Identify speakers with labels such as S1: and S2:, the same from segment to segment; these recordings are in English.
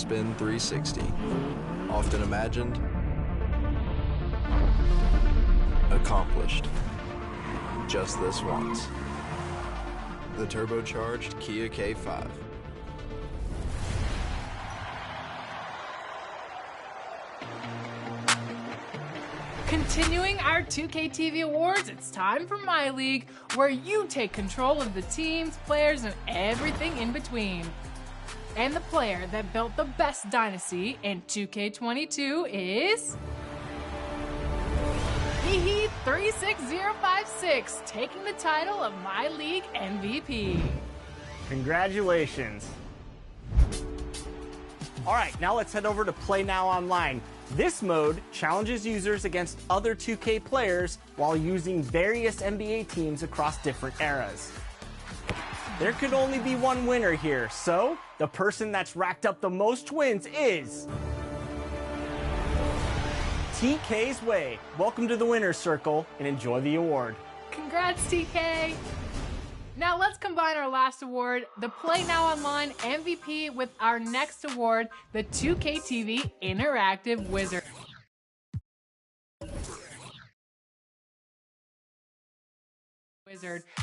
S1: Spin 360. Often imagined, accomplished. Just this once. The turbocharged Kia K5.
S2: Continuing our 2K TV awards, it's time for My League, where you take control of the teams, players, and everything in between. And the player that built the best dynasty in 2K22 is... Hehe36056, taking the title of My League MVP.
S3: Congratulations. All right, now let's head over to Play Now Online. This mode challenges users against other 2K players while using various NBA teams across different eras. There could only be one winner here, so the person that's racked up the most wins is... TK's Way. Welcome to the winner's circle and enjoy the award.
S2: Congrats, TK! Now let's combine our last award, the Play Now Online MVP, with our next award, the 2K TV Interactive Wizard.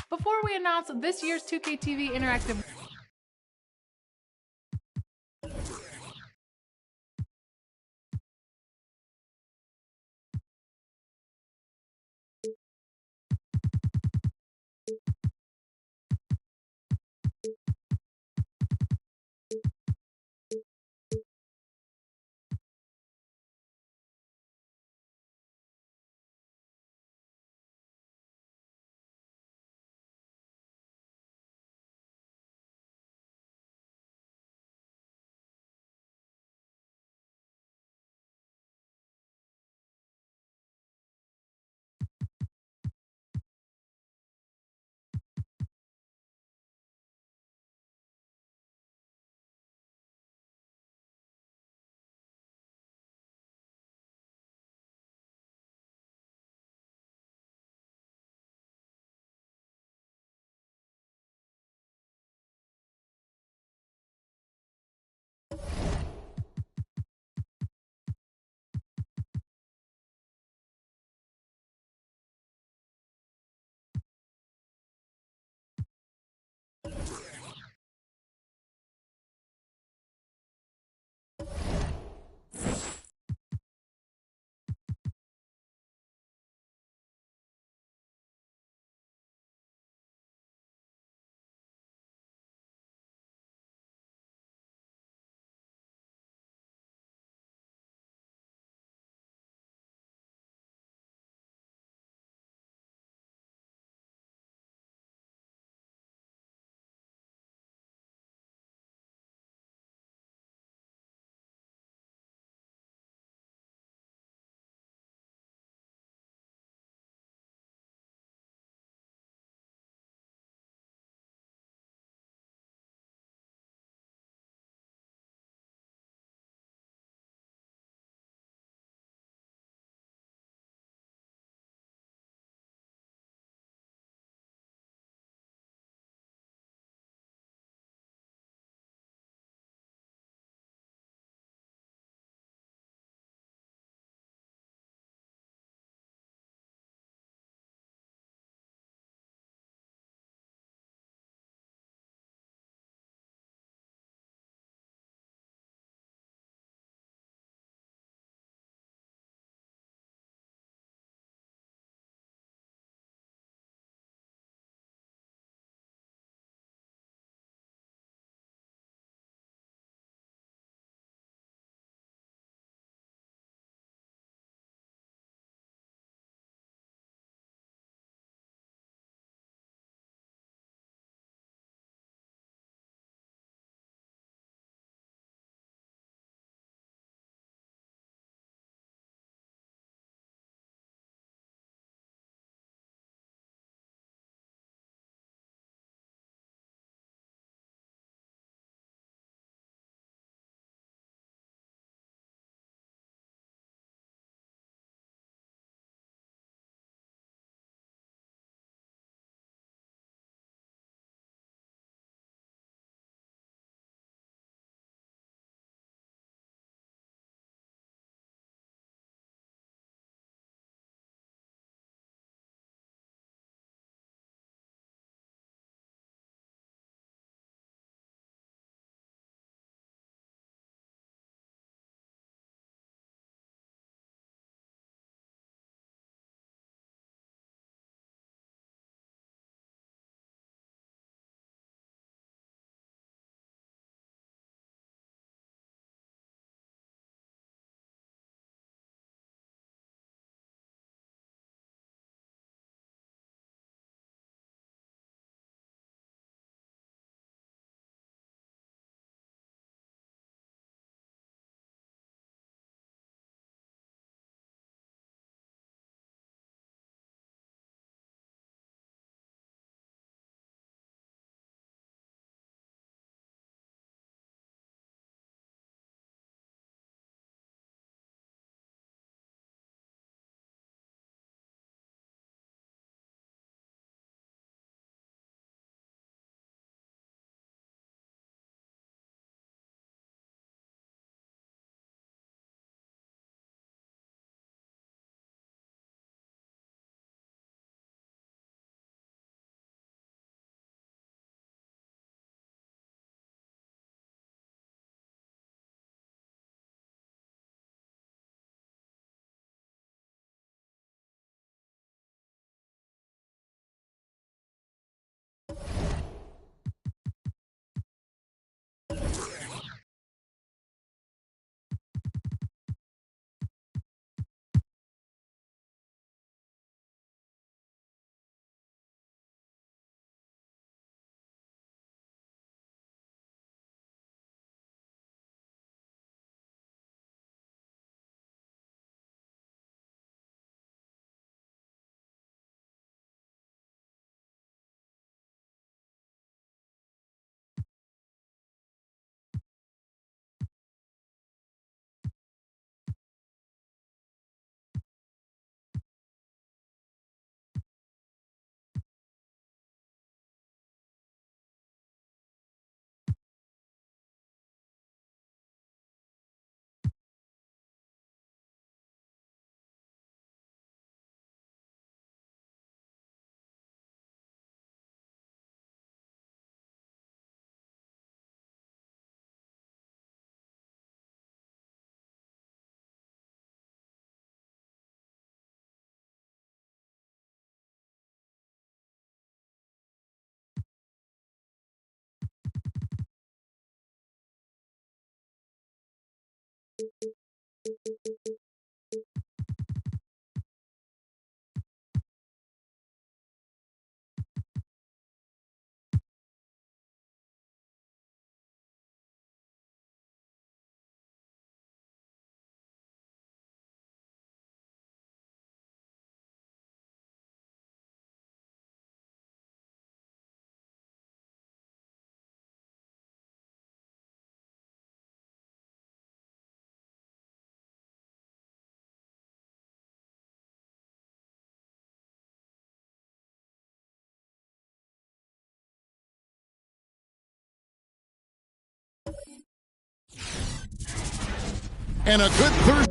S2: Before we announce this year's 2K TV Interactive
S4: And a good Thursday.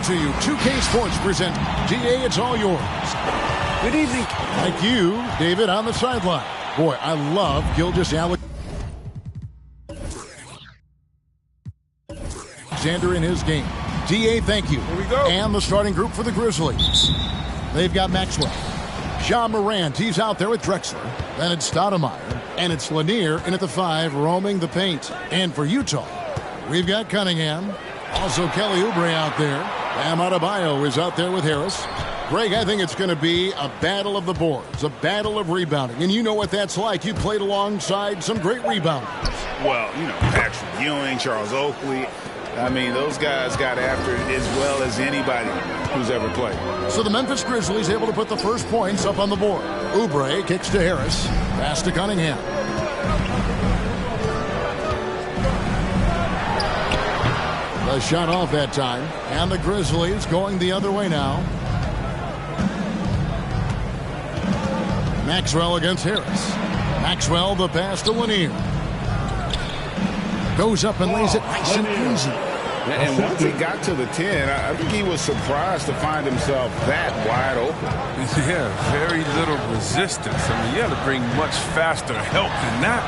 S4: To you, 2K Sports present GA, it's all yours.
S5: Good evening.
S4: Like you, David, on the sideline. Boy, I love Gilgeous Alexander in his game. GA, thank you.
S5: Here we go.
S4: And the starting group for the Grizzlies. They've got Maxwell. Ja Morant, he's out there with Drexler. Then it's Stoudemire. And it's Lanier in at the 5, roaming the paint. And for Utah, we've got Cunningham. Also Kelly Oubre out there. Bam Adebayo is out there with Harris. Greg, I think it's going to be a battle of the boards, a battle of rebounding. And you know what that's like. You played alongside some great rebounders.
S5: Well, you know, Patrick Ewing, Charles Oakley. I mean, those guys got after it as well as anybody who's ever played.
S4: So the Memphis Grizzlies able to put the first points up on the board. Oubre kicks to Harris. Pass to Cunningham. A shot off that time. And the Grizzlies going the other way now. Maxwell against Harris. Maxwell, the pass to Lanier. Goes up and lays it nice and easy.
S5: And once he got to the 10, I think he was surprised to find himself that wide open.
S6: Yeah, very little resistance. I mean, you have to bring much faster help than that.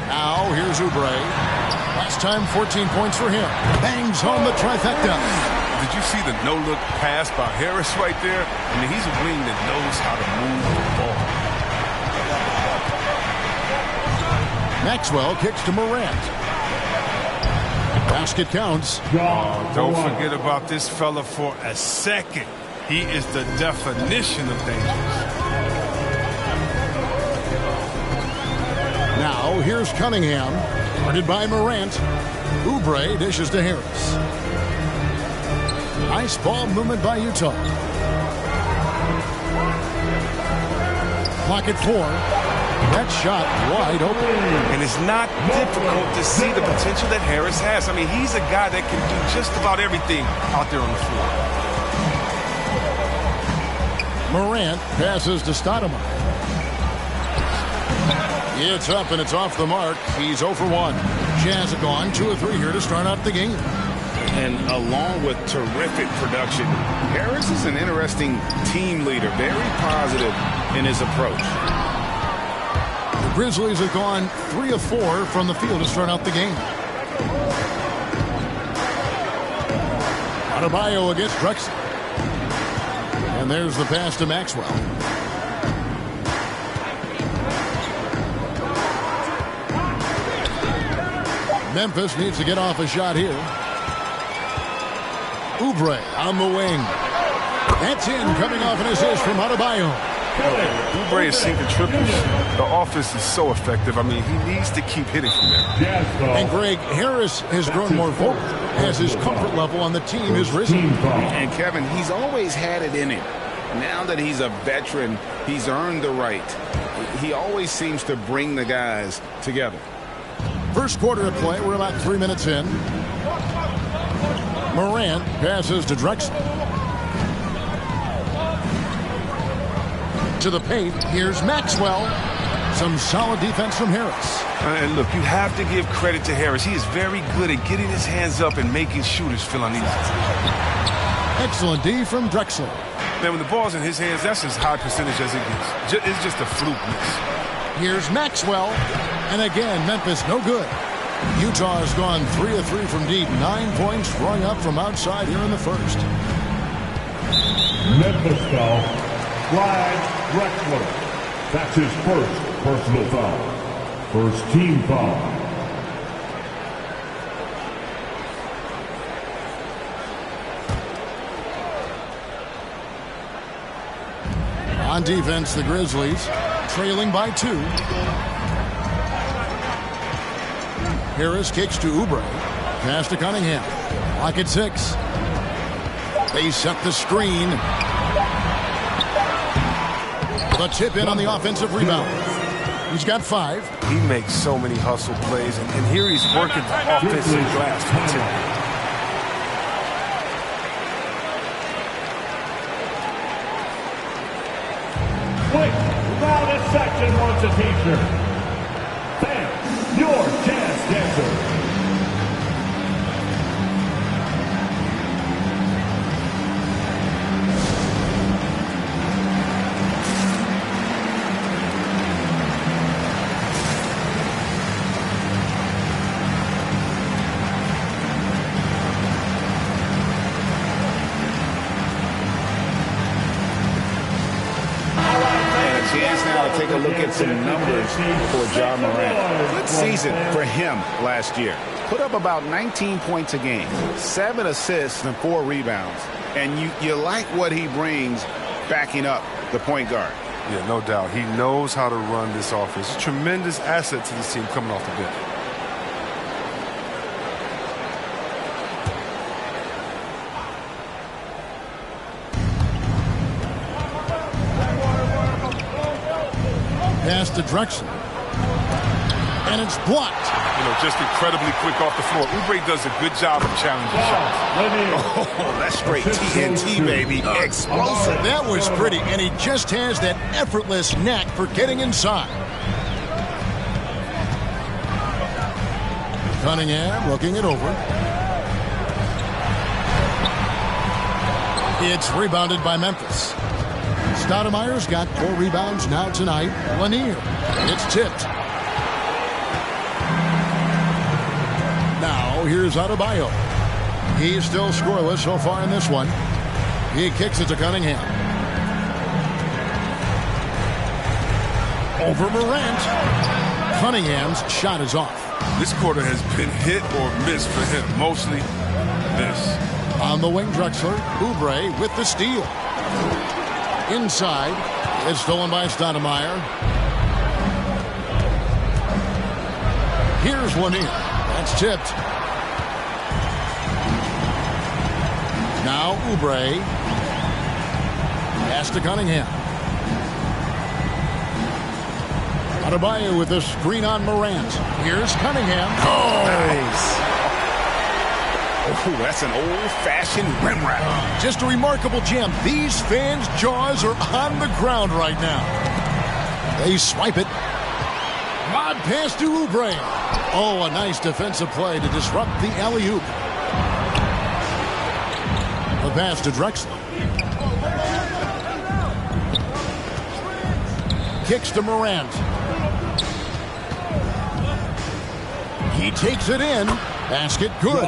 S4: Now, here's Oubre. Last time, 14 points for him. Bangs home the trifecta.
S6: Did you see the no-look pass by Harris right there? I mean, he's a wing that knows how to move the ball.
S4: Maxwell kicks to Morant. Basket counts.
S6: Oh, don't forget about this fella for a second. He is the definition of dangerous.
S4: Now, here's Cunningham. Guarded by Morant. Oubre dishes to Harris. Nice ball movement by Utah. Clock at 4. That shot wide open.
S6: And it's not difficult to see the potential that Harris has. I mean, he's a guy that can do just about everything out there on the floor.
S4: Morant passes to Stoudemire. It's up and it's off the mark. He's 0 for 1. Jazz are gone 2 of 3 here to start out the game.
S5: And along with terrific production, Harris is an interesting team leader, very positive in his approach.
S4: The Grizzlies have gone 3 of 4 from the field to start out the game. Adebayo against Drexler. And there's the pass to Maxwell. Memphis needs to get off a shot here. Oubre on the wing. That's in, coming off an assist from Adebayo.
S6: Oubre is sinking triples. The offense is so effective. I mean, he needs to keep hitting from there.
S4: And Greg, Harris has grown more vocal as his comfort level on the team has risen.
S5: And Kevin, he's always had it in him. Now that he's a veteran, he's earned the right. He always seems to bring the guys together.
S4: First quarter of play. We're about 3 minutes in. Morant passes to Drexler. To the paint. Here's Maxwell. Some solid defense from Harris.
S6: And look, you have to give credit to Harris. He is very good at getting his hands up and making shooters feel uneasy.
S4: Excellent D from Drexler.
S6: Man, when the ball's in his hands, that's as high percentage as it gets. It's just a fluke miss.
S4: Here's Maxwell. And again, Memphis no good. Utah has gone 3 of 3 from deep. 9 points throwing up from outside here in the first.
S7: Memphis foul. Flag Drexler. That's his first personal foul. First team foul.
S4: On defense, the Grizzlies trailing by 2. Harris kicks to Oubre. Pass to Cunningham. Lock at 6. They set the screen. The tip in on the offensive rebound. He's got 5.
S6: He makes so many hustle plays, and here he's working the offensive glass for the tip.
S7: Quick, loudest section wants a t-shirt. Fans, your jazz dancer.
S5: Take a look at some numbers for Ja Morant. Good season for him last year. Put up about 19 points a game, 7 assists and 4 rebounds. And you like what he brings backing up the point guard.
S6: Yeah, no doubt. He knows how to run this offense. A tremendous asset to this team coming off the bench.
S4: Pass to Drexler. And it's blocked.
S6: You know, just incredibly quick off the floor. Oubre does a good job of challenging shots.
S5: Oh, that's straight TNT, baby. Explosive.
S4: That was pretty, and he just has that effortless knack for getting inside. Cunningham looking it over. It's rebounded by Memphis. Stoudemire's got 4 rebounds now tonight. Lanier. It's tipped. Now here's Adebayo. He's still scoreless so far in this one. He kicks it to Cunningham. Over Morant. Cunningham's shot is off.
S6: This quarter has been hit or miss for him. Mostly miss.
S4: On the wing, Drexler. Oubre with the steal. Inside. It's stolen by Stoudemire. Here's Lanier. That's tipped. Now Oubre. Pass to Cunningham. Adebayo with the screen on Morant. Here's Cunningham.
S5: Oh, nice. Oh, that's an old-fashioned rim wrap.
S4: Just a remarkable jam. These fans' jaws are on the ground right now. They swipe it. Rod pass to Oubre. Oh, a nice defensive play to disrupt the alley-oop. The pass to Drexler. Kicks to Morant. He takes it in. Basket good.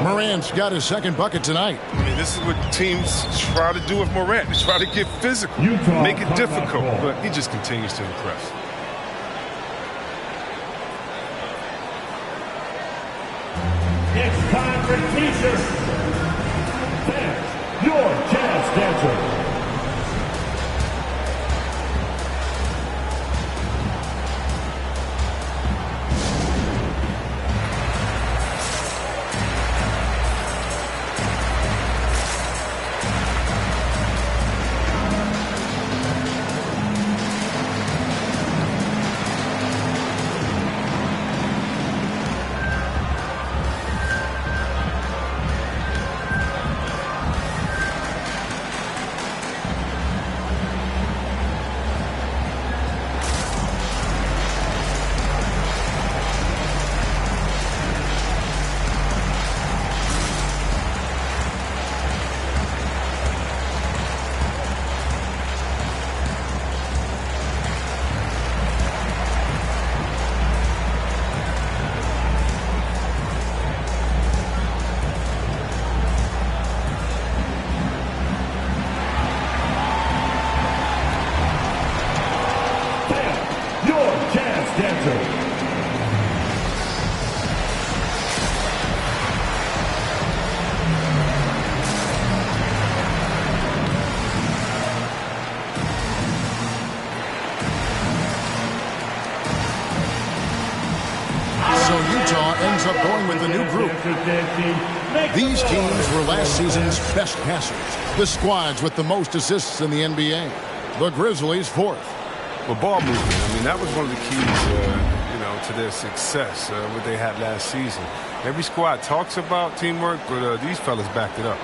S4: Morant's got his second bucket tonight.
S6: I mean, this is what teams try to do with Morant. They try to get physical, make it difficult, but he just continues to impress.
S7: It's time for t-shirts. Fans, your jazz dancer.
S4: up going with the new group. These teams were last season's best passers. The squads with the most assists in the NBA. The Grizzlies fourth.
S6: Well, ball movement, I mean, that was one of the keys, to their success, what they had last season. Every squad talks about teamwork, but these fellas backed it up.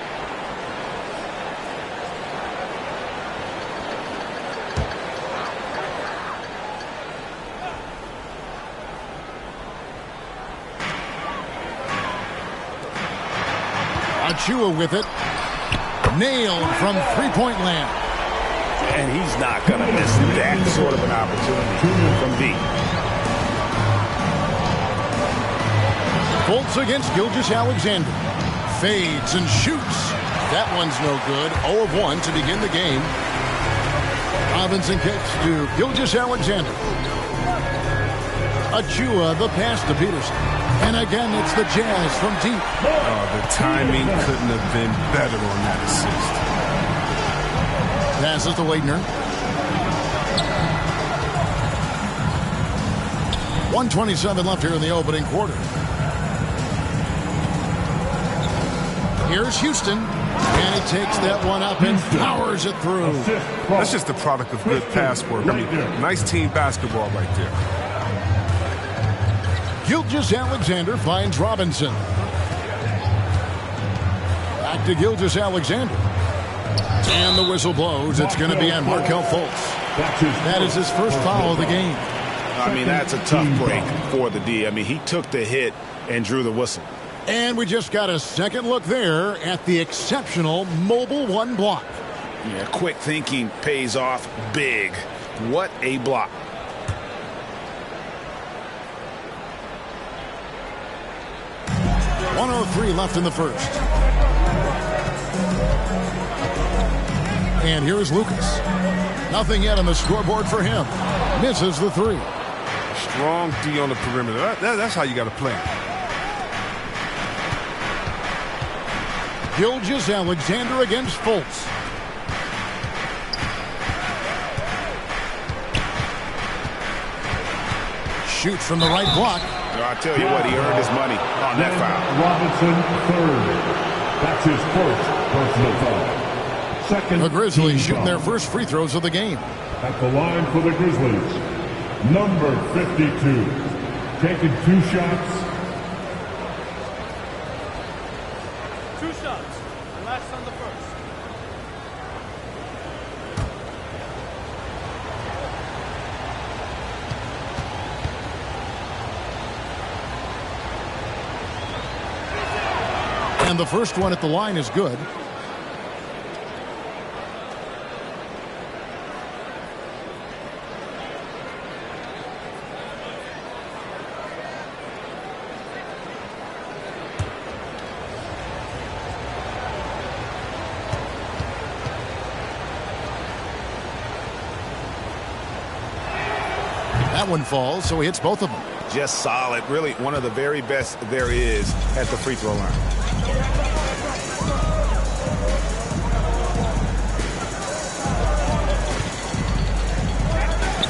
S4: Achua with it. Nailed from three-point land.
S5: And he's not going to miss that sort of an opportunity from deep.
S4: Fultz against Gilgeous-Alexander. Fades and shoots. That one's no good. 0 of 1 to begin the game. Robinson kicks to Gilgeous-Alexander. Achua, the pass to Peterson. And again, it's the Jazz from deep.
S6: Oh, the timing couldn't have been better on that assist.
S4: Passes to Leitner. 1:27 left here in the opening quarter. Here's Houston, and he takes that one up and powers it through.
S6: That's just the product of good pass work. I mean, nice team basketball right there.
S4: Gilgeous-Alexander finds Robinson. Back to Gilgeous-Alexander. And the whistle blows. It's going to be on Markelle Fultz. That is his first foul of the game.
S5: I mean, that's a tough break for the D. I mean, he took the hit and drew the whistle.
S4: And we just got a second look there at the exceptional mobile one block.
S5: Yeah, quick thinking pays off big. What a block. .103 left in the first.
S4: And here's Lucas. Nothing yet on the scoreboard for him. Misses the three.
S6: Strong D on the perimeter. That's how you got to play.
S4: Gilgeous-Alexander against Fultz. Shoots from the right block.
S5: I tell you what, he earned his money on that foul.
S7: Robinson, third. That's his first personal foul. Second.
S4: The Grizzlies shooting
S7: foul.
S4: their first free throws of the game.
S7: At the line for the Grizzlies, number 52. Taking 2 shots.
S3: 2 shots. Last on the first.
S4: And the first one at the line is good. That one falls, so he hits both of them.
S5: Just solid. Really one of the very best there is at the free throw line.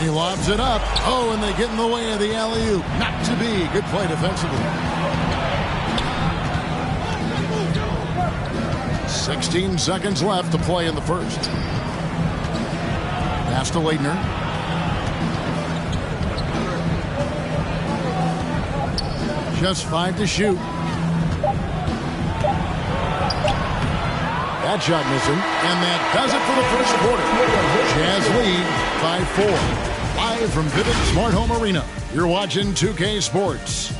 S4: He lobs it up. Oh, and they get in the way of the alley-oop. Not to be. Good play defensively. 16 seconds left to play in the first. Pass to Leitner. Just 5 to shoot. That shot missing, and that does it for the first quarter. Jazz lead 5-4. Live from Vivint Smart Home Arena, you're watching 2K Sports.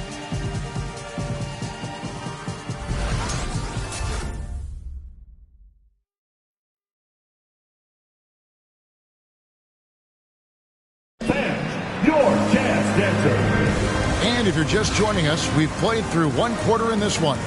S7: Fans, your Jazz dancer.
S4: And if you're just joining us, we've played through 1 quarter in this one.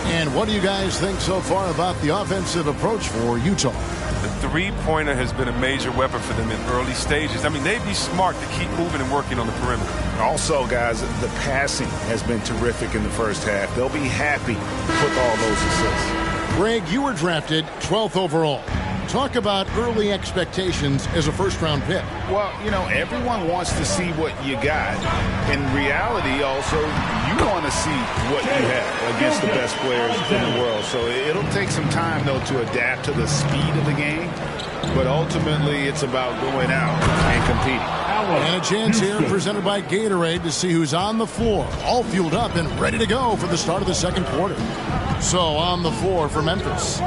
S4: And what do you guys think so far about the offensive approach for Utah?
S6: The three-pointer has been a major weapon for them in early stages. I mean, they'd be smart to keep moving and working on the perimeter.
S5: Also, guys, the passing has been terrific in the first half. They'll be happy with all those assists.
S4: Greg, you were drafted 12th overall. Talk about early expectations as a first-round pick.
S5: Well, you know, everyone wants to see what you got. In reality, also, you you want to see what you have against the best players in the world. So it'll take some time, though, to adapt to the speed of the game. But ultimately, it's about going out and competing.
S4: And a chance here presented by Gatorade to see who's on the floor, all fueled up and ready to go for the start of the second quarter. So on the floor for Memphis,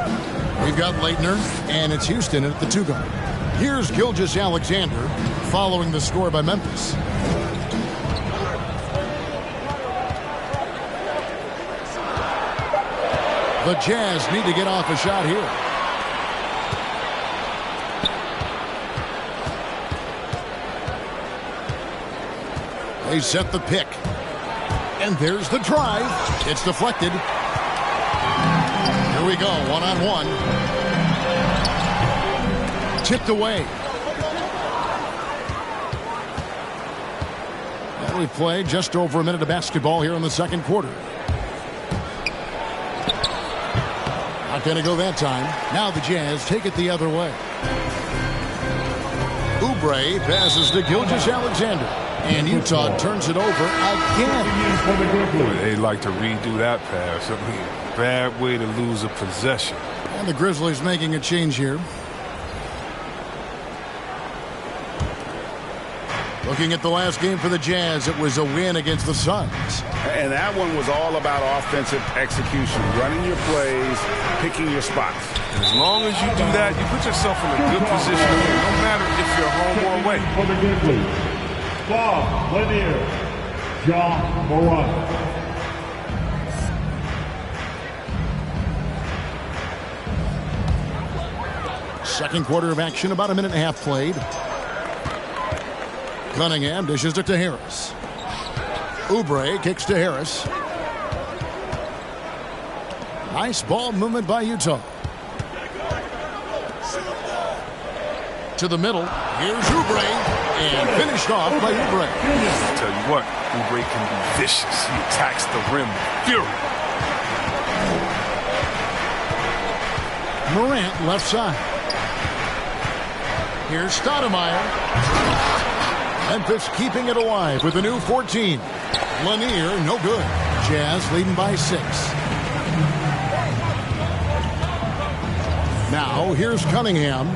S4: we've got Leitner, and it's Houston at the 2 guard. Here's Gilgeous-Alexander following the score by Memphis. The Jazz need to get off a shot here. They set the pick. And there's the drive. It's deflected. Here we go, one-on-one. Tipped away. And we've played just over a minute of basketball here in the second quarter. Not going to go that time. Now the Jazz take it the other way. Oubre passes to Gilgeous-Alexander. And Utah turns it over again.
S6: They like to redo that pass. I mean, bad way to lose a possession.
S4: And the Grizzlies making a change here. Looking at the last game for the Jazz, it was a win against the Suns.
S5: And that one was all about offensive execution, running your plays, picking your spots.
S6: As long as you do that, you put yourself in a good position, no matter if you're home or away.
S7: For the Grizzlies, Bob Lanier, Ja Morant.
S4: Second quarter of action, about a minute and a half played. Cunningham dishes it to Harris. Oubre kicks to Harris. Nice ball movement by Utah. To the middle. Here's Oubre. And finished off by Oubre.
S6: I'll tell you what, Oubre can be vicious. He attacks the rim with fury.
S4: Morant left side. Here's Stoudemire. Memphis keeping it alive with a new 14. Lanier, no good. Jazz leading by 6. Now, here's Cunningham.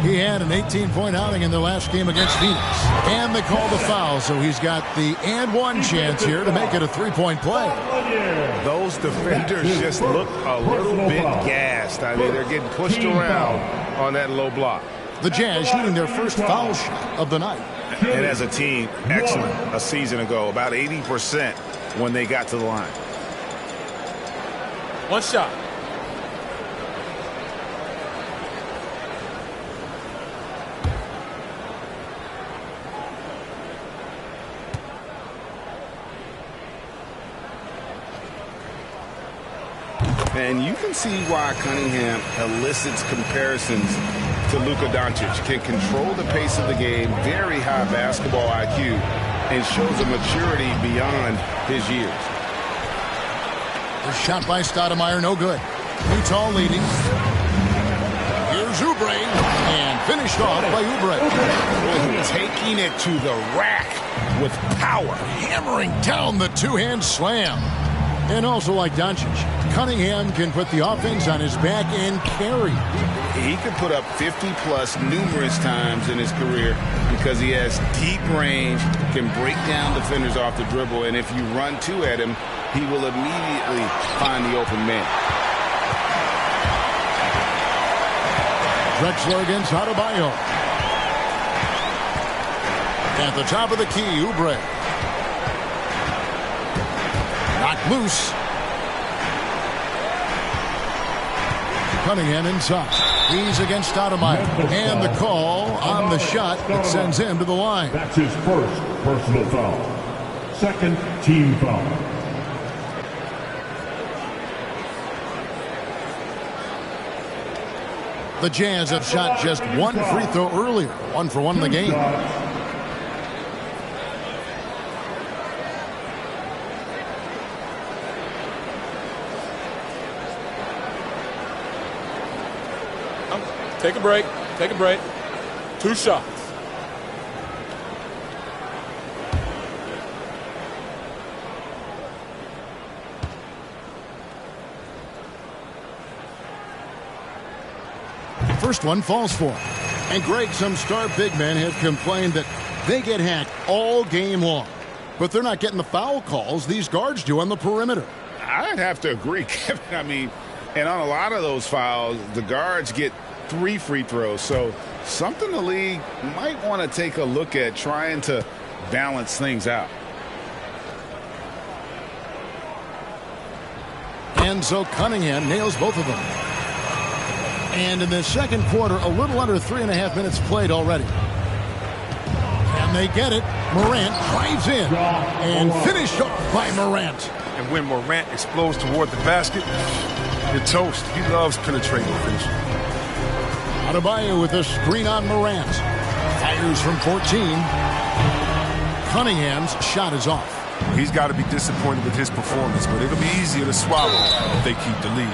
S4: He had an 18-point outing in their last game against Phoenix. And they call the foul, so he's got the and one chance here to make it a 3-point play.
S5: Those defenders just look a little bit gassed. I mean, they're getting pushed around on that low block.
S4: The Jazz shooting their first foul shot of the night.
S5: And as a team, excellent a season ago, about 80% when they got to the line.
S8: One shot.
S5: And you can see why Cunningham elicits comparisons to Luka Doncic. Can control the pace of the game, very high basketball IQ, and shows a maturity beyond his years.
S4: The shot by Stoudemire, no good. Utah leading. Here's Oubre, and finished off by Oubre.
S5: Taking it to the rack with power.
S4: Hammering down the two-hand slam. And also like Doncic, Cunningham can put the offense on his back and carry.
S5: He could put up 50-plus numerous times in his career because he has deep range, can break down defenders off the dribble, and if you run two at him, he will immediately find the open man.
S4: Drexler against Adebayo. At the top of the key, Oubre. Knocked loose. Cunningham inside. He's against Stoudemire. And the call on the shot that sends him to the line.
S7: That's his first personal foul. Second team foul.
S4: The Jazz have shot just one free throw earlier. 1 for 1 in the game.
S8: Take a break. Take a break. 2 shots.
S4: first one falls for him. And Greg, some star big men have complained that they get hacked all game long. But they're not getting the foul calls these guards do on the perimeter.
S5: I'd have to agree, Kevin. I mean, and on a lot of those fouls, the guards get 3 free throws. So something the league might want to take a look at, trying to balance things out.
S4: And so Cunningham nails both of them. And in the second quarter, a little under 3.5 minutes played already. And they get it. Morant drives in and finished off by Morant.
S6: And when Morant explodes toward the basket, you're toast. He loves penetrating the finish.
S4: Adebayo with a screen on Morant. Fires from 14. Cunningham's shot is off.
S6: He's got to be disappointed with his performance, but it'll be easier to swallow if they keep the lead.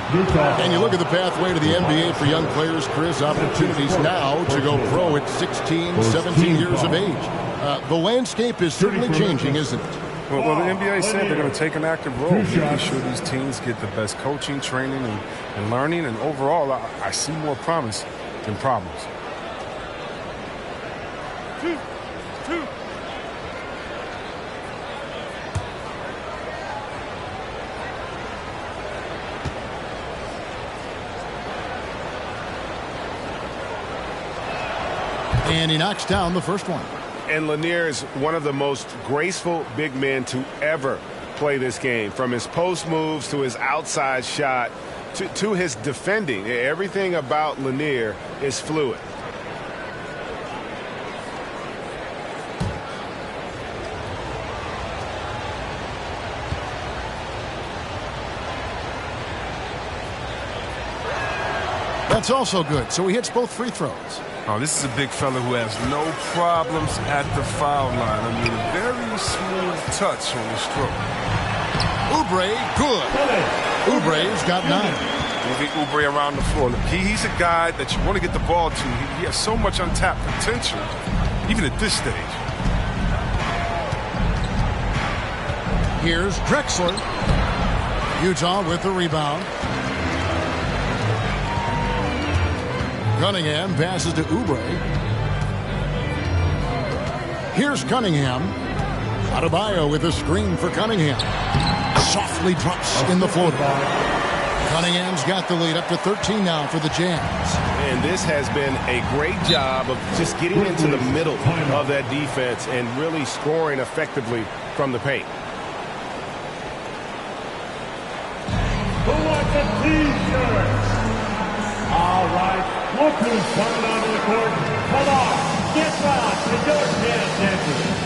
S4: And you look at the pathway to the NBA for young players, Chris, opportunities now to go pro at 16, 17 years of age. The landscape is certainly changing, isn't it?
S6: Well, the NBA said they're going to take an active role, making sure these teams get the best coaching, training, and learning. And overall, I see more promise than problems.
S4: And he knocks down the first one.
S9: And Lanier is one of the most graceful big men to ever play this game. From his post moves to his outside shot to his defending. Everything about Lanier is fluid.
S4: That's also good. So he hits both free throws.
S6: Oh, this is a big fella who has no problems at the foul line. I mean, a very smooth touch on the stroke.
S4: Oubre, good. Oubre's got 9.
S6: Moving Oubre around the floor. Look, he's a guy that you want to get the ball to. He has so much untapped potential, even at this stage.
S4: Here's Drexler. Utah with the rebound. Cunningham passes to Oubre. Here's Cunningham. Adebayo with a screen for Cunningham. Softly drops in the floater. Cunningham's got the lead up to 13 now for the Jazz.
S9: And this has been a great job of just getting into the middle of that defense and really scoring effectively from the paint.
S7: Who wants a T-shirt? All right. Look who's coming onto the court. Come on, get down to your Jazz dancers.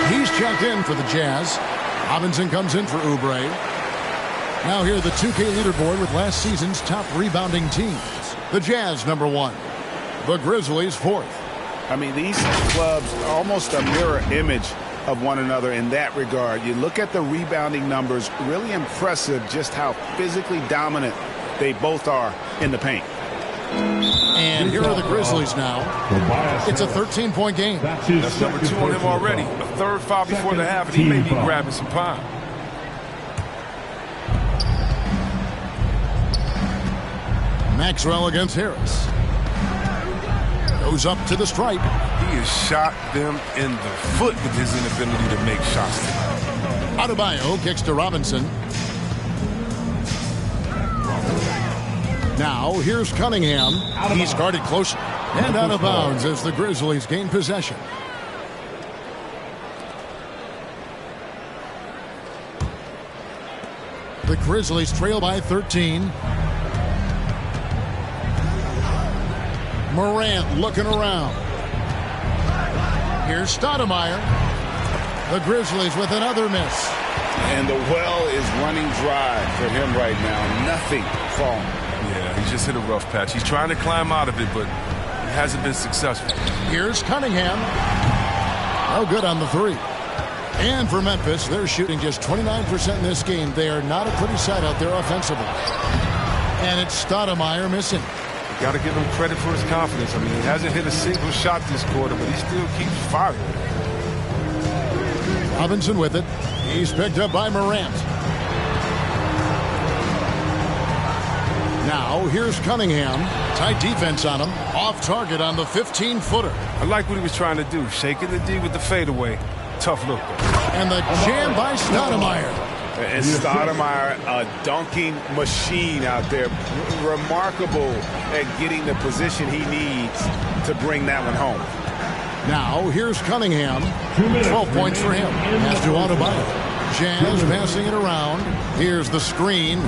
S4: He's checked in for the Jazz. Robinson comes in for Oubre. Now here the 2K leaderboard with last season's top rebounding teams. The Jazz number 1. The Grizzlies 4th.
S5: I mean, these clubs are almost a mirror image of one another in that regard. You look at the rebounding numbers, really impressive just how physically dominant they both are in the paint.
S4: And here are the Grizzlies now. It's a 13-point game.
S6: That's number 2 on him already. A third foul before the half, and he may be grabbing some pile.
S4: Maxwell against Harris. Goes up to the stripe.
S6: He has shot them in the foot with his inability to make shots tonight.
S4: Adebayo kicks to Robinson. Now here's Cunningham. He's guarded closely. And out of bounds as the Grizzlies gain possession. The Grizzlies trail by 13. Morant looking around. Here's Stoudemire. The Grizzlies with another miss.
S5: And the well is running dry for him right now. Nothing falling.
S6: Yeah, he just hit a rough patch. He's trying to climb out of it, but he hasn't been successful.
S4: Here's Cunningham. No good on the three. And for Memphis, they're shooting just 29% in this game. They are not a pretty sight out there offensively. And it's Stoudemire missing.
S6: Got to give him credit for his confidence. I mean, he hasn't hit a single shot this quarter, but he still keeps firing.
S4: Robinson with it. He's picked up by Morant. Now, here's Cunningham. Tight defense on him. Off target on the 15-footer.
S6: I like what he was trying to do. Shaking the D with the fadeaway. Tough look.
S4: And the jam by Stoudemire.
S5: And Stoudemire, a dunking machine out there. Remarkable at getting the position he needs to bring that one home.
S4: Now, here's Cunningham. 12 points for him. Pass to Adebayo. Jazz passing it around. Here's the screen.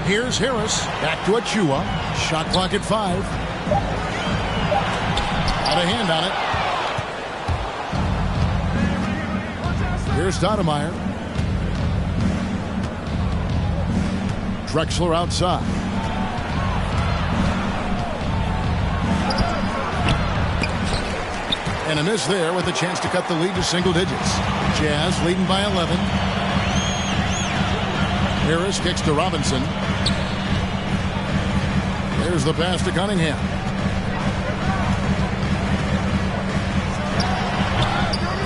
S4: Here's Harris. Back to Achua. Shot clock at 5. Got a hand on it. Here's Stoudemire. Drexler outside. And a miss there with a chance to cut the lead to single digits. Jazz leading by 11. Harris kicks to Robinson. There's the pass to Cunningham.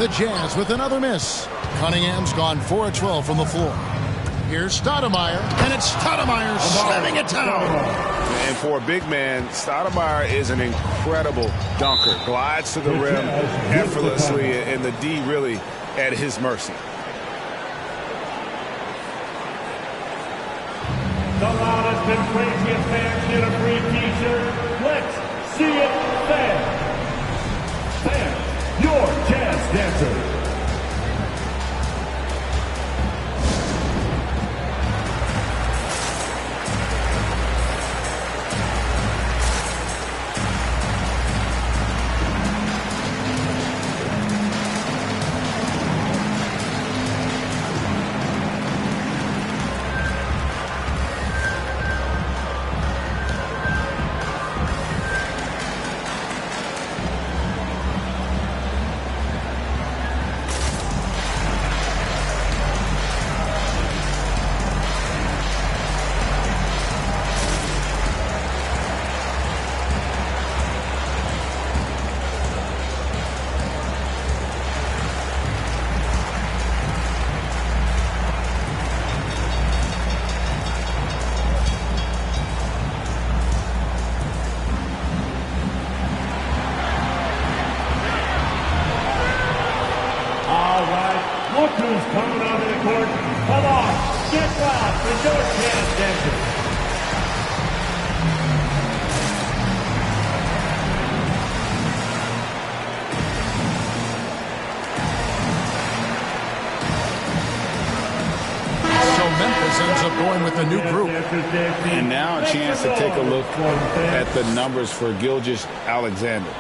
S4: The Jazz with another miss. Cunningham's gone 4 of 12 from the floor. Here's Stoudemire, and it's Stoudemire slamming it down.
S5: And for a big man, Stoudemire is an incredible dunker. Glides to the rim effortlessly, and the D really at his mercy.
S7: The loudest and craziest fans get a free t-shirt. Let's see it fan. Fan, your jazz dancer. Look who's coming onto the court. Come on, get loud for your jazz dancer.
S4: So Memphis ends up going with a new group.
S5: And now a chance to take a look at the numbers for Gilgeous-Alexander.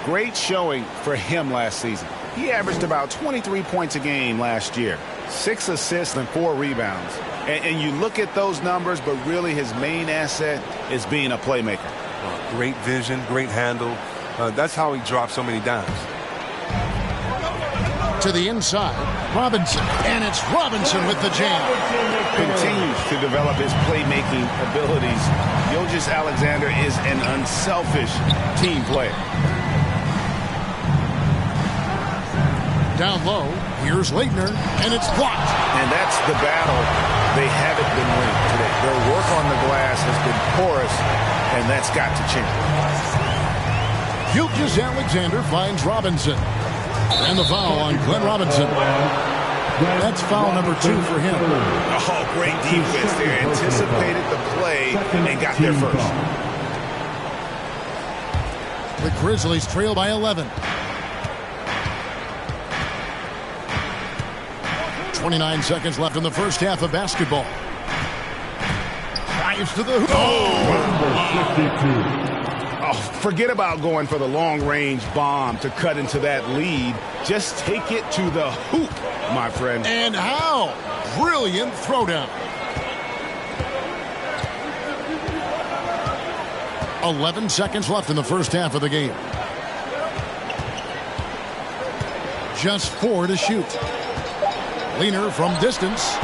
S5: Great showing for him last season. He averaged about 23 points a game last year, 6 assists and 4 rebounds. And you look at those numbers, but really his main asset is being a playmaker.
S6: Great vision, great handle. That's how he dropped so many dimes.
S4: To the inside, Robinson, and it's Robinson with the jam.
S5: Continues to develop his playmaking abilities. Gilgeous-Alexander is an unselfish team player.
S4: Down low, here's Leitner, and it's blocked.
S5: And that's the battle they haven't been winning today. Their work on the glass has been porous, and that's got to change.
S4: Gilgeous Alexander finds Robinson. And the foul on Glenn Robinson. That's foul number 2 for him.
S5: Oh, great defense there. Anticipated the play and got there first.
S4: The Grizzlies trail by 11. 29 seconds left in the first half of basketball. Drives to the hoop.
S5: Oh, forget about going for the long-range bomb to cut into that lead. Just take it to the hoop, my friend.
S4: And how? Brilliant throwdown. 11 seconds left in the first half of the game. Just 4 to shoot. Leitner from distance.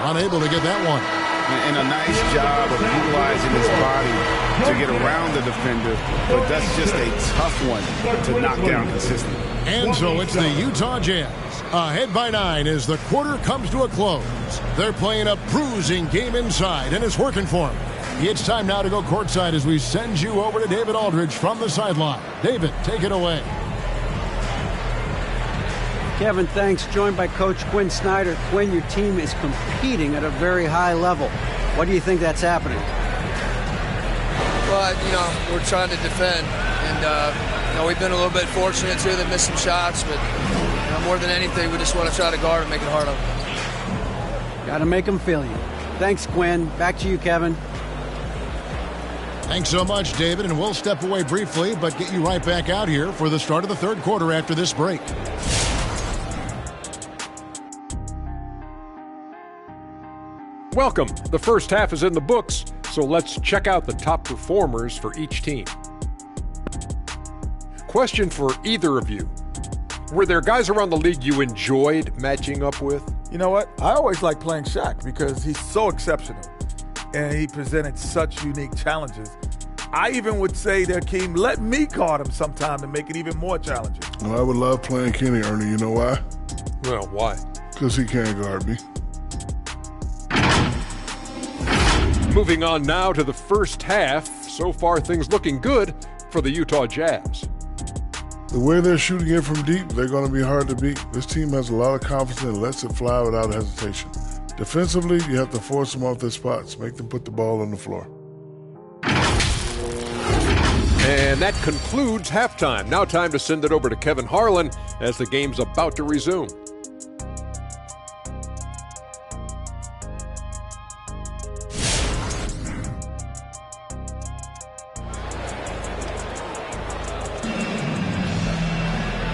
S4: Unable to get that one.
S5: And a nice job of utilizing his body to get around the defender, but that's just a tough one to knock down consistently.
S4: And so it's the Utah Jazz ahead by 9 as the quarter comes to a close. They're playing a bruising game inside, and it's working for them. It's time now to go courtside as we send you over to David Aldridge from the sideline. David, take it away.
S10: Kevin, thanks. Joined by Coach Quinn Snyder. Quinn, your team is competing at a very high level. What do you think that's happening?
S11: Well, we're trying to defend, and we've been a little bit fortunate too that missed some shots, but more than anything, we just want to try to guard and make it hard on them.
S10: Got to make them feel you. Thanks, Quinn. Back to you, Kevin.
S4: Thanks so much, David, and we'll step away briefly, but get you right back out here for the start of the third quarter after this break.
S12: Welcome. The first half is in the books, so let's check out the top performers for each team. Question for either of you. Were there guys around the league you enjoyed matching up with?
S13: You know what? I always like playing Shaq because he's so exceptional, and he presented such unique challenges. I even would say that Keem, let me guard him sometime to make it even more challenging.
S14: Well, I would love playing Kenny, Ernie. You know why?
S12: Well, why?
S14: Because he can't guard me.
S12: Moving on now to the first half. So far, things looking good for the Utah Jazz.
S14: The way they're shooting it from deep, they're going to be hard to beat. This team has a lot of confidence and lets it fly without hesitation. Defensively, you have to force them off their spots, make them put the ball on the floor.
S12: And that concludes halftime. Now time to send it over to Kevin Harlan as the game's about to resume.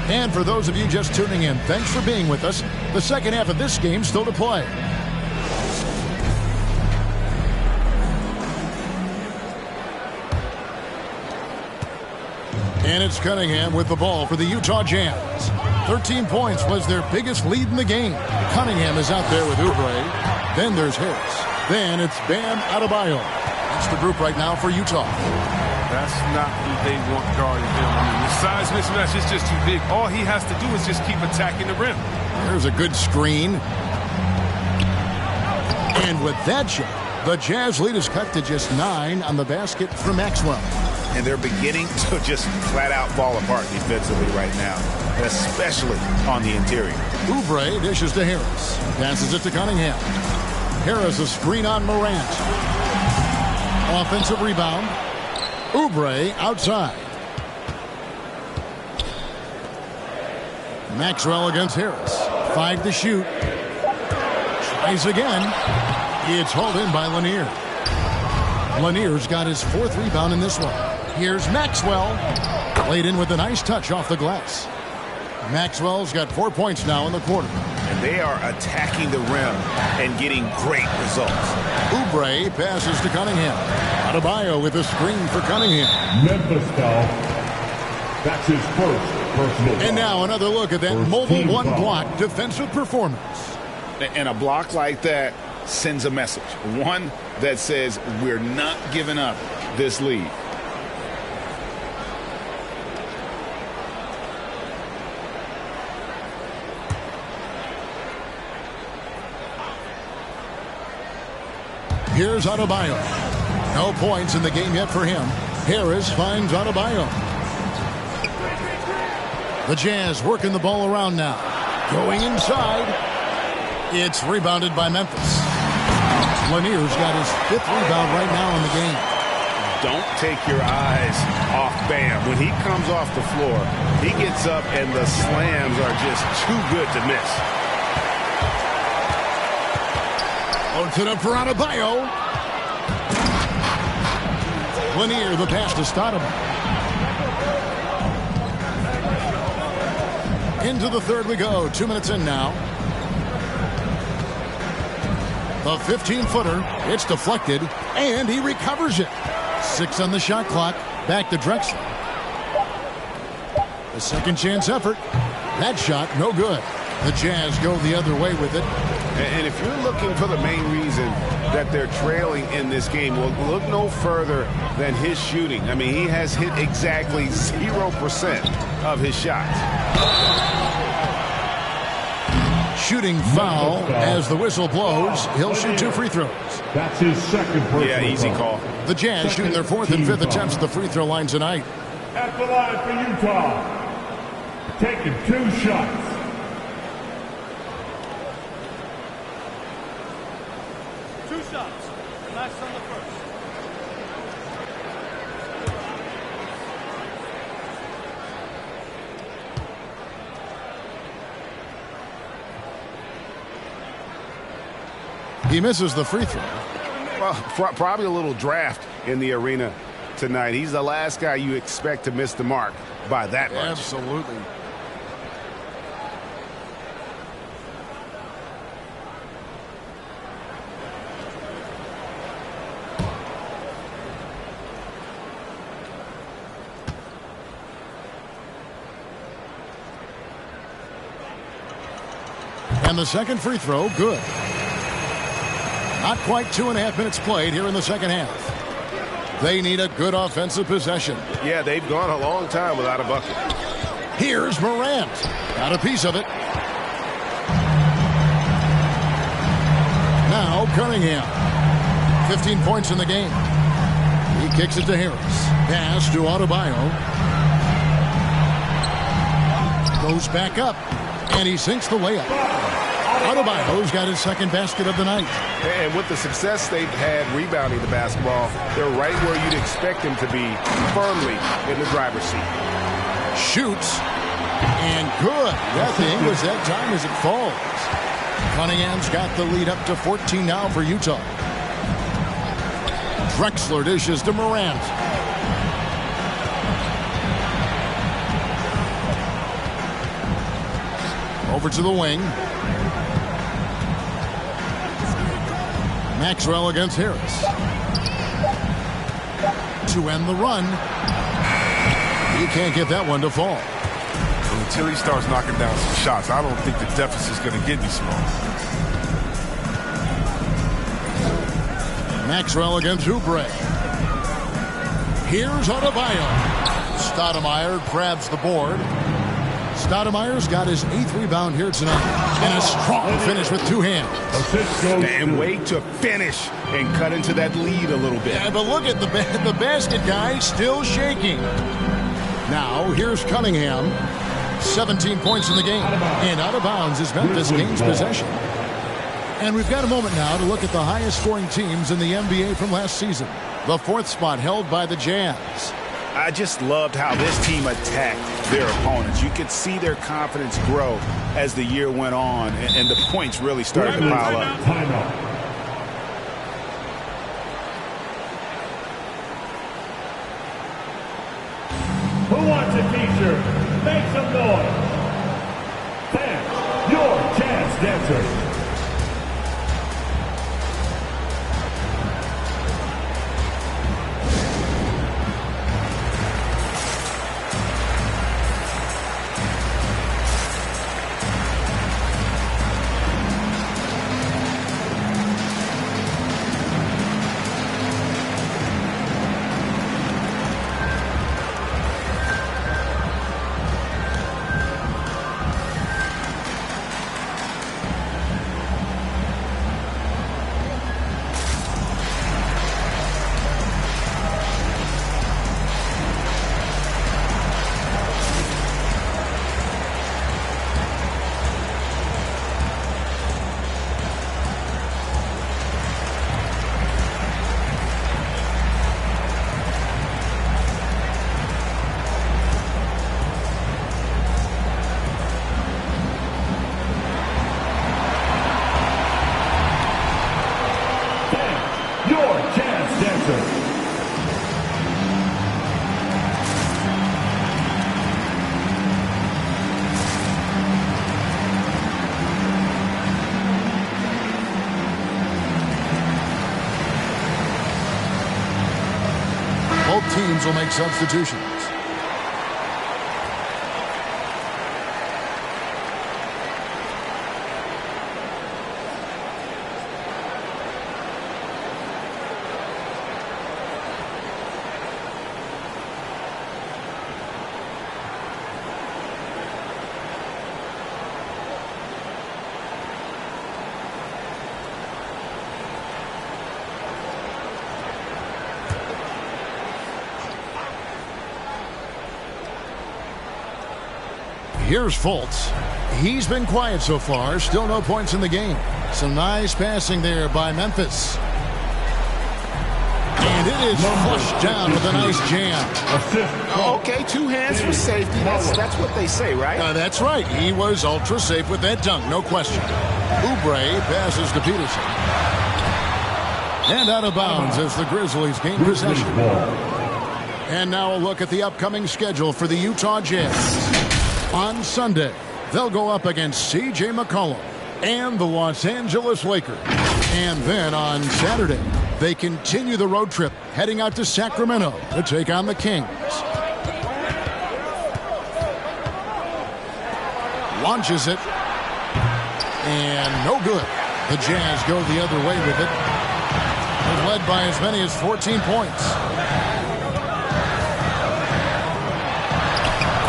S4: And for those of you just tuning in, thanks for being with us. The second half of this game still to play. And it's Cunningham with the ball for the Utah Jazz. 13 points was their biggest lead in the game. Cunningham is out there with Oubre. Then there's Harris. Then it's Bam Adebayo. That's the group right now for Utah.
S6: That's not who they want guarding him. I mean, the size mismatch is just too big. All he has to do is just keep attacking the rim.
S4: There's a good screen. And with that shot, the Jazz lead is cut to just 9 on the basket for Maxwell.
S5: And they're beginning to just flat out fall apart defensively right now, especially on the interior.
S4: Oubre dishes to Harris. Passes it to Cunningham. Harris a screen on Morant. Offensive rebound. Oubre outside. Maxwell against Harris. 5 to shoot. Tries again. It's hauled in by Lanier. Lanier's got his 4th rebound in this one. Here's Maxwell. Laid in with a nice touch off the glass. Maxwell's got 4 points now in the quarter.
S5: And they are attacking the rim and getting great results.
S4: Oubre passes to Cunningham. Adebayo with a screen for Cunningham.
S7: Memphis foul. That's his first personal foul.
S4: And now another look at that mobile one-block defensive performance.
S5: And a block like that sends a message. One that says we're not giving up this lead.
S4: Here's Adebayo. No points in the game yet for him. Harris finds Adebayo. The Jazz working the ball around now. Going inside. It's rebounded by Memphis. Lanier's got his 5th rebound right now in the game.
S5: Don't take your eyes off Bam. When he comes off the floor, he gets up and the slams are just too good to miss.
S4: Loads it up for Adebayo. Lanier, the pass to Stoudemire. Into the third we go. 2 minutes in now. The 15-footer. It's deflected, and he recovers it. 6 on the shot clock. Back to Drexler. The second chance effort. That shot, no good. The Jazz go the other way with it.
S5: And if you're looking for the main reason that they're trailing in this game, well, look no further than his shooting. I mean, he has hit exactly 0% of his shots.
S4: Shooting foul as the whistle blows. He'll shoot 2 free throws.
S7: That's his second personal
S5: Yeah, easy call.
S4: The Jazz shooting their 4th and 5th attempts at the free throw line tonight.
S7: At the line for Utah, taking 2 shots.
S15: Last on the first.
S4: He misses the free throw.
S5: Well, probably a little draft in the arena tonight. He's the last guy you expect to miss the mark by that much.
S4: Absolutely. And the second free throw, good. Not quite 2.5 minutes played here in the second half. They need a good offensive possession.
S5: Yeah, they've gone a long time without a bucket.
S4: Here's Morant. Got a piece of it. Now Cunningham. 15 points in the game. He kicks it to Harris. Pass to Adebayo. Goes back up. And he sinks the layup. Adebayo's got his second basket of the night.
S5: And with the success they've had rebounding the basketball, they're right where you'd expect them to be, firmly in the driver's seat.
S4: Shoots. And good. Nothing was that time as it falls. Cunningham's got the lead up to 14 now for Utah. Drexler dishes to Morant. Over to the wing. Maxwell against Harris. To end the run. He can't get that one to fall.
S6: Until he starts knocking down some shots, I don't think the deficit's going to get any smaller.
S4: Maxwell against Oubre. Here's Adebayo. Stoudemire grabs the board. Stoudemire's got his 8th rebound here tonight. And a strong finish with 2 hands.
S5: And wait to finish and cut into that lead a little bit.
S4: Yeah, but look at the basket guy still shaking. Now, here's Cunningham. 17 points in the game. And out of bounds as Memphis gains possession. And we've got a moment now to look at the highest scoring teams in the NBA from last season. The 4th spot held by the Jazz.
S5: I just loved how this team attacked their opponents. You could see their confidence grow as the year went on, and the points really started to pile up.
S7: Who wants a t-shirt? Make some noise. Fans, your Jazz dancers.
S4: teams will make substitutions. Here's Fultz. He's been quiet so far. Still no points in the game. Some nice passing there by Memphis. And it is flushed down with a nice jam.
S5: Okay, 2 hands for safety. That's what they say, right?
S4: That's right. He was ultra safe with that dunk, no question. Oubre passes to Peterson. And out of bounds as the Grizzlies gain possession. And now a look at the upcoming schedule for the Utah Jazz. On Sunday, they'll go up against C.J. McCollum and the Los Angeles Lakers. And then on Saturday, they continue the road trip, heading out to Sacramento to take on the Kings. Launches it. And no good. The Jazz go the other way with it. They're led by as many as 14 points.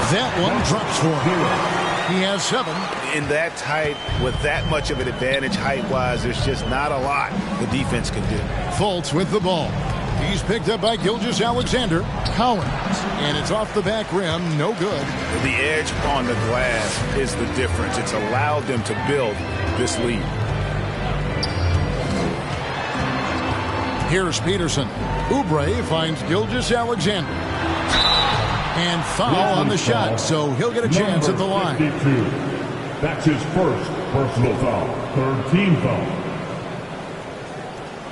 S4: That one drops for him. He has 7.
S5: In that tight, with that much of an advantage height-wise, there's just not a lot the defense can do.
S4: Fultz with the ball. He's picked up by Gilgeous-Alexander. Collins. And it's off the back rim. No good.
S5: The edge on the glass is the difference. It's allowed them to build this lead.
S4: Here's Peterson. Oubre finds Gilgeous-Alexander. And foul on the shot, so he'll get a chance at the line.
S7: 52. That's his first personal foul. 3rd team foul.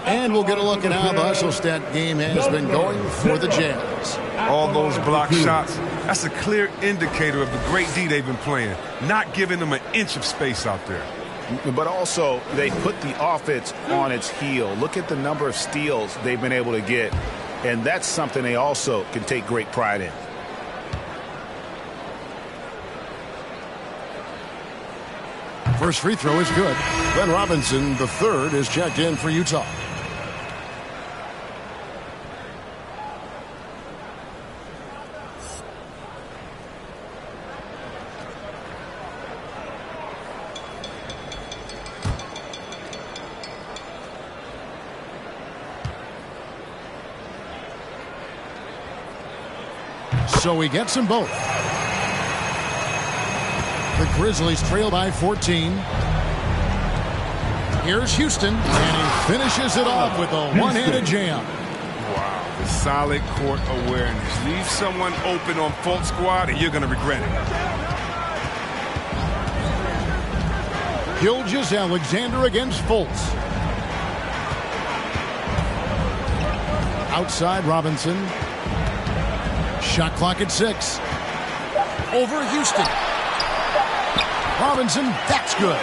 S4: And we'll get a look at how the hustle stat game has been going for the Jazz.
S6: All those block shots, that's a clear indicator of the great D they've been playing, not giving them an inch of space out there.
S5: But also, they put the offense on its heel. Look at the number of steals they've been able to get, and that's something they also can take great pride in.
S4: First free throw is good. Glenn Robinson, the third, is checked in for Utah. So he gets them both. The Grizzlies trail by 14. Here's Houston, and he finishes it off with a one-handed jam.
S6: Wow, the solid court awareness. Leave someone open on Fultz squad, and you're going to regret it.
S4: Gilgeous-Alexander against Fultz. Outside Robinson. Shot clock at 6. Over Houston. Robinson, that's good.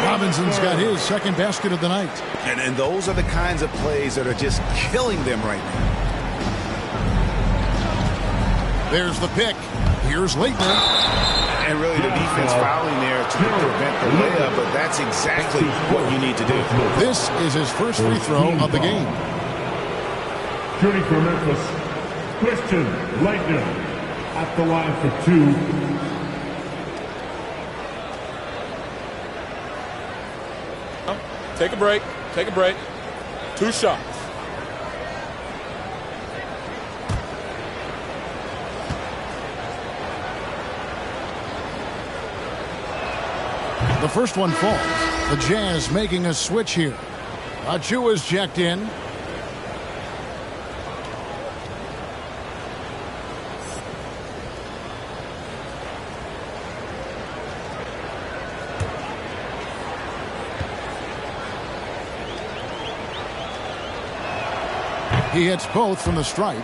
S4: Robinson's got his second basket of the night.
S5: And those are the kinds of plays that are just killing them right now.
S4: There's the pick. Here's Leitner.
S5: And really the defense fouling there to prevent the layup, but that's exactly what you need to do.
S4: This is his first free throw of the game.
S7: Shooting for Memphis, Christian Leitner at the line for 2.
S8: Take a break. Take a break. 2 shots.
S4: The first one falls. The Jazz making a switch here. Achua's checked in. He hits both from the stripe.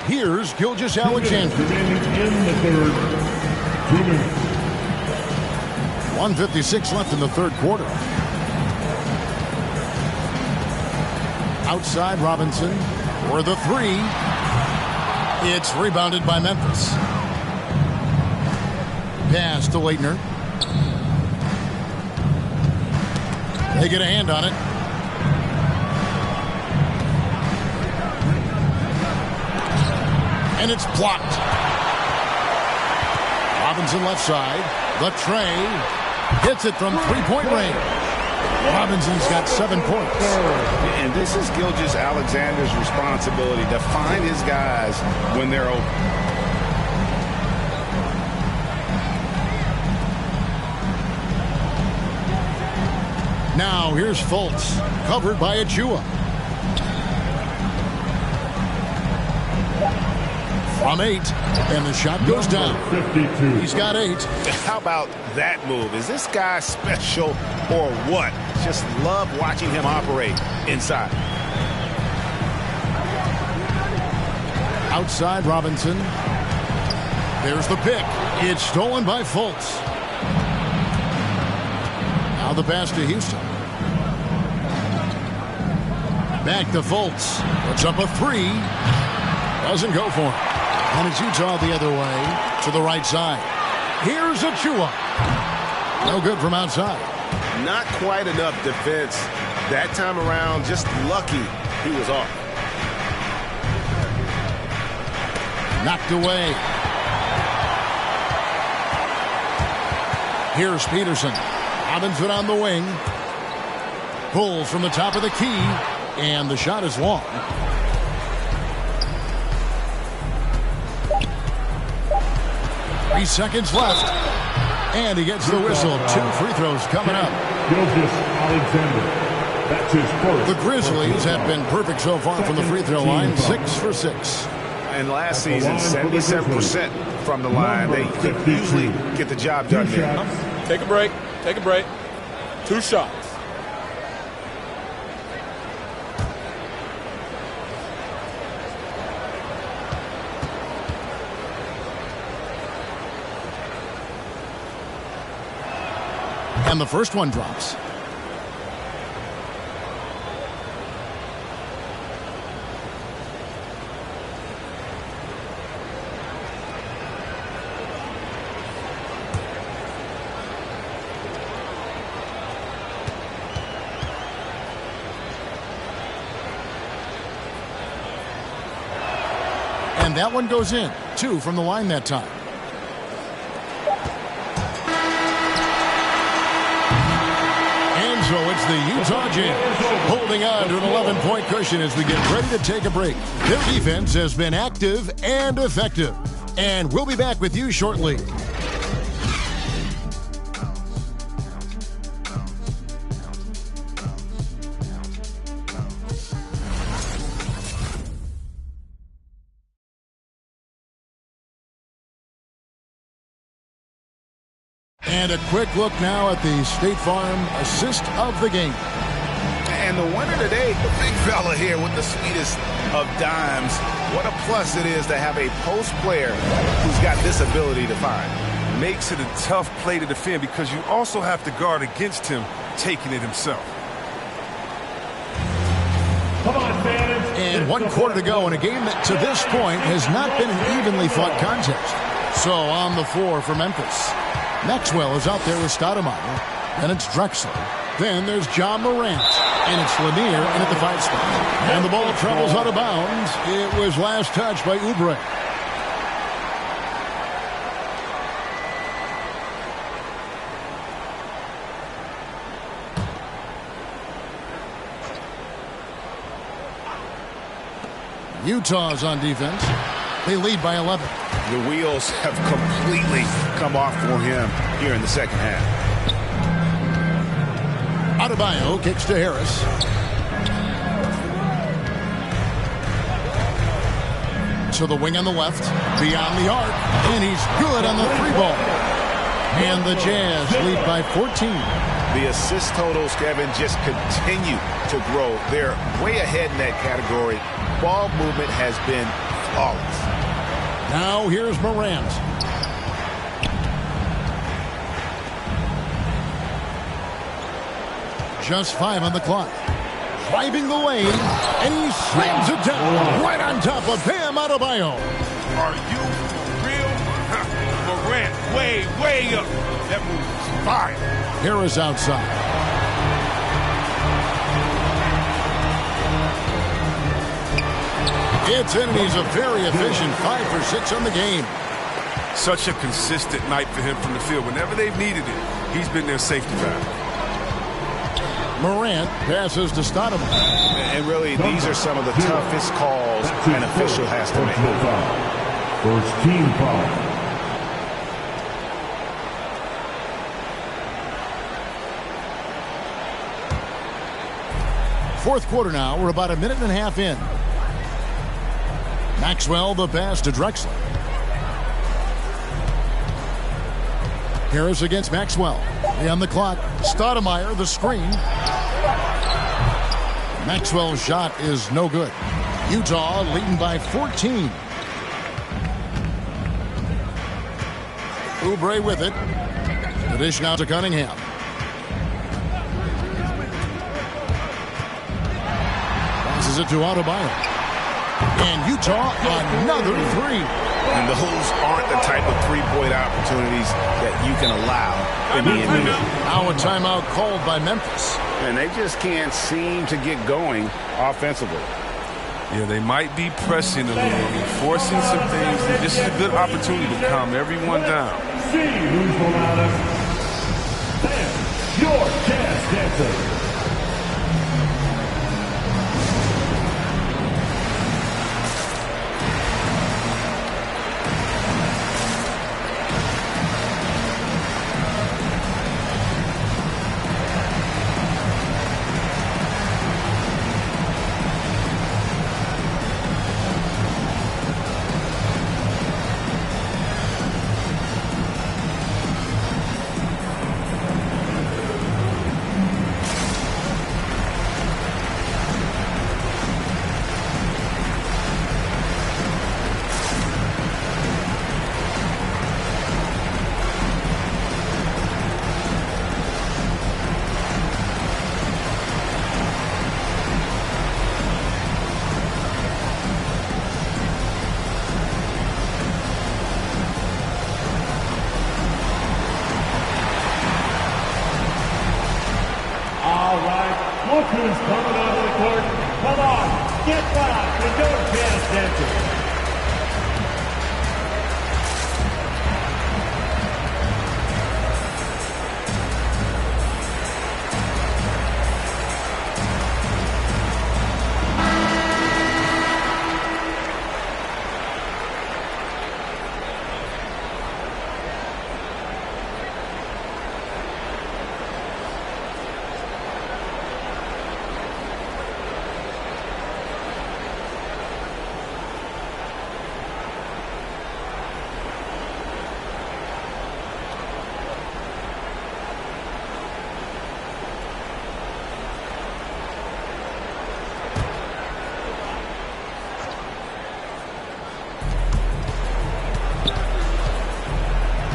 S4: Here's Gilgeous-Alexander.
S7: In the third, 2 minutes.
S4: 1:56 left in the third quarter. Outside Robinson. for the three. It's rebounded by Memphis. Pass to Leitner. They get a hand on it. And it's blocked. Robinson left side. The tray. Hits it from three-point range. Robinson's got 7 points.
S5: And this is Gilgeous-Alexander's responsibility to find his guys when they're open.
S4: Now here's Fultz, covered by Achua. From 8, and the shot goes down.
S14: 52.
S4: He's got 8.
S5: How about that move? Is this guy special or what? Just love watching him operate inside.
S4: Outside Robinson. There's the pick. It's stolen by Fultz. Now the pass to Houston. Back to Fultz. Puts up a 3. Doesn't go for it. And it's Utah the other way to the right side. Here's Achua. No good from outside.
S9: Not quite enough defense that time around. Just lucky he was off.
S4: Knocked away. Here's Peterson. Robinson on the wing. Pulls from the top of the key. And the shot is long. Three seconds left. And he gets the whistle. 2 free throws coming up.
S14: Gilgeous-Alexander. That's his first.
S4: The Grizzlies have been perfect so far from the free throw line. 6 for 6.
S5: And last season, 77% from the line. They could usually get the job done there.
S8: Take a break. Take a break. 2 shots.
S4: And the first one drops. And that one goes in. 2 from the line that time. So it's the Utah Jazz holding on to an 11-point cushion as we get ready to take a break. Their defense has been active and effective. And we'll be back with you shortly. And a quick look now at the State Farm assist of the game.
S5: And the winner today, the big fella here with the sweetest of dimes. What a plus it is to have a post player who's got this ability to find.
S6: Makes it a tough play to defend because you also have to guard against him taking it himself.
S14: Come on, fans.
S4: And 1 quarter to go in a game that to this point has not been an evenly fought contest. So on the floor for Memphis. Maxwell is out there with Stoudemire. Then it's Drexler. Then there's John Morant. And it's Lanier in at the 5 spot. And the ball travels out of bounds. It was last touched by Oubre. Utah's on defense. They lead by 11.
S5: The wheels have completely come off for him here in the second half.
S4: Adebayo kicks to Harris. To the wing on the left. Beyond the arc. And he's good on the 3-ball. And the Jazz lead by 14.
S5: The assist totals, Kevin, just continue to grow. They're way ahead in that category. Ball movement has been flawless.
S4: Now here's Morant. Just 5 on the clock. driving the lane, and he slams it down right on top of Bam Adebayo.
S6: Are you for real? Morant, way up. That move is fire.
S4: Harris outside. It's in, and he's a very efficient 5 for 6 on the game.
S6: Such a consistent night for him from the field. Whenever they've needed it, he's been their safety valve.
S4: Morant passes to Stoudemire.
S5: And really, these are some of the toughest calls an official has to make.
S7: First team foul.
S4: Fourth quarter now. We're about a minute and a half in. Maxwell the pass to Drexler. Harris against Maxwell. On the clock. Stoudemire the screen. Maxwell's shot is no good. Utah leading by 14. Oubre with it. The dish now to Cunningham. Passes it to Adebayo. And Utah another three.
S5: And those aren't the type of three-point opportunities that you can allow in the NBA.
S4: Now a timeout called by Memphis.
S5: And they just can't seem to get going offensively.
S6: Yeah, they might be pressing a little, forcing some things. This is a good opportunity to calm everyone down.
S7: See who's the loudest. Sam, your chance dancer. Look who's coming onto the court. Come on, get back and don't dance dancing.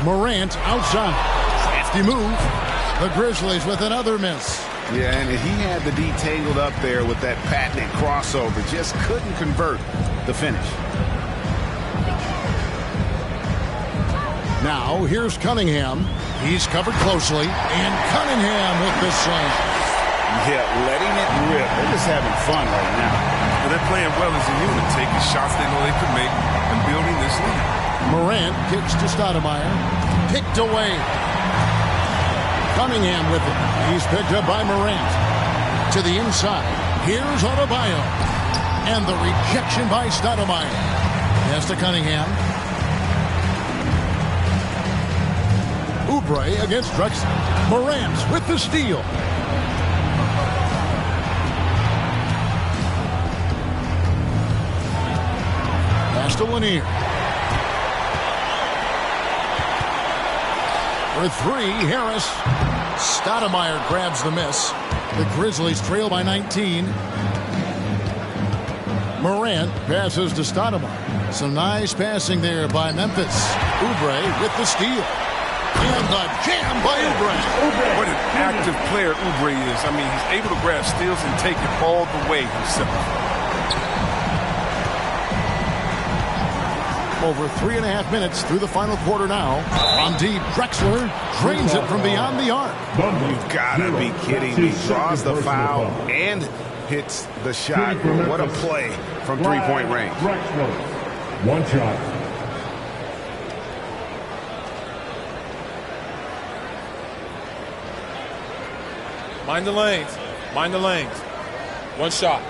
S4: Morant outside. Crafty move. The Grizzlies with another miss.
S5: Yeah, and he had the D tangled up there with that patented crossover. Just couldn't convert the finish.
S4: Now, here's Cunningham. He's covered closely. And Cunningham with the slam.
S5: Yeah, letting it rip. They're just having fun right now.
S6: Well, they're playing well as a unit, taking shots they know they can make and building this lead.
S4: Morant kicks to Stoudemire. Picked away. Cunningham with it. He's picked up by Morant. To the inside. Here's Adebayo. And the rejection by Stoudemire. Pass to Cunningham. Oubre against Drexler. Morant with the steal. Pass to Lanier. For three, Harris. Stoudemire grabs the miss. The Grizzlies trail by 19. Morant passes to Stoudemire. Some nice passing there by Memphis. Oubre with the steal. And the jam by Oubre.
S6: What an act deceptive player Oubre is. I mean, he's able to grab steals and take it all the way himself.
S4: Over 3.5 minutes through the final quarter now. On deep, Drexler drains it from beyond the arc.
S9: You've got to be kidding me. Draws the foul and hits the shot. What a play from three-point range.
S7: Drexler, one shot.
S8: Mind the lanes. Mind the lanes. One shot.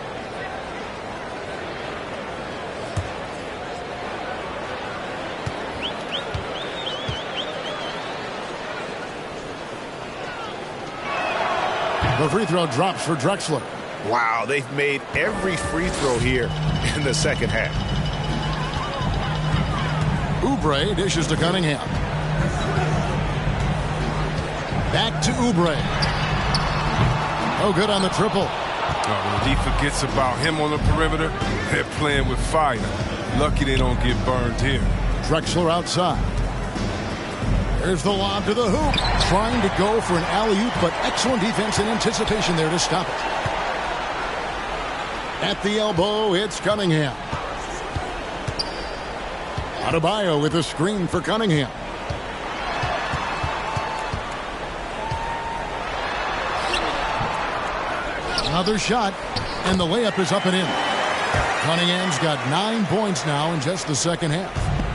S4: The free throw drops for Drexler.
S9: Wow, they've made every free throw here in the second half.
S4: Oubre dishes to Cunningham. Back to Oubre. Oh, good on the triple.
S6: When he forgets about him on the perimeter, they're playing with fire. Lucky they don't get burned here.
S4: Drexler outside. There's the lob to the hoop. Trying to go for an alley-oop, but excellent defense and anticipation there to stop it. At the elbow, it's Cunningham. Adebayo with a screen for Cunningham. Another shot, and the layup is up and in. Cunningham's got 9 points now in just the second half.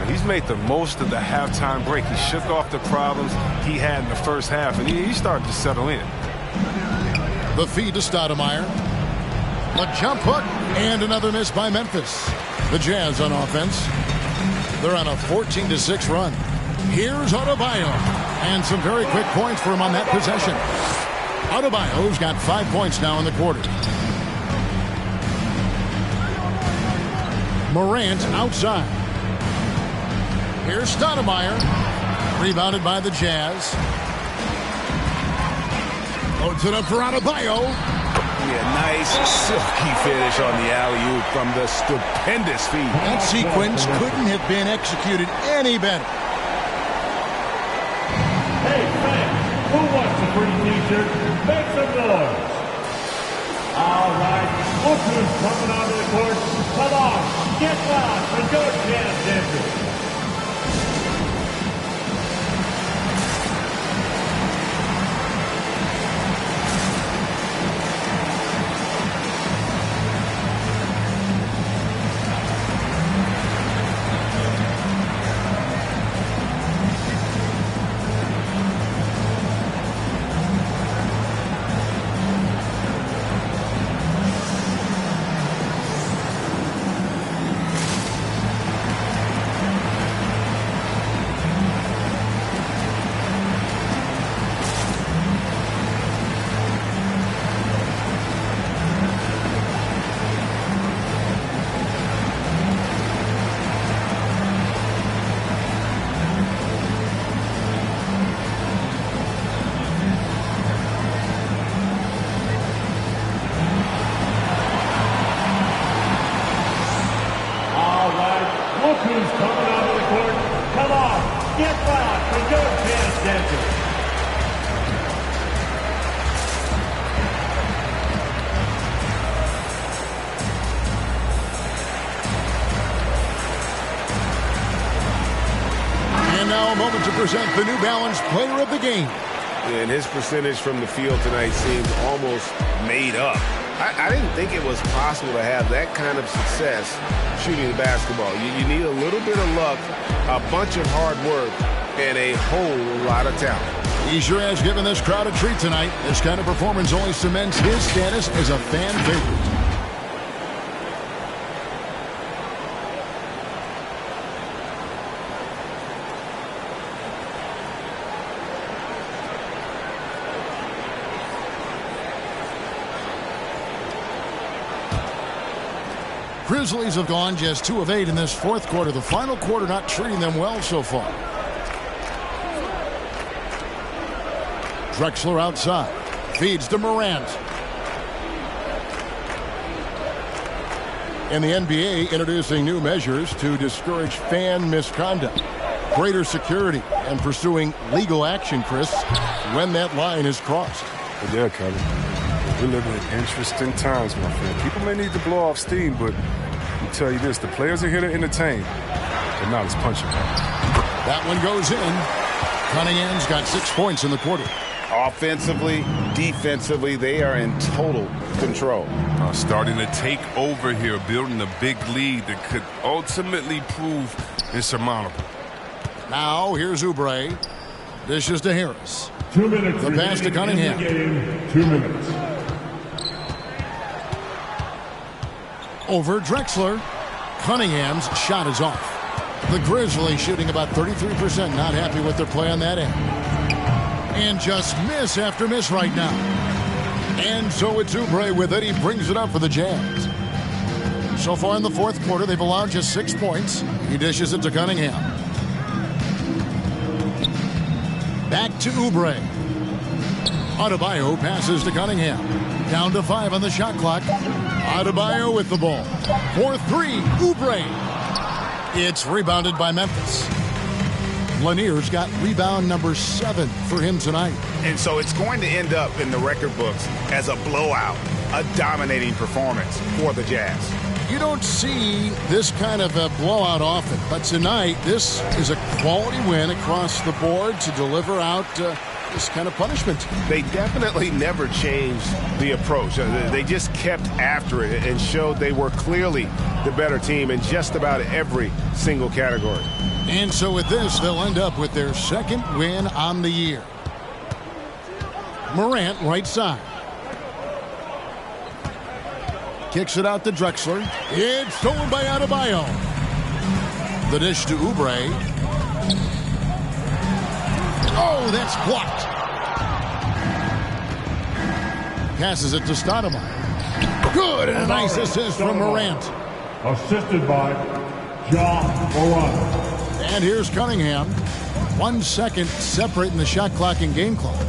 S6: He's made the most of the halftime break. He shook off the problems he had in the first half, and he started to settle in.
S4: The feed to Stoudemire. A jump hook, and another miss by Memphis. The Jazz on offense. They're on a 14-6 run. Here's Adebayo. And some very quick points for him on that possession. Adebayo's got 5 points now in the quarter. Morant outside. Here's Stoudemire. Rebounded by the Jazz. Loads it up for Adebayo.
S9: Yeah, nice silky finish on the alley-oop from the stupendous feed.
S4: That sequence couldn't have been executed any better.
S7: Hey, fans, who wants a free t-shirt? Make some noise. All right, look who's coming onto the court. Come on, get loud for your Jazz dancers.
S4: Present the New Balance Player of the Game.
S9: And his percentage from the field tonight seems almost made up. I didn't think it was possible to have that kind of success shooting the basketball. You need a little bit of luck, a bunch of hard work, and a whole lot of talent.
S4: He sure has given this crowd a treat tonight. This kind of performance only cements his status as a fan favorite. Grizzlies have gone just 2 of 8 in this fourth quarter. The final quarter not treating them well so far. Drexler outside. Feeds to Morant. In the NBA, introducing new measures to discourage fan misconduct. Greater security and pursuing legal action, Chris, when that line is crossed.
S6: But yeah, Kevin, we're living in interesting times, my friend. People may need to blow off steam, but I'll tell you this, the players are here to entertain. They're not as punching bag.
S4: That one goes in. Cunningham's got 6 points in the quarter.
S5: Offensively, defensively, they are in total control.
S6: Starting to take over here, building a big lead that could ultimately prove insurmountable.
S4: Now, here's Oubre. Dishes to Harris.
S7: 2 minutes.
S4: The pass to Cunningham.
S7: 2 minutes.
S4: Over Drexler. Cunningham's shot is off. The Grizzlies shooting about 33%. Not happy with their play on that end. And just miss after miss right now. And so it's Oubre with it. He brings it up for the Jazz. So far in the fourth quarter, they've allowed just 6 points. He dishes it to Cunningham. Back to Oubre. Adebayo passes to Cunningham. Down to 5 on the shot clock. Adebayo with the ball. 4-3, Oubre. It's rebounded by Memphis. Lanier's got rebound number 7 for him tonight.
S5: And so it's going to end up in the record books as a blowout, a dominating performance for the Jazz.
S4: You don't see this kind of a blowout often, but tonight this is a quality win across the board to deliver out this kind of punishment.
S9: They definitely never changed the approach. They just kept after it and showed they were clearly the better team in just about every single category.
S4: And so with this, they'll end up with their second win on the year. Morant, right side. Kicks it out to Drexler. It's stolen by Adebayo. The dish to Oubre. Oh, that's blocked. Passes it to Stoudemire. Good, and a nice assist from Morant.
S7: Assisted by John Morant.
S4: And here's Cunningham. 1 second separating the shot clock and game clock.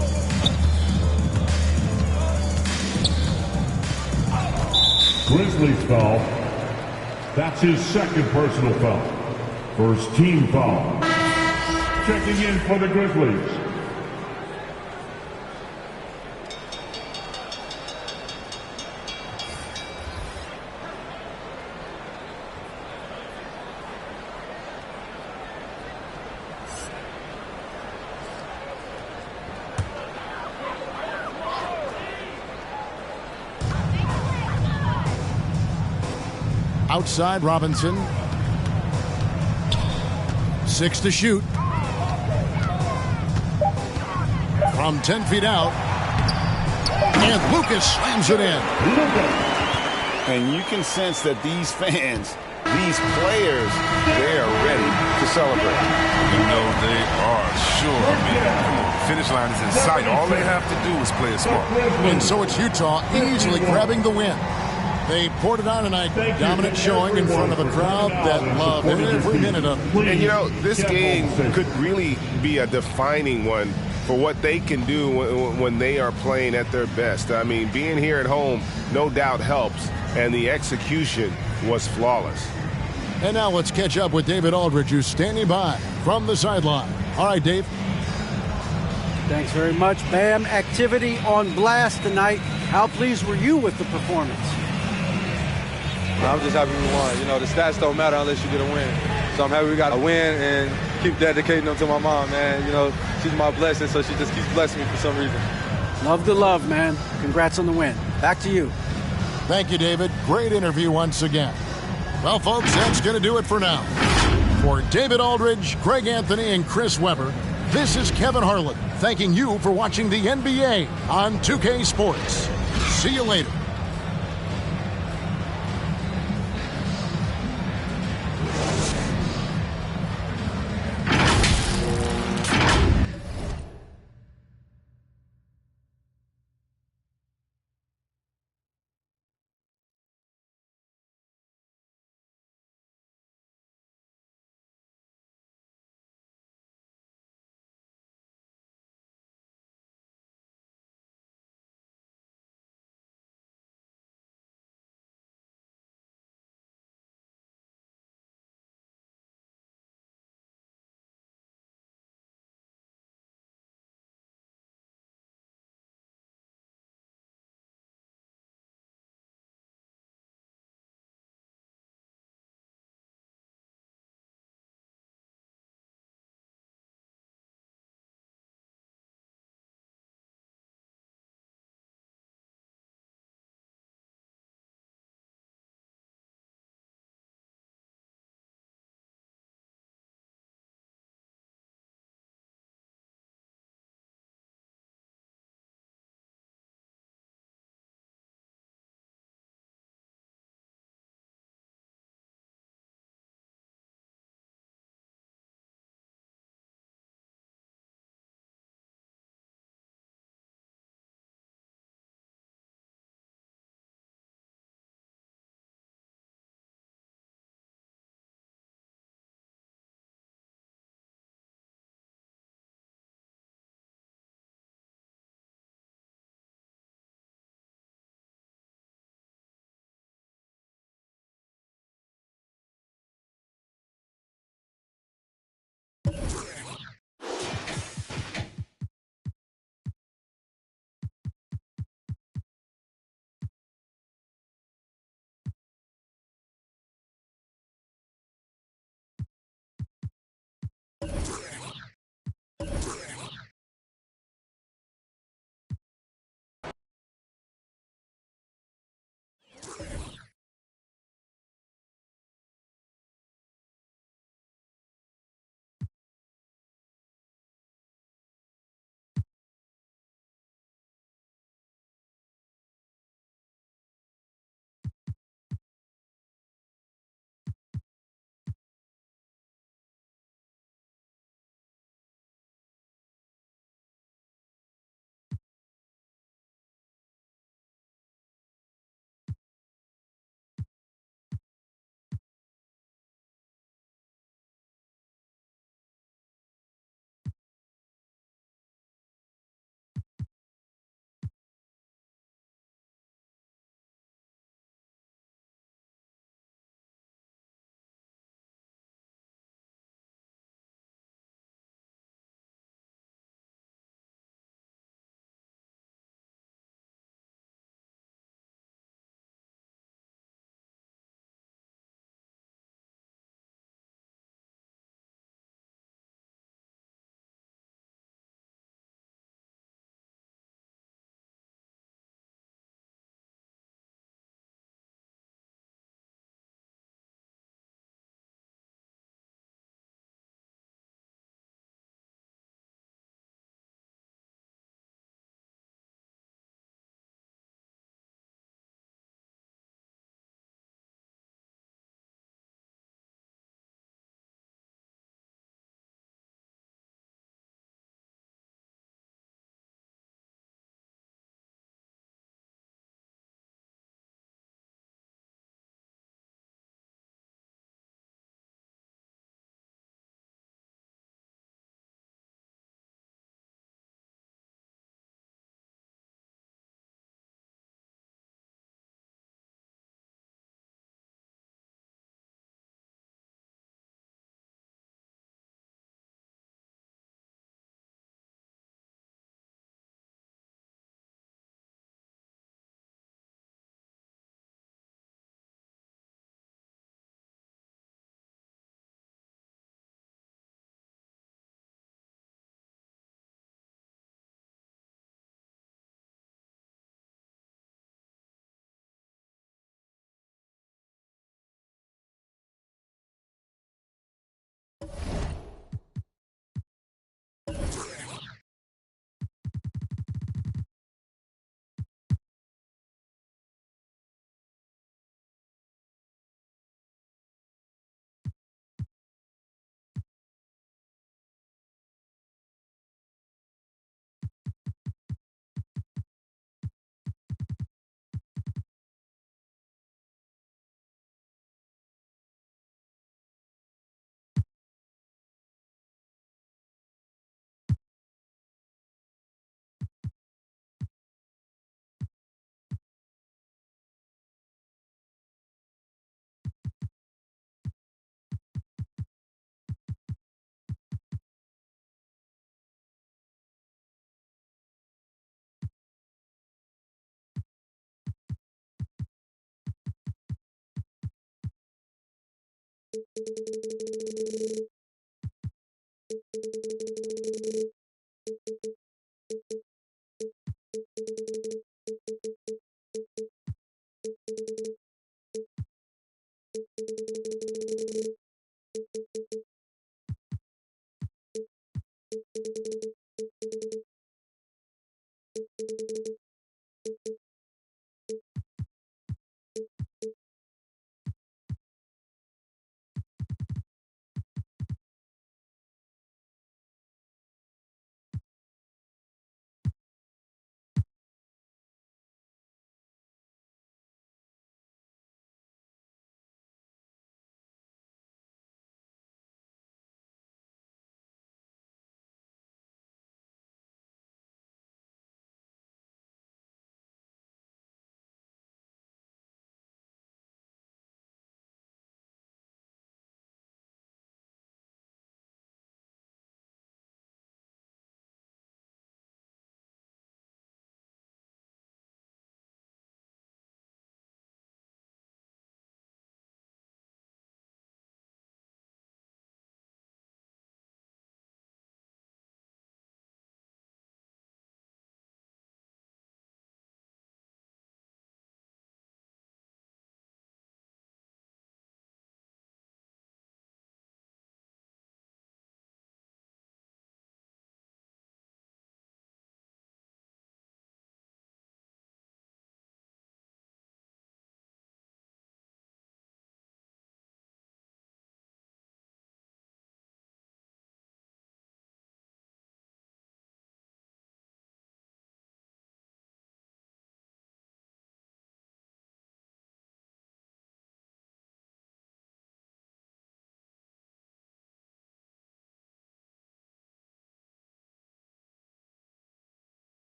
S7: Grizzlies foul. That's his second personal foul. First team foul. Checking in for the Grizzlies.
S4: Outside Robinson. 6 to shoot. From 10 feet out. And Lucas slams it in.
S5: And you can sense that these fans, these players, they are ready to celebrate.
S6: You know they are, sure. I mean, come on, the finish line is in sight. All they have to do is play it smart.
S4: And so it's Utah easily grabbing the win. They poured it on tonight. Dominant showing in front of a crowd that loved every minute of it.
S9: And, you know, this game could really be a defining one for what they can do when they are playing at their best. I mean, being here at home no doubt helps, and the execution was flawless.
S4: And now let's catch up with David Aldridge, who's standing by from the sideline. All right, Dave.
S10: Thanks very much, Bam. Activity on blast tonight. How pleased were you with the performance?
S15: I'm just happy we won. You know, the stats don't matter unless you get a win. So I'm happy we got a win and keep dedicating them to my mom, man. You know, she's my blessing, so she just keeps blessing me for some reason.
S10: Love the love, man. Congrats on the win. Back to you.
S4: Thank you, David. Great interview once again. Well, folks, that's going to do it for now. For David Aldridge, Greg Anthony, and Chris Webber, this is Kevin Harlan thanking you for watching the NBA on 2K Sports. See you later.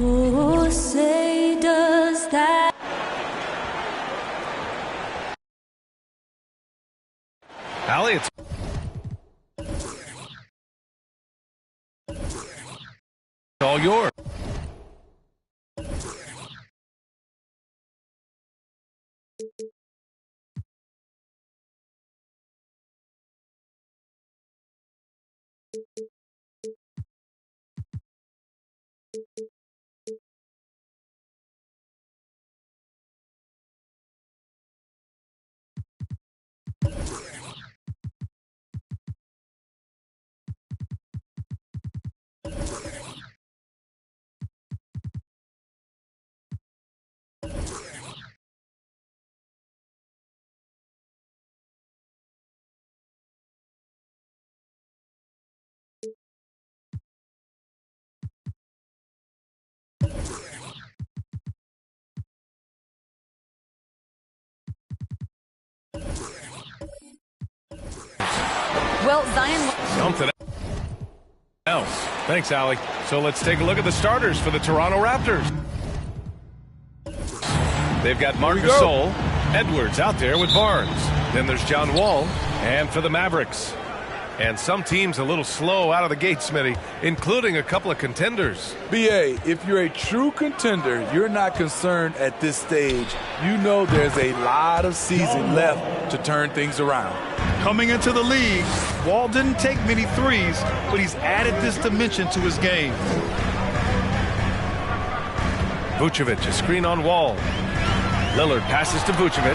S16: Oh, say does that.
S17: Allie, it's all yours.
S16: Well, Zion.
S17: Something else. Thanks, Allie. So let's take a look at the starters for the Toronto Raptors. They've got Marc Gasol, Edwards out there with Barnes. Then there's John Wall. And for the Mavericks, And some teams a little slow out of the gate, Smitty, including a couple of contenders.
S13: BA, if you're a true contender, you're not concerned at this stage. You know there's a lot of season left to turn things around.
S18: Coming into the league, Wall didn't take many threes, but he's added this dimension to his game.
S17: Vucevic, a screen on Wall. Lillard passes to Vucevic,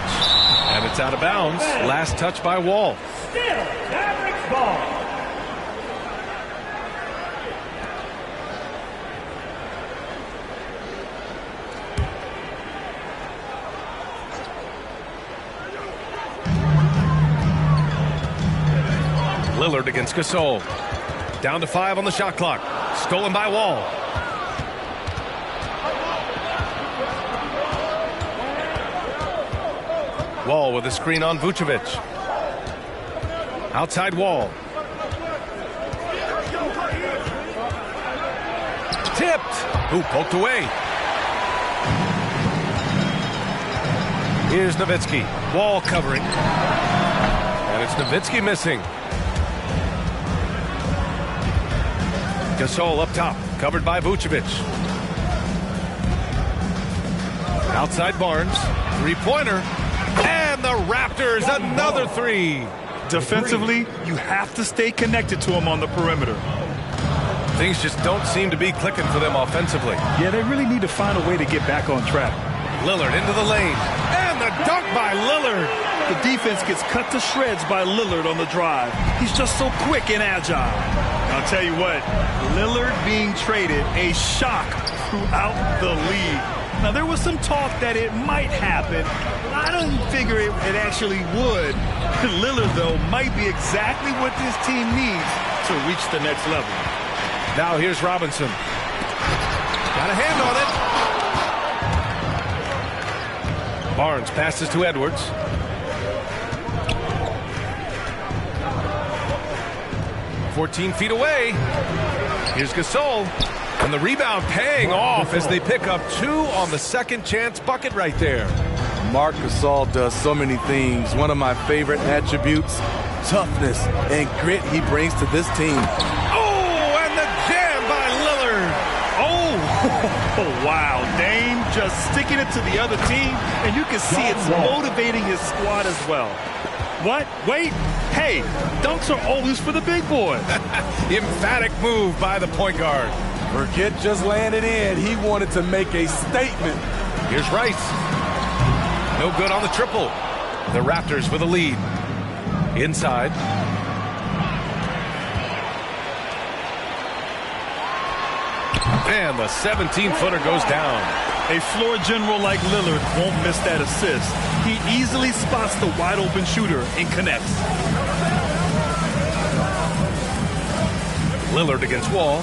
S17: and it's out of bounds. Last touch by Wall.
S7: Still, Mavericks ball.
S17: Lillard against Gasol. Down to 5 on the shot clock. Stolen by Wall. Wall with a screen on Vucevic. Outside Wall. Tipped. Ooh, poked away. Here's Nowitzki. Wall covering. And it's Nowitzki missing. Gasol up top, covered by Vucevic. Outside Barnes, three-pointer, and the Raptors another three.
S18: Defensively, you have to stay connected to him on the perimeter.
S17: Things just don't seem to be clicking for them offensively.
S18: Yeah, they really need to find a way to get back on track.
S17: Lillard into the lane, and the dunk by Lillard.
S18: The defense gets cut to shreds by Lillard on the drive. He's just so quick and agile. I'll tell you what, Lillard being traded, a shock throughout the league. Now, there was some talk that it might happen. I don't figure it actually would. Lillard, though, might be exactly what this team needs to reach the next level.
S17: Now here's Robinson. Got a hand on it. Barnes passes to Edwards. "14 feet away. Here's Gasol. And the rebound paying off as they pick up 2 on the second chance bucket right there.
S19: Marc Gasol does so many things. One of my favorite attributes, toughness and grit he brings to this team.
S17: Oh, and the jam by Lillard.
S18: Oh, wow. Dame just sticking it to the other team, and you can see it's motivating his squad as well. What? Wait. Hey, dunks are always for the big boys.
S17: Emphatic move by the point guard.
S19: Forget just laying it in. He wanted to make a statement.
S17: Here's Rice. No good on the triple. The Raptors with a lead. Inside. And the 17-footer goes down.
S18: A floor general like Lillard won't miss that assist. He easily spots the wide-open shooter and connects.
S17: Lillard against Wall.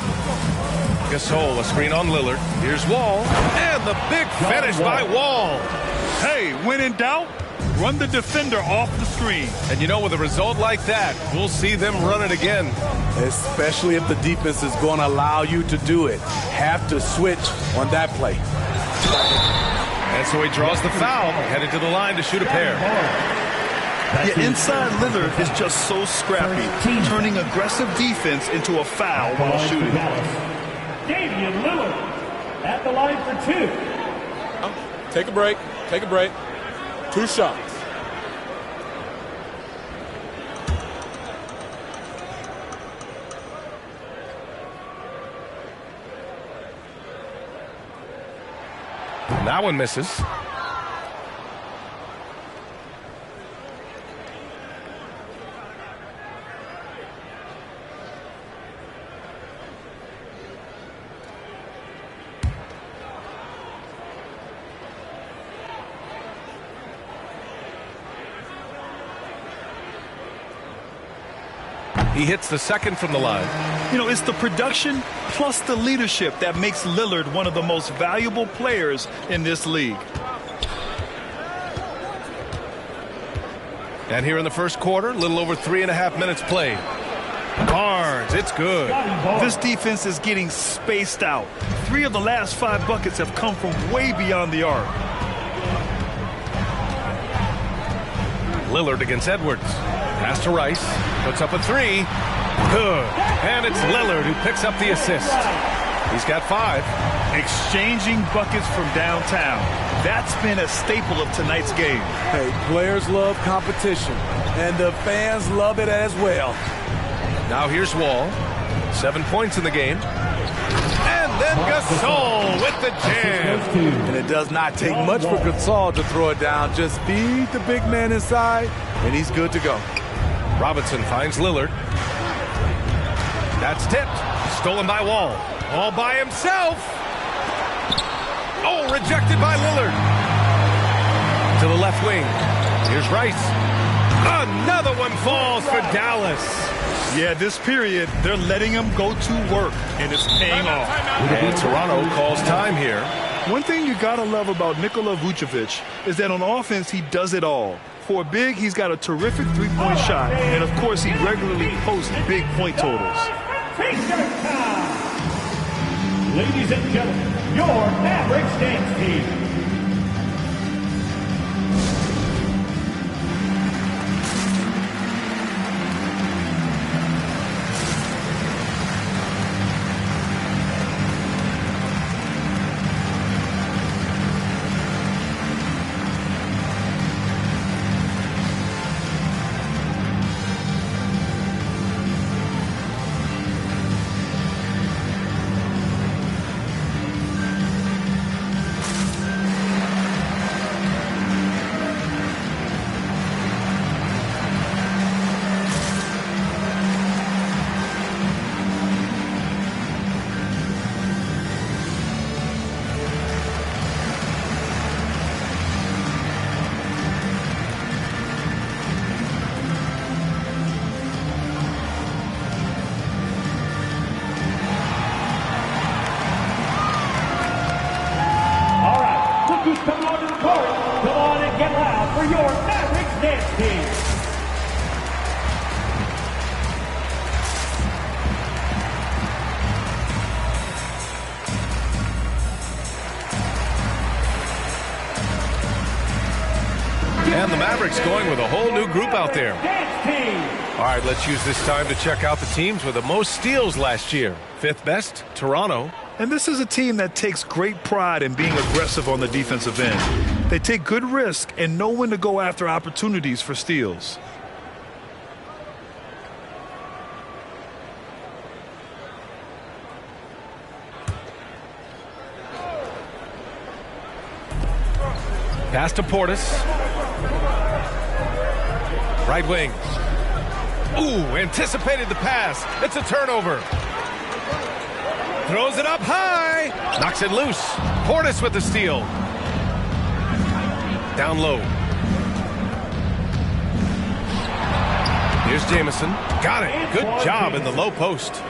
S17: Gasol, a screen on Lillard. Here's Wall. And the big finish by Wall.
S18: Hey, when in doubt, run the defender off the screen.
S17: And you know, with a result like that, we'll see them run it again.
S19: Especially if the defense is going to allow you to do it. Have to switch on that play.
S17: And so he draws the foul, headed to the line to shoot a pair.
S18: Yeah, inside Lillard is just so scrappy, turning aggressive defense into a foul while shooting.
S7: Damian Lillard at the line for 2.
S8: Take a break. Take a break. 2 shots.
S17: That one misses. He hits the second from the line.
S18: You know, it's the production plus the leadership that makes Lillard one of the most valuable players in this league.
S17: And here in the first quarter, a little over 3.5 minutes played. Barnes, it's good.
S18: This defense is getting spaced out. 3 of the last 5 buckets have come from way beyond the arc.
S17: Lillard against Edwards. Pass to Rice. Puts up a three. Good. And it's Lillard who picks up the assist. He's got 5.
S18: Exchanging buckets from downtown. That's been a staple of tonight's game.
S19: Hey, players love competition, and the fans love it as well.
S17: Now here's Wall. 7 points in the game. And then Gasol with the jam.
S19: And it does not take much for Gasol to throw it down. Just feed the big man inside, and he's good to go.
S17: Robinson finds Lillard. That's tipped. Stolen by Wall. All by himself. Oh, rejected by Lillard. To the left wing. Here's Rice. Another one falls for Dallas.
S18: Yeah, this period, they're letting him go to work, and it's paying off.
S17: And Toronto calls time here.
S18: One thing you got to love about Nikola Vucevic is that on offense, he does it all. For a big, he's got a terrific three-point shot, and of course, he regularly posts big point totals.
S7: Ladies and gentlemen, your Mavericks dance team. Come on to the court. Come on and get loud for your Mavericks dance team.
S17: And the Mavericks going with a whole new group out there. All right, let's use this time to check out the teams with the most steals last year. 5th best, Toronto.
S18: And this is a team that takes great pride in being aggressive on the defensive end. They take good risk and know when to go after opportunities for steals.
S17: Pass to Portis. Right wing. Ooh, anticipated the pass. It's a turnover. Throws it up high. Knocks it loose. Portis with the steal. Down low. Here's Jamison. Got it. Good job in the low post.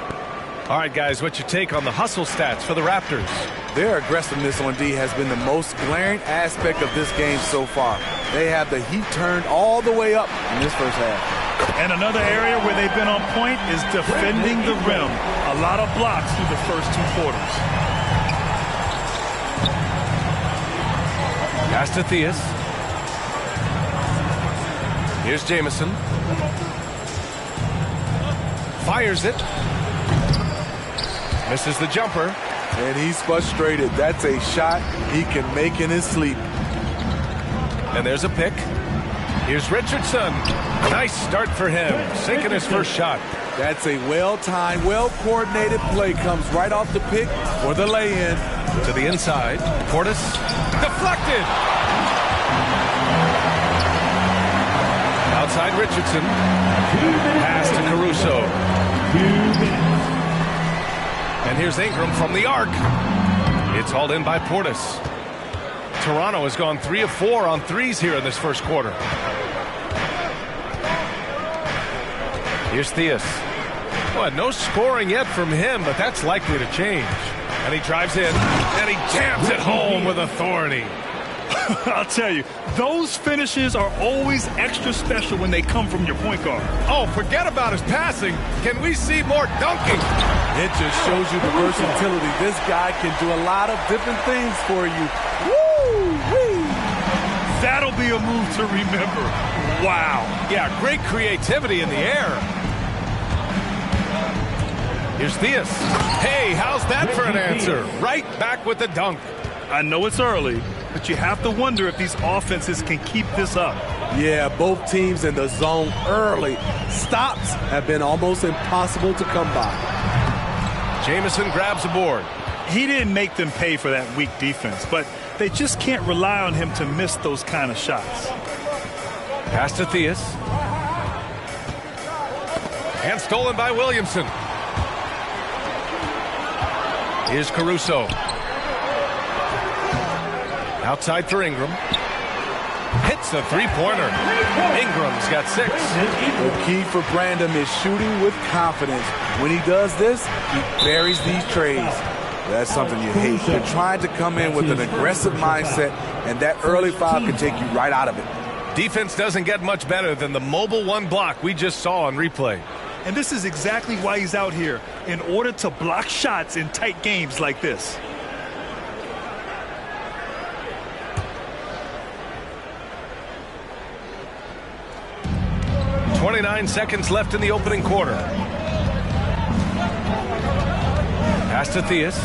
S17: All right, guys, what's your take on the hustle stats for the Raptors?
S19: Their aggressiveness on D has been the most glaring aspect of this game so far. They have the heat turned all the way up in this first half.
S18: And another area where they've been on point is defending the rim. A lot of blocks through the first 2 quarters.
S17: Pass to Theus. Here's Jamison. Fires it. Misses the jumper.
S19: And he's frustrated. That's a shot he can make in his sleep.
S17: And there's a pick. Here's Richardson. Nice start for him. Sinking his first shot.
S19: That's a well-timed, well-coordinated play. Comes right off the pick for the lay-in.
S17: To the inside. Portis. Deflected. Outside Richardson. Pass to Caruso. And here's Ingram from the arc. It's hauled in by Portis. Toronto has gone 3 of 4 on threes here in this first quarter. Here's Theus. Well, no scoring yet from him, but that's likely to change. And he drives in, and he jams it home with authority.
S18: I'll tell you, those finishes are always extra special when they come from your point guard.
S17: Oh, forget about his passing. Can we see more dunking?
S19: It just shows you the versatility. This guy can do a lot of different things for you. Woo-wee!
S18: That'll be a move to remember. Wow.
S17: Yeah, great creativity in the air. Here's Theus. Hey, how's that for an answer? Right back with the dunk.
S18: I know it's early, but you have to wonder if these offenses can keep this up.
S19: Yeah, both teams in the zone early. Stops have been almost impossible to come by.
S17: Jamison grabs a board.
S18: He didn't make them pay for that weak defense, but they just can't rely on him to miss those kind of shots.
S17: Pass to Theus. And stolen by Williamson. Here's Caruso. Outside for Ingram. Hits a three-pointer. Ingram's got 6.
S19: The key for Brandon is shooting with confidence. When he does this, he buries these trays. That's something you hate. You're trying to come in with an aggressive mindset, and that early foul can take you right out of it.
S17: Defense doesn't get much better than the mobile one block we just saw on replay.
S18: And this is exactly why he's out here, in order to block shots in tight games like this.
S17: .29 seconds left in the opening quarter. Pass to Theus.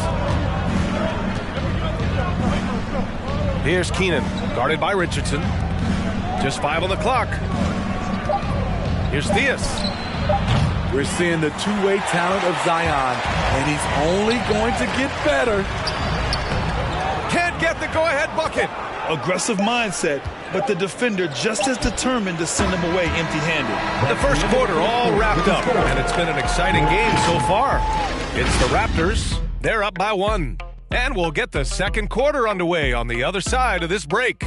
S17: Here's Keenan, guarded by Richardson. Just 5 on the clock. Here's Theus.
S19: We're seeing the two-way talent of Zion, and he's only going to get better.
S17: Can't get the go-ahead bucket.
S18: Aggressive mindset, but the defender just as determined to send him away empty-handed.
S17: The first quarter all wrapped up, and it's been an exciting game so far. It's the Raptors. They're up by 1. And we'll get the second quarter underway on the other side of this break.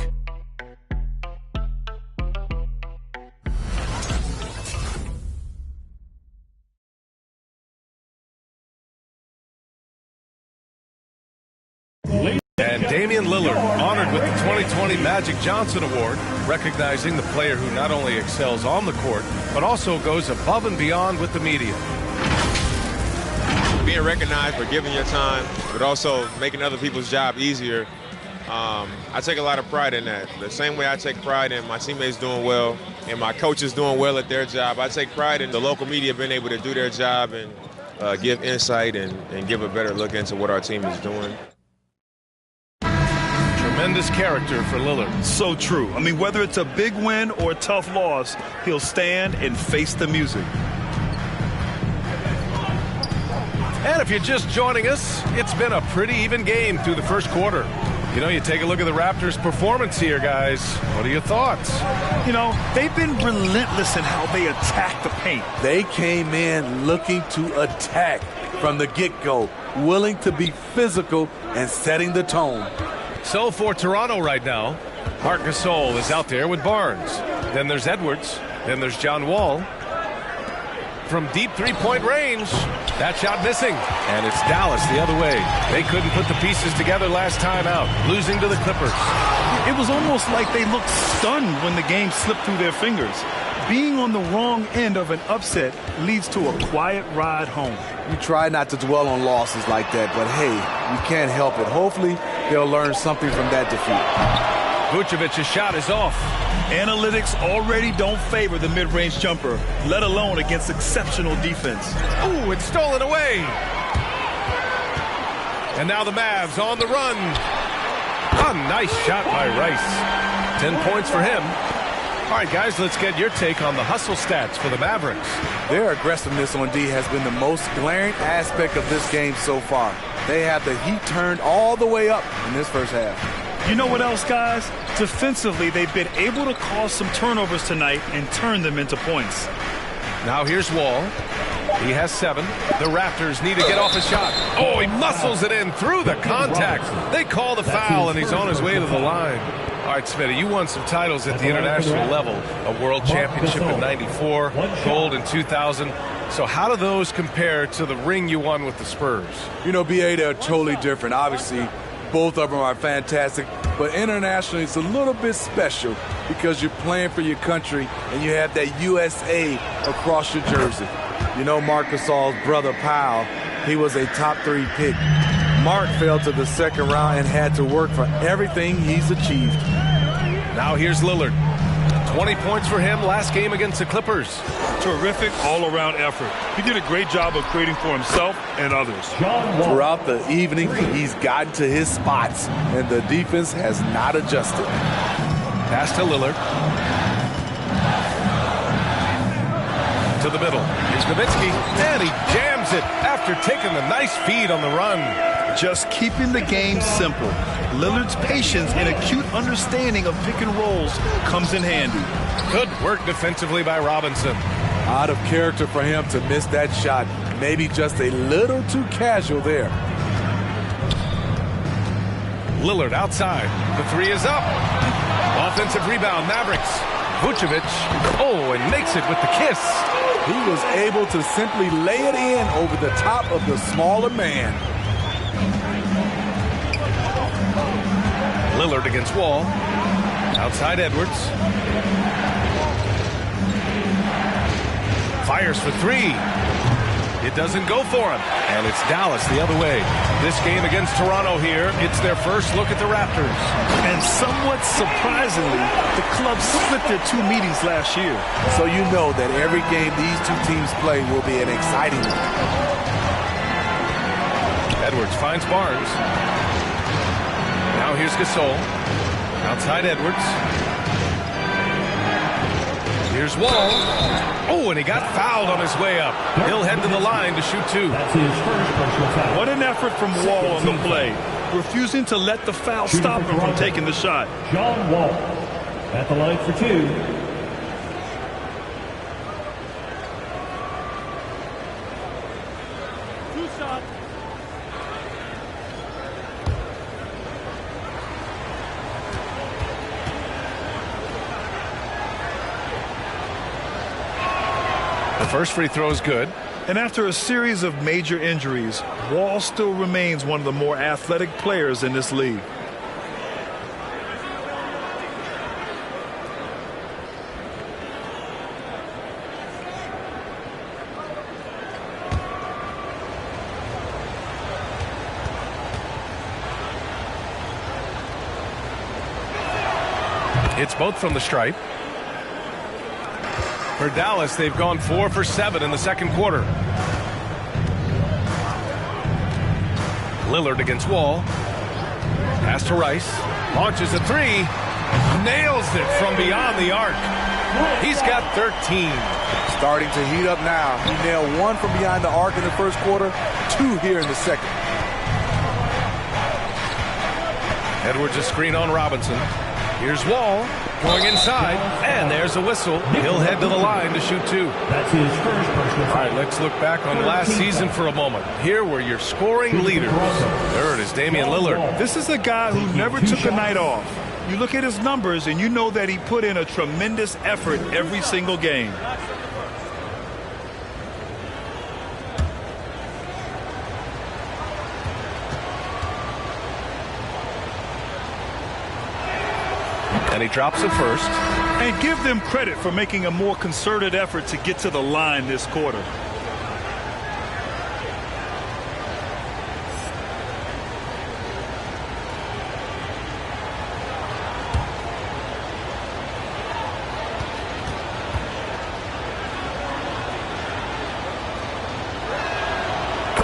S17: And Damian Lillard, honored with the 2020 Magic Johnson Award, recognizing the player who not only excels on the court, but also goes above and beyond with the media.
S20: Being recognized for giving your time, but also making other people's job easier, I take a lot of pride in that. The same way I take pride in my teammates doing well and my coaches doing well at their job, I take pride in the local media being able to do their job and give insight and give a better look into what our team is doing.
S17: Tremendous character for Lillard.
S18: So true. I mean, whether it's a big win or a tough loss, he'll stand and face the music.
S17: And if you're just joining us, it's been a pretty even game through the first quarter. You know, you take a look at the Raptors' performance here, guys. What are your thoughts?
S18: You know, they've been relentless in how they attack the paint.
S19: They came in looking to attack from the get-go, willing to be physical and setting the tone.
S17: So for Toronto right now, Marc Gasol is out there with Barnes. Then there's Edwards. Then there's John Wall. From deep three-point range, that shot missing. And it's Dallas the other way. They couldn't put the pieces together last time out, losing to the Clippers.
S18: It was almost like they looked stunned when the game slipped through their fingers. Being on the wrong end of an upset leads to a quiet ride home.
S19: You try not to dwell on losses like that, but hey, you can't help it. Hopefully, they'll learn something from that defeat.
S17: Vucevic's shot is off.
S18: Analytics already don't favor the mid-range jumper, let alone against exceptional defense.
S17: Ooh, it's stolen away. And now the Mavs on the run. A nice shot by Rice. 10 points for him. All right, guys, let's get your take on the hustle stats for the Mavericks.
S19: Their aggressiveness on D has been the most glaring aspect of this game so far. They have the heat turned all the way up in this first half.
S18: You know what else, guys? Defensively, they've been able to cause some turnovers tonight and turn them into points.
S17: Now here's Wall. He has 7. The Raptors need to get off a shot. Oh, he muscles it in through the contact. They call the foul, and he's on his way to the line. All right, Smitty, you won some titles at the international level. A world championship in '94, gold in 2000. So how do those compare to the ring you won with the Spurs?
S19: You know, BA, they're totally different. Obviously, both of them are fantastic, but internationally it's a little bit special because you're playing for your country and you have that USA across your jersey. You know, Marc Gasol's brother, Powell, he was a top 3 pick. Mark fell to the second round and had to work for everything he's achieved.
S17: Now Now here's Lillard. 20 points for him last game against the Clippers.
S18: Terrific all-around effort. He did a great job of creating for himself and others.
S19: Throughout the evening, he's gotten to his spots, and the defense has not adjusted.
S17: Pass to Lillard. To the middle. Here's Nowitzki, and he jams it after taking the nice feed on the run.
S18: Just keeping the game simple. Lillard's patience and acute understanding of pick and rolls comes in handy.
S17: Good work defensively by Robinson.
S19: Out of character for him to miss that shot. Maybe just a little too casual there.
S17: Lillard outside. The three is up. Offensive rebound, Mavericks. Vucevic, and makes it with the kiss.
S19: He was able to simply lay it in over the top of the smaller man.
S17: Lillard against Wall. Outside Edwards. Fires for three. It doesn't go for him. And it's Dallas the other way. This game against Toronto here, it's their first look at the Raptors.
S18: And somewhat surprisingly, the club split their two meetings last year.
S19: So you know that every game these two teams play will be an exciting one.
S17: Edwards finds Barnes. Now here's Gasol. Outside Edwards. Here's Wall. And he got fouled on his way up. He'll head to the line to shoot two.
S7: That's his first personal foul.
S18: What an effort from Wall on the play. Refusing to let the foul stop him from taking the shot.
S7: John Wall at the line for two.
S17: The first free throw is good.
S18: And after a series of major injuries, Wall still remains one of the more athletic players in this league.
S17: It's both from the stripe. For Dallas, they've gone 4 for 7 in the second quarter. Lillard against Wall. Pass to Rice. Launches a three. Nails it from beyond the arc. He's got 13.
S19: Starting to heat up now. He nailed one from behind the arc in the first quarter, 2 here in the second.
S17: Edwards a screen on Robinson. Here's Wall going inside, and there's a whistle. He'll head to the line to shoot two.
S7: That's his first personal foul.
S17: All right, let's look back on last season for a moment. Here were your scoring leaders. Third is Damian Lillard.
S18: This is a guy who never took a night off. You look at his numbers, and you know that he put in a tremendous effort every single game.
S17: And he drops it first.
S18: And give them credit for making a more concerted effort to get to the line this quarter.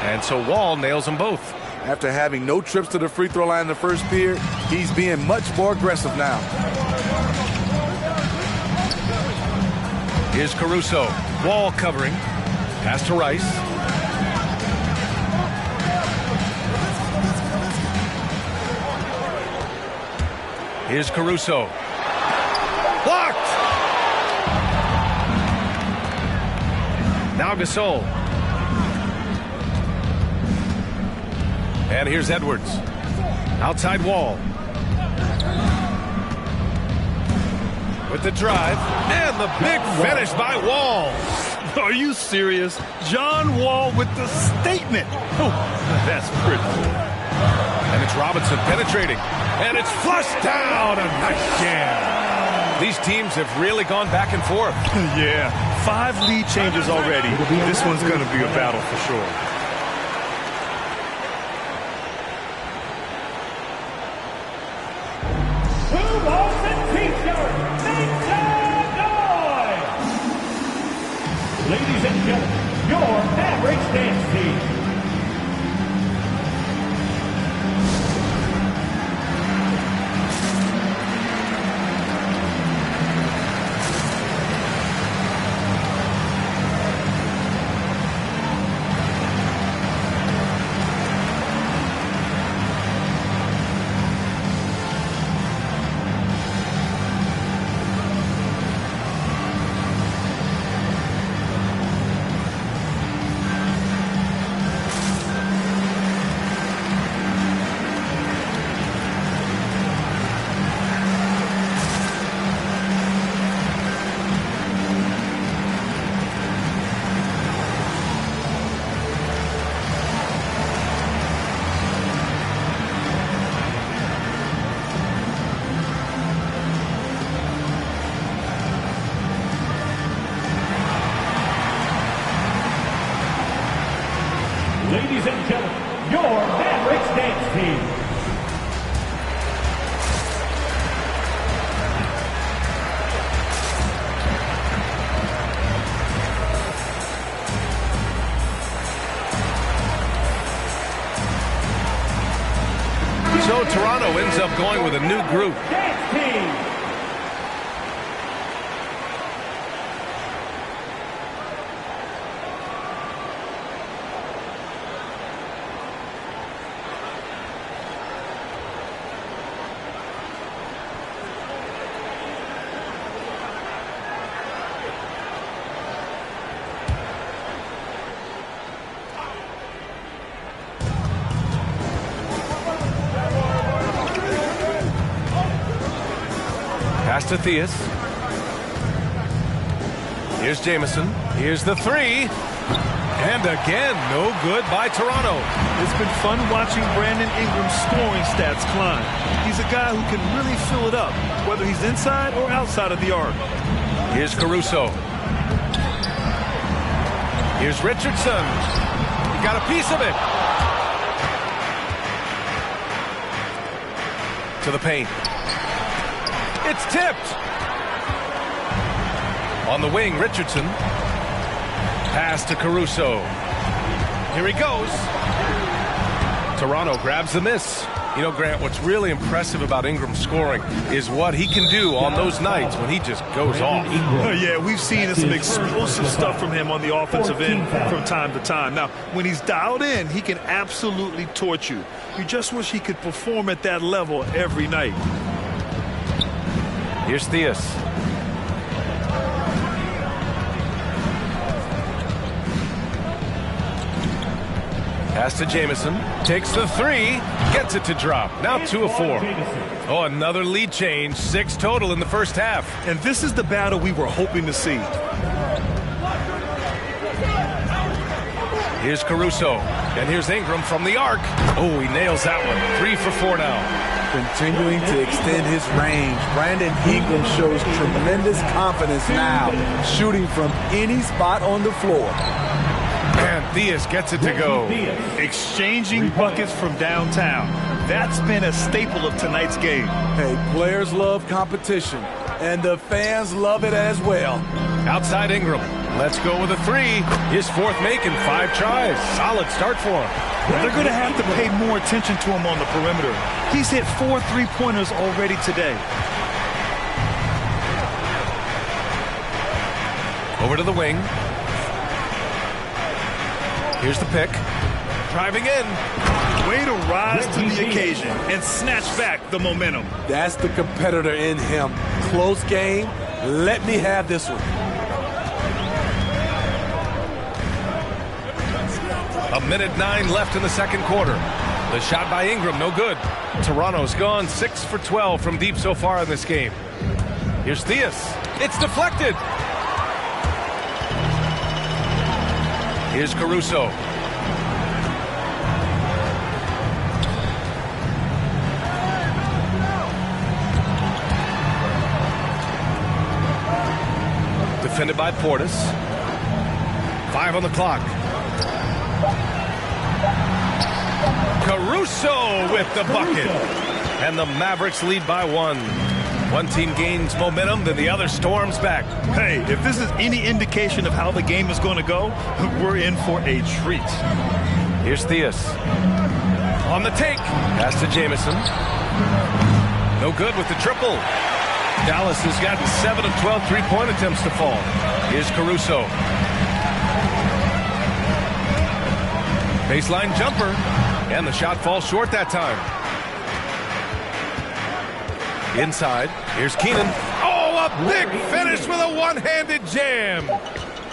S17: And so Wall nails them both.
S19: After having no trips to the free throw line in the first period, he's being much more aggressive now.
S17: Here's Caruso. Wall covering. Pass to Rice. Here's Caruso. Blocked! Now Gasol. And here's Edwards. Outside Wall. With the drive. And the big finish by Wall.
S18: Are you serious? John Wall with the statement. Oh, that's pretty.
S17: And it's Robinson penetrating. And it's flushed down. A nice jam. These teams have really gone back and forth.
S18: Yeah, 5 lead changes already. This one's going to be a battle for sure.
S7: and gentlemen, your Mavericks dance team.
S17: So Toronto ends up going with a new group.
S7: Dance team.
S17: Pass to Theus. Here's Jamison. Here's the three. And again, no good by Toronto.
S18: It's been fun watching Brandon Ingram's scoring stats climb. He's a guy who can really fill it up, whether he's inside or outside of the arc.
S17: Here's Caruso. Here's Richardson. He got a piece of it. To the paint. It's tipped. On the wing, Richardson. Pass to Caruso. Here he goes. Toronto grabs the miss. You know, Grant, what's really impressive about Ingram's scoring is what he can do on those nights when he just goes off.
S18: Yeah, we've seen some explosive stuff from him on the offensive end from time to time. Now, when he's dialed in, he can absolutely torch you. You just wish he could perform at that level every night.
S17: Here's Theus. Pass to Jamison. Takes the three. Gets it to drop. Now 2 of 4. Oh, another lead change. 6 total in the first half.
S18: And this is the battle we were hoping to see.
S17: Here's Caruso. And here's Ingram from the arc. Oh, he nails that one. 3 for 4 now.
S19: Continuing to extend his range. Brandon Ingram shows tremendous confidence now, shooting from any spot on the floor.
S17: And Theus gets it to go.
S18: Exchanging buckets from downtown. That's been a staple of tonight's game.
S19: Hey, players love competition, and the fans love it as well.
S17: Outside Ingram. Let's go with a 3. His 4th make in 5 tries. Solid start for him.
S18: They're going to have to pay more attention to him on the perimeter. He's hit 4 3-pointers already today.
S17: Over to the wing. Here's the pick. Driving in.
S18: Way to rise to the occasion and snatch back the momentum.
S19: That's the competitor in him. Close game. Let me have this one.
S17: A minute 9 left in the second quarter. The shot by Ingram, no good. Toronto's gone 6 for 12 from deep so far in this game. Here's Theus. It's deflected. Here's Caruso. Defended by Portis. 5 on the clock. Caruso with the bucket. And the Mavericks lead by 1. One team gains momentum, then the other storms back.
S18: Hey, if this is any indication of how the game is going to go, we're in for a treat.
S17: Here's Theus. On the take. Pass to Jamison. No good with the triple. Dallas has gotten 7 of 12 three-point attempts to fall. Here's Caruso. Baseline jumper. And the shot falls short that time. Inside. Here's Keenan. Oh, a big finish with a one-handed jam.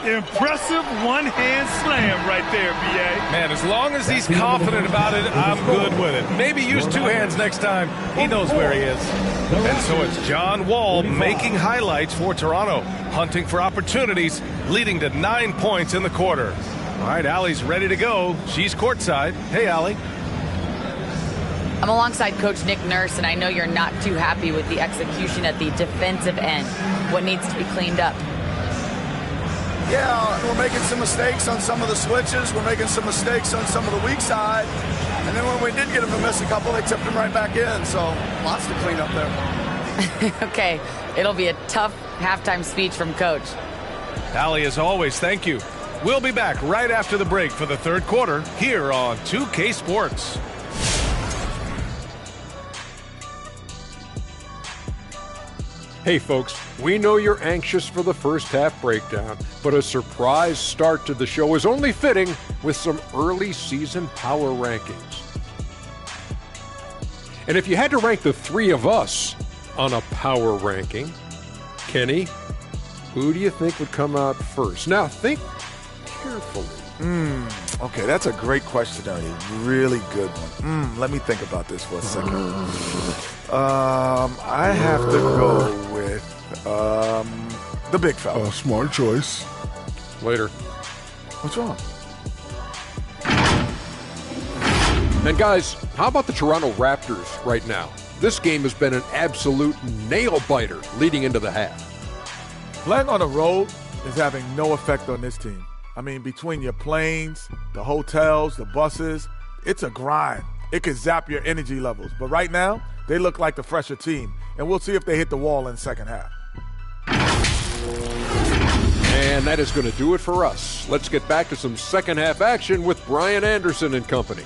S18: Impressive one-hand slam right there, B.A.
S17: Man, as long as he's confident about it, I'm good with it. Maybe use 2 hands next time. He knows where he is. And so it's John Wall making highlights for Toronto, hunting for opportunities, leading to 9 points in the quarter. All right, Allie's ready to go. She's courtside. Hey, Allie.
S21: I'm alongside Coach Nick Nurse, and I know you're not too happy with the execution at the defensive end. What needs to be cleaned up?
S1: yeah, we're making some mistakes on some of the switches. We're making some mistakes on some of the weak side. And then when we did get them to miss a couple, they tipped them right back in. So lots to clean up there.
S21: Okay, it'll be a tough halftime speech from Coach.
S17: Allie, as always, thank you. We'll be back right after the break for the third quarter here on 2K Sports.
S12: Hey folks, we know you're anxious for the first half breakdown, but a surprise start to the show is only fitting with some early season power rankings. And if you had to rank the three of us on a power ranking, Kenny, who do you think would come out first? Now think carefully.
S13: Okay, that's a great question, Ernie. Really good one. Let me think about this for a second. I have to go with the big fella.
S14: Smart choice.
S12: Later.
S13: What's wrong?
S12: And guys, how about the Toronto Raptors right now? This game has been an absolute nail-biter leading into the half.
S13: Playing on the road is having no effect on this team. I mean, between your planes, the hotels, the buses, it's a grind. It could zap your energy levels. But right now, they look like the fresher team. And we'll see if they hit the wall in the second half.
S12: And that is going to do it for us. Let's get back to some second half action with Brian Anderson and company.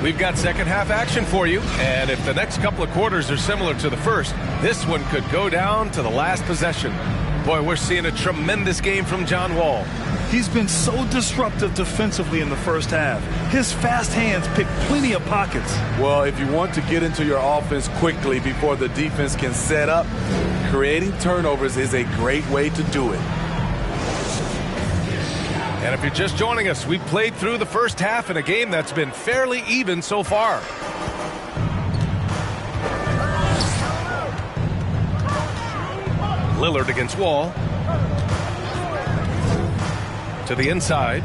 S17: We've got second half action for you, and if the next couple of quarters are similar to the first, this one could go down to the last possession. Boy, we're seeing a tremendous game from John Wall.
S18: He's been so disruptive defensively in the first half. His fast hands pick plenty of pockets.
S19: Well, if you want to get into your offense quickly before the defense can set up, creating turnovers is a great way to do it.
S17: And if you're just joining us, we've played through the first half in a game that's been fairly even so far. Lillard against Wall. To the inside.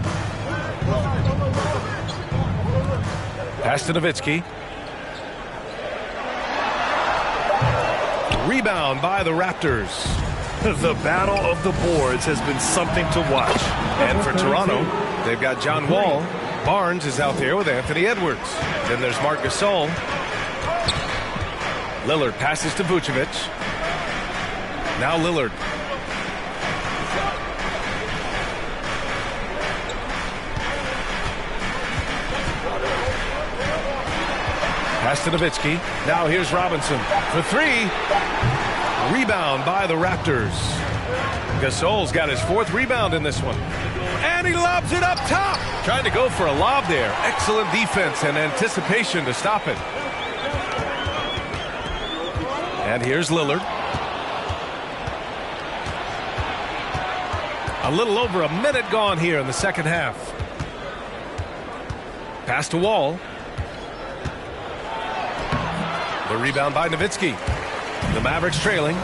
S17: Pass to Nowitzki. Rebound by the Raptors.
S18: The battle of the boards has been something to watch.
S17: And for Toronto, they've got John Wall. Barnes is out there with Anthony Edwards. Then there's Marc Gasol. Lillard passes to Vucevic. Now Lillard. Pass to Nowitzki. Now here's Robinson for three. Rebound by the Raptors. Gasol's got his fourth rebound in this one. And he lobs it up top. Trying to go for a lob there. Excellent defense and anticipation to stop it. And here's Lillard. A little over a minute gone here in the second half. Pass to Wall. The rebound by Nowitzki. The Mavericks trailing.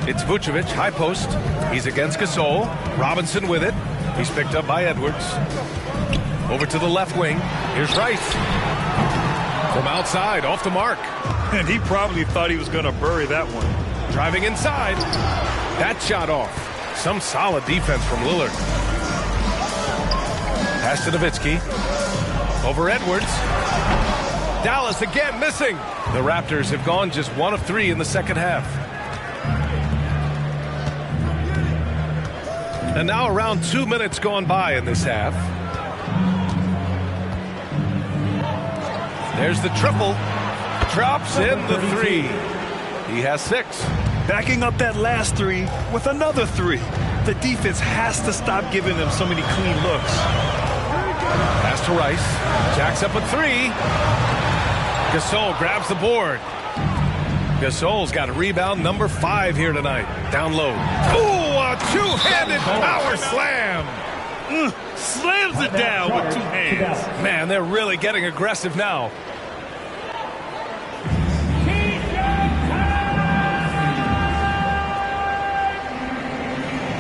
S17: It's Vucevic, high post. He's against Gasol. Robinson with it. He's picked up by Edwards. Over to the left wing. Here's Rice. From outside, off the mark.
S18: And he probably thought he was going to bury that one.
S17: Driving inside. That shot off. Some solid defense from Lillard. Pass to Nowitzki. Over Edwards. Dallas again missing. The Raptors have gone just 1 of 3 in the second half. And now around 2 minutes gone by in this half. There's the triple. Drops in the 3. He has 6.
S18: Backing up that last 3 with another 3. The defense has to stop giving them so many clean looks.
S17: Pass to Rice. Jacks up a 3. Gasol grabs the board. Gasol's got a rebound number 5 here tonight. Down low. Ooh, a two-handed power slam.
S18: Slams it down with 2 hands.
S17: Man, they're really getting aggressive now.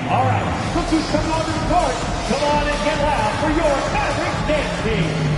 S7: All right, Look who's coming on the court. Come on and get loud for your Mavericks dance team.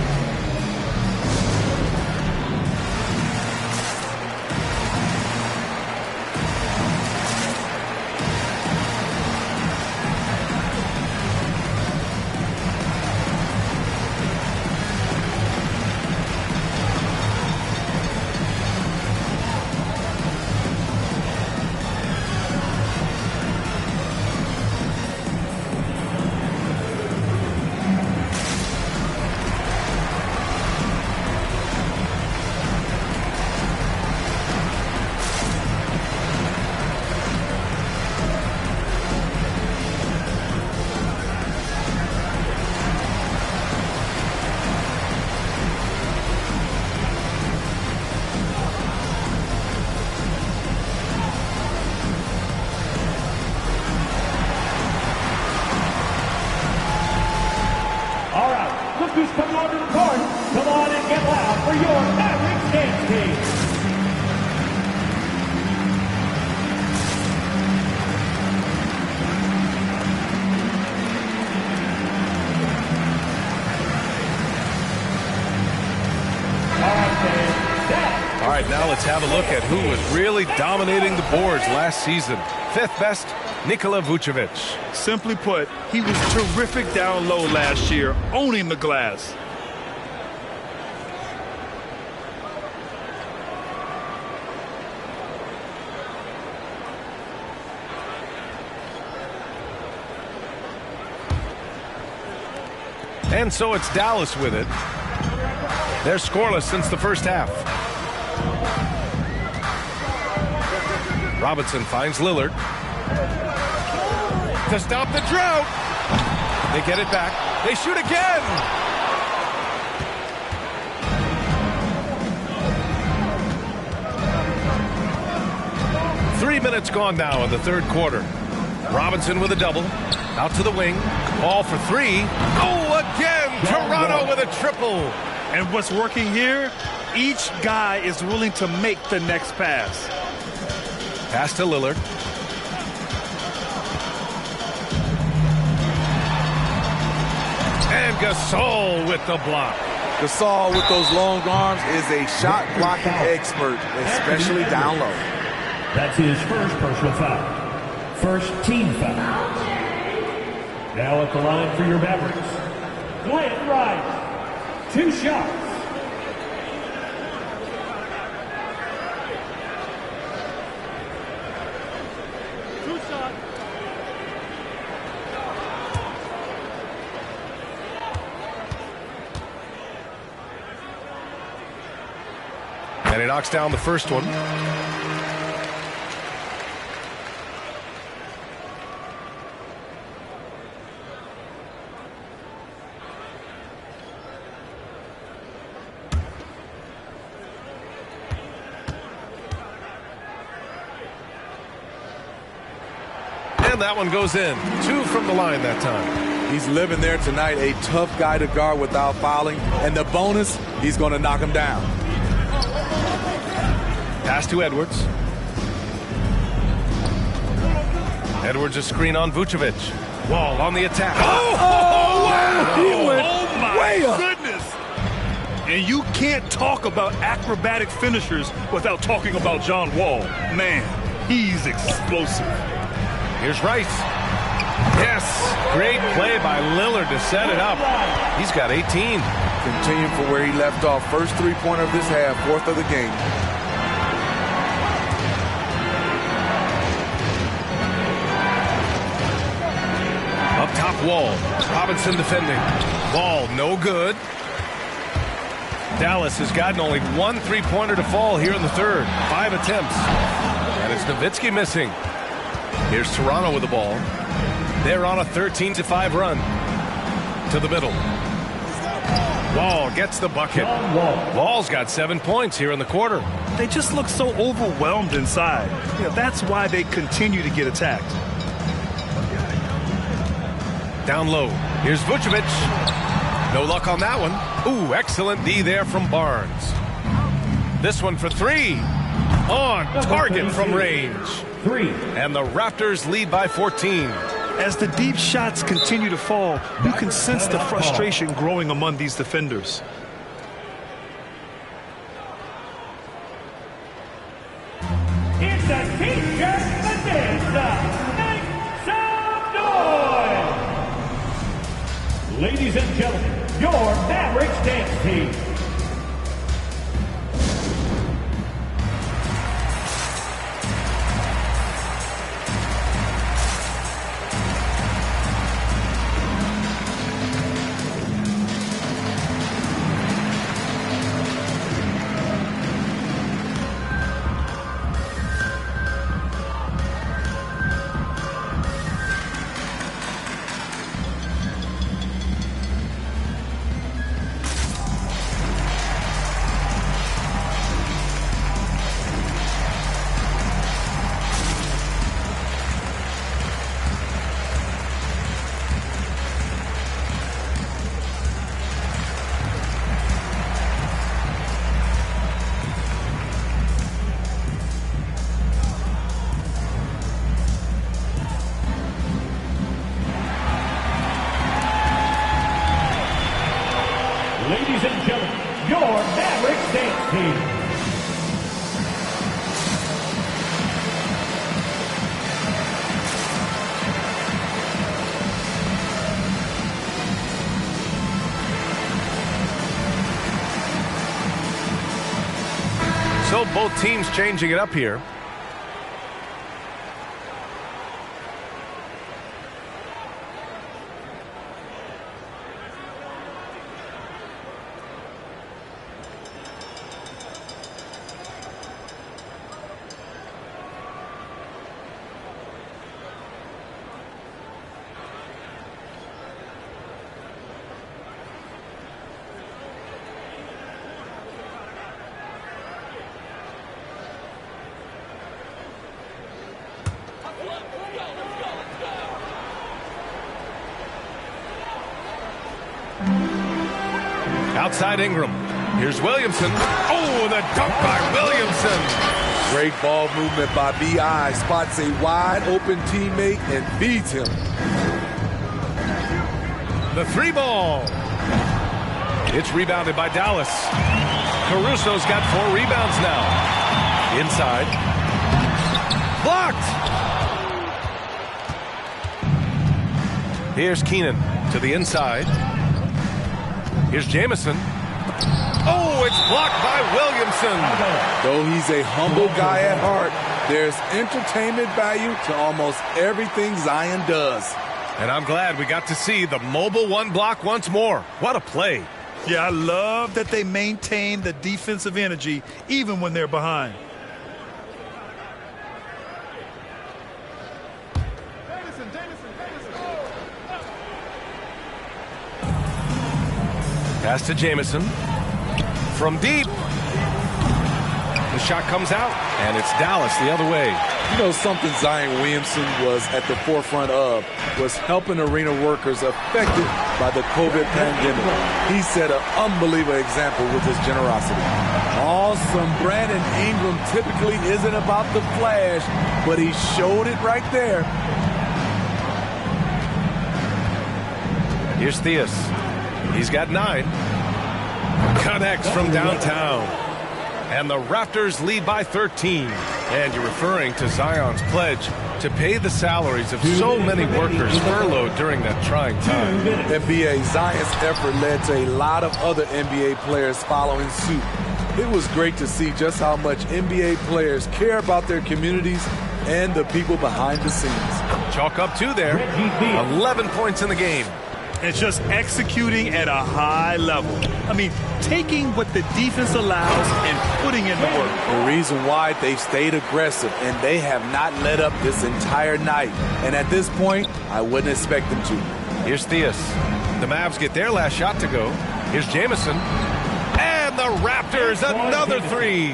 S7: Look who's coming onto the court. Come on and get loud for your Mavericks dance team.
S17: All right, now let's have a look at who was really dominating the boards last season. Fifth best, Nikola Vucevic.
S18: Simply put, he was terrific down low last year, owning the glass.
S17: And so it's Dallas with it. They're scoreless since the first half. Robinson finds Lillard to stop the drought. They get it back. They shoot again. Three minutes gone now in the third quarter. Robinson with a double. Out to the wing. Ball for three. Oh, again! Toronto with a triple.
S18: And what's working here? Each guy is willing to make the next pass.
S17: Pass to Lillard. And Gasol with the block.
S19: Gasol with those long arms is a shot blocking expert, especially down low.
S7: That's his first personal foul. First team foul. Now at the line for your Mavericks, Glenn Rice. 2 shots.
S17: And he knocks down the first one. And that one goes in. 2 from the line that time.
S19: He's living there tonight, a tough guy to guard without fouling. And the bonus, he's going to knock him down.
S17: Pass to Edwards. Edwards a screen on Vucevic. Wall on the attack.
S18: Wow.
S19: He went way up.
S18: Goodness. And you can't talk about acrobatic finishers without talking about John Wall. Man, he's explosive.
S17: Here's Rice. Yes, great play by Lillard to set it up. He's got 18.
S19: Continuing from where he left off. First three-pointer of this half, 4th of the game.
S17: Up top, Wall. Robinson defending. Wall, no good. Dallas has gotten only 1 3-pointer to fall here in the third. 5 attempts. And it's Nowitzki missing. Here's Toronto with the ball. They're on a 13-5 run. To the middle. Wall gets the bucket. Wall's got 7 points here in the quarter.
S18: They just look so overwhelmed inside. That's why they continue to get attacked.
S17: Down low. Here's Vucevic. No luck on that one. Ooh, excellent D there from Barnes. This one for 3. On target from range.
S7: 3.
S17: And the Raptors lead by 14.
S18: As the deep shots continue to fall, you can sense the frustration growing among these defenders.
S7: It's a T-shirt Bonanza. Make some noise! Ladies and gentlemen, your Mavericks dance team. Ladies and gentlemen, your Mavericks dance team.
S17: So both teams changing it up here. Outside Ingram. Here's Williamson. Oh, the dunk by Williamson.
S19: Great ball movement by B.I. Spots a wide open teammate and feeds him.
S17: The three ball. It's rebounded by Dallas. Caruso's got 4 rebounds now. Inside. Blocked. Here's Keenan to the inside. Here's Jamison. Oh, it's blocked by Williamson.
S19: Though he's a humble guy at heart, there's entertainment value to almost everything Zion does.
S17: And I'm glad we got to see the mobile one block once more. What a play.
S18: Yeah, I love that they maintain the defensive energy even when they're behind.
S17: Pass to Jamison. From deep. The shot comes out, and it's Dallas the other way.
S19: You know, something Zion Williamson was at the forefront of was helping arena workers affected by the COVID pandemic. He set an unbelievable example with his generosity. Awesome. Brandon Ingram typically isn't about the flash, but he showed it right there.
S17: Here's Theus. He's got 9. Connects from downtown. And the Raptors lead by 13. And you're referring to Zion's pledge to pay the salaries of so many workers furloughed during that trying time.
S19: NBA Zion's effort led to a lot of other NBA players following suit. It was great to see just how much NBA players care about their communities and the people behind the scenes.
S17: Chalk up 2 there. 11 points in the game.
S18: And just executing at a high level. I mean, taking what the defense allows and putting in the work.
S19: The reason why they've stayed aggressive and they have not let up this entire night. And at this point, I wouldn't expect them to.
S17: Here's Theus. The Mavs get their last shot to go. Here's Jamison. And the Raptors, another 3.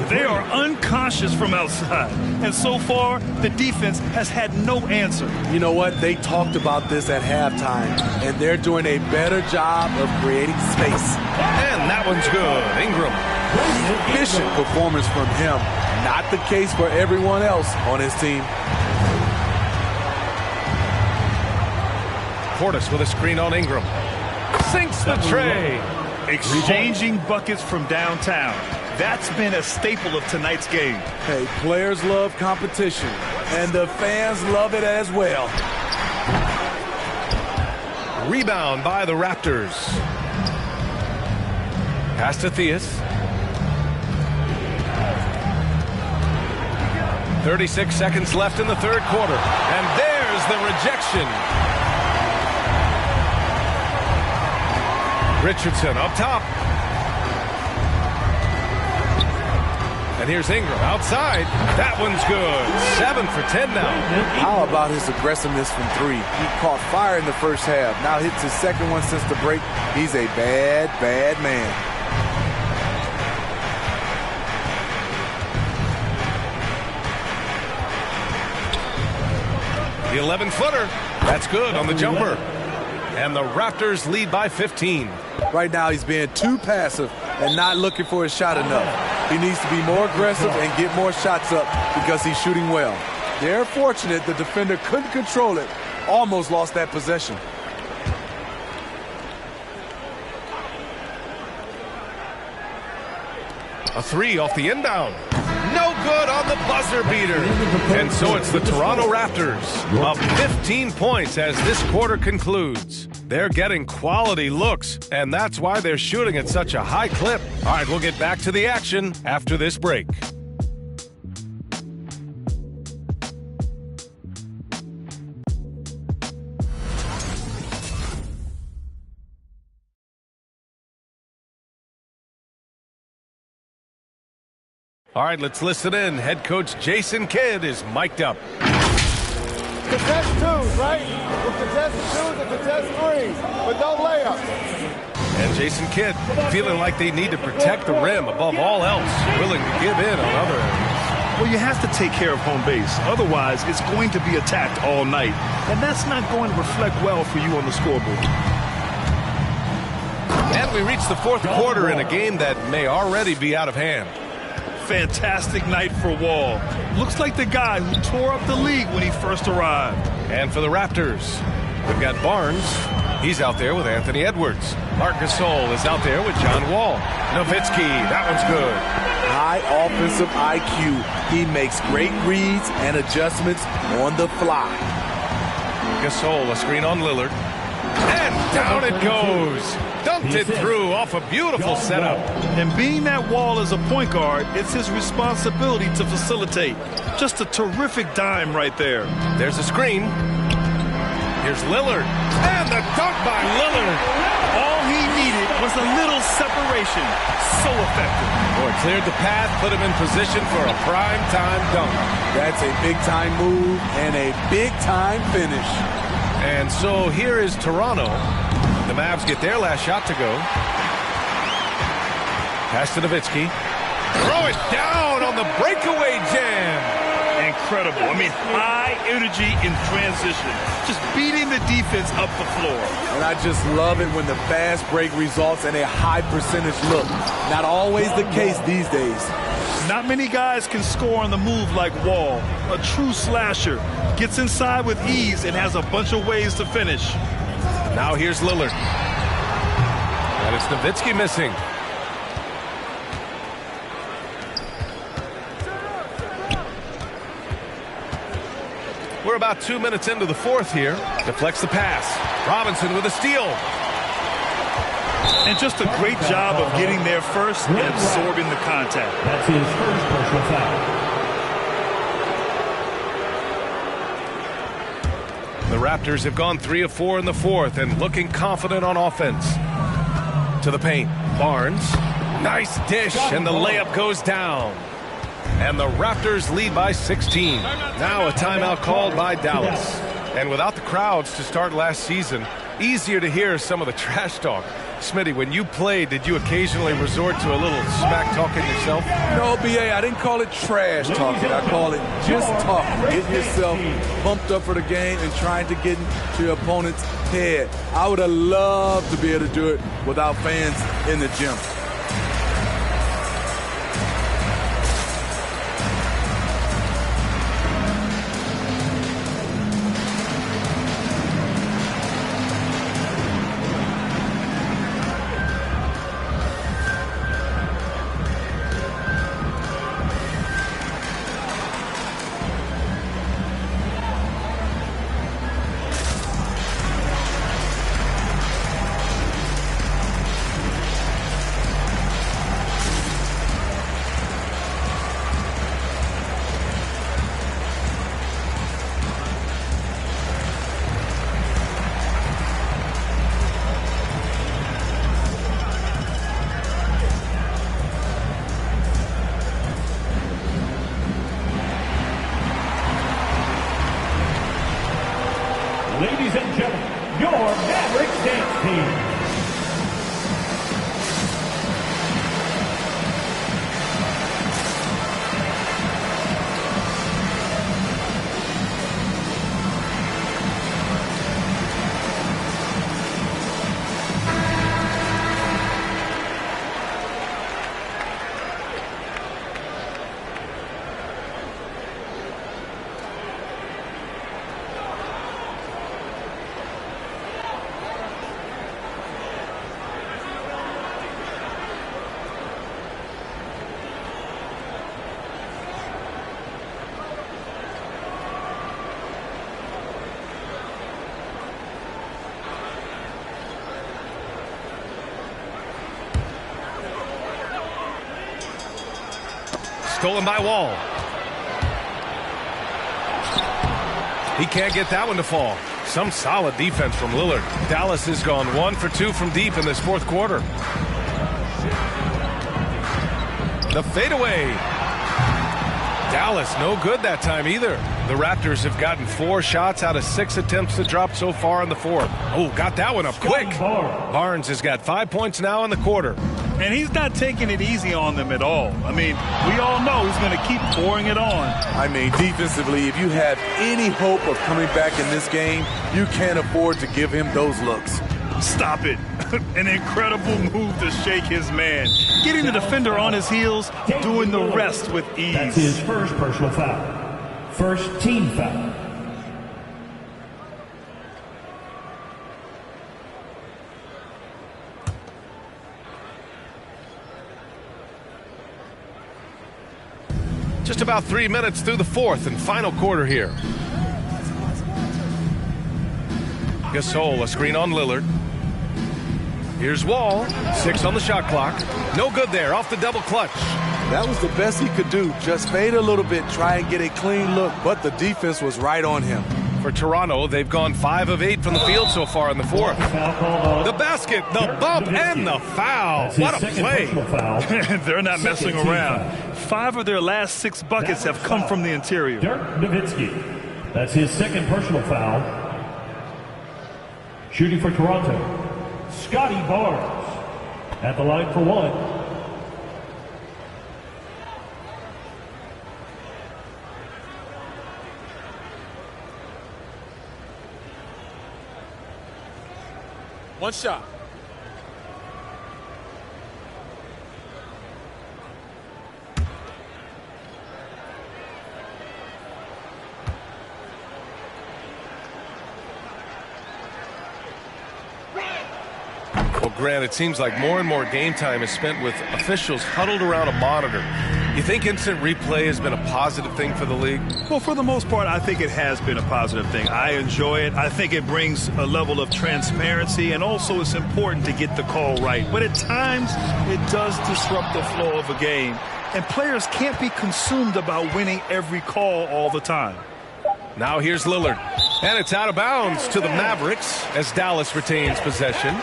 S18: They are unconscious from outside. And so far, the defense has had no answer.
S19: You know what? They talked about this at halftime, and they're doing a better job of creating space.
S17: And that one's good. Ingram.
S19: Efficient performance from him. Not the case for everyone else on his team.
S17: Portis with a screen on Ingram. Sinks the tray.
S18: Exchanging buckets from downtown. That's been a staple of tonight's game.
S19: Hey, players love competition, and the fans love it as well.
S17: Rebound by the Raptors. Pass to Theus. 36 seconds left in the third quarter. And there's the rejection. Richardson up top. And here's Ingram outside. That one's good. 7 for 10 now.
S19: How about his aggressiveness from three? He caught fire in the first half. Now hits his second one since the break. He's a bad, bad man.
S17: The 11-footer. That's good on the jumper. And the Raptors lead by 15.
S19: Right now he's being too passive and not looking for his shot enough. He needs to be more aggressive and get more shots up because he's shooting well. They're fortunate the defender couldn't control it. Almost lost that possession.
S17: A three off the inbound. No good on the buzzer beater. And so it's the Toronto Raptors up 15 points as this quarter concludes. They're getting quality looks, and that's why they're shooting at such a high clip. All right, we'll get back to the action after this break. All right, let's listen in. Head coach Jason Kidd is mic'd up.
S2: Contest twos, right? With contest twos and contest threes, but no layups.
S17: And Jason Kidd feeling like they need to protect the rim above all else, willing to give in on other areas.
S18: Well, you have to take care of home base. Otherwise, it's going to be attacked all night. And that's not going to reflect well for you on the scoreboard.
S17: And we reach the fourth quarter in a game that may already be out of hand.
S18: Fantastic night for Wall. Looks like the guy who tore up the league when he first arrived.
S17: And for the Raptors, we've got Barnes. He's out there with Anthony Edwards. Marc Gasol is out there with John Wall. Nowitzki, that one's good.
S19: High offensive IQ. He makes great reads and adjustments on the fly.
S17: Gasol, a screen on Lillard. And down it goes. Dunked it through off a beautiful setup.
S18: And being that Wall is a point guard, it's his responsibility to facilitate. Just a terrific dime right there.
S17: There's a screen. Here's Lillard. And the dunk by Lillard.
S18: All he needed was a little separation. So effective.
S17: Boy, cleared the path, put him in position for a prime-time dunk.
S19: That's a big-time move and a big-time finish.
S17: And so here is Toronto. The Mavs get their last shot to go. Pass to Nowitzki. Throw it down on the breakaway jam.
S18: Incredible. I mean, high energy in transition. Just beating the defense up the floor.
S19: And I just love it when the fast break results in a high percentage look. Not always the case these days.
S18: Not many guys can score on the move like Wall. A true slasher. Gets inside with ease and has a bunch of ways to finish.
S17: Now here's Lillard. And it's Nowitzki missing. We're about 2 minutes into the fourth here. Deflects the pass. Robinson with a steal.
S18: And just a great job of getting there first and absorbing the contact.
S7: That's his first personal foul.
S17: The Raptors have gone 3 of 4 in the fourth and looking confident on offense. To the paint. Barnes. Nice dish, and the layup goes down. And the Raptors lead by 16. Now a timeout called by Dallas. And without the crowds to start last season, easier to hear some of the trash talk. Smitty, when you played, did you occasionally resort to a little smack talking yourself?
S19: No, BA, I didn't call it trash talking. I call it just talking. Getting yourself pumped up for the game and trying to get into your opponent's head. I would have loved to be able to do it without fans in the gym.
S7: ladies and gentlemen, your Mavericks dance team.
S17: Stolen by Wall. He can't get that one to fall. Some solid defense from Lillard. Dallas has gone 1 for 2 from deep in this fourth quarter. The fadeaway. Dallas no good that time either. The Raptors have gotten 4 shots out of 6 attempts to drop so far in the fourth. Oh, got that one up quick. Barnes has got 5 points now in the quarter.
S18: And he's not taking it easy on them at all. I mean, we all know he's going to keep pouring it on.
S19: I mean, defensively, if you have any hope of coming back in this game, you can't afford to give him those looks.
S18: Stop it. An incredible move to shake his man. Getting the defender on his heels, doing the rest with ease.
S7: That's his first personal foul. First team foul.
S17: Just about 3 minutes through the fourth and final quarter here. Gasol, a screen on Lillard. Here's Wall. 6 on the shot clock. No good there. Off the double clutch.
S19: That was the best he could do. Just fade a little bit, try and get a clean look, but the defense was right on him.
S17: For Toronto, they've gone 5 of 8 from the field so far in the fourth. The basket, the bump, and the foul. What a play.
S18: They're not messing around. 5 of their last 6 buckets have come from the interior.
S7: Dirk Nowitzki. That's his second personal foul. Shooting for Toronto, Scotty Barnes. At the line for 1.
S8: One shot.
S17: Well, Grant, it seems like more and more game time is spent with officials huddled around a monitor. You think instant replay has been a positive thing for the league?
S18: Well, for the most part, I think it has been a positive thing. I enjoy it. I think it brings a level of transparency, and also it's important to get the call right. But at times, it does disrupt the flow of a game, and players can't be consumed about winning every call all the time.
S17: Now here's Lillard. And it's out of bounds to the Mavericks as Dallas retains possession.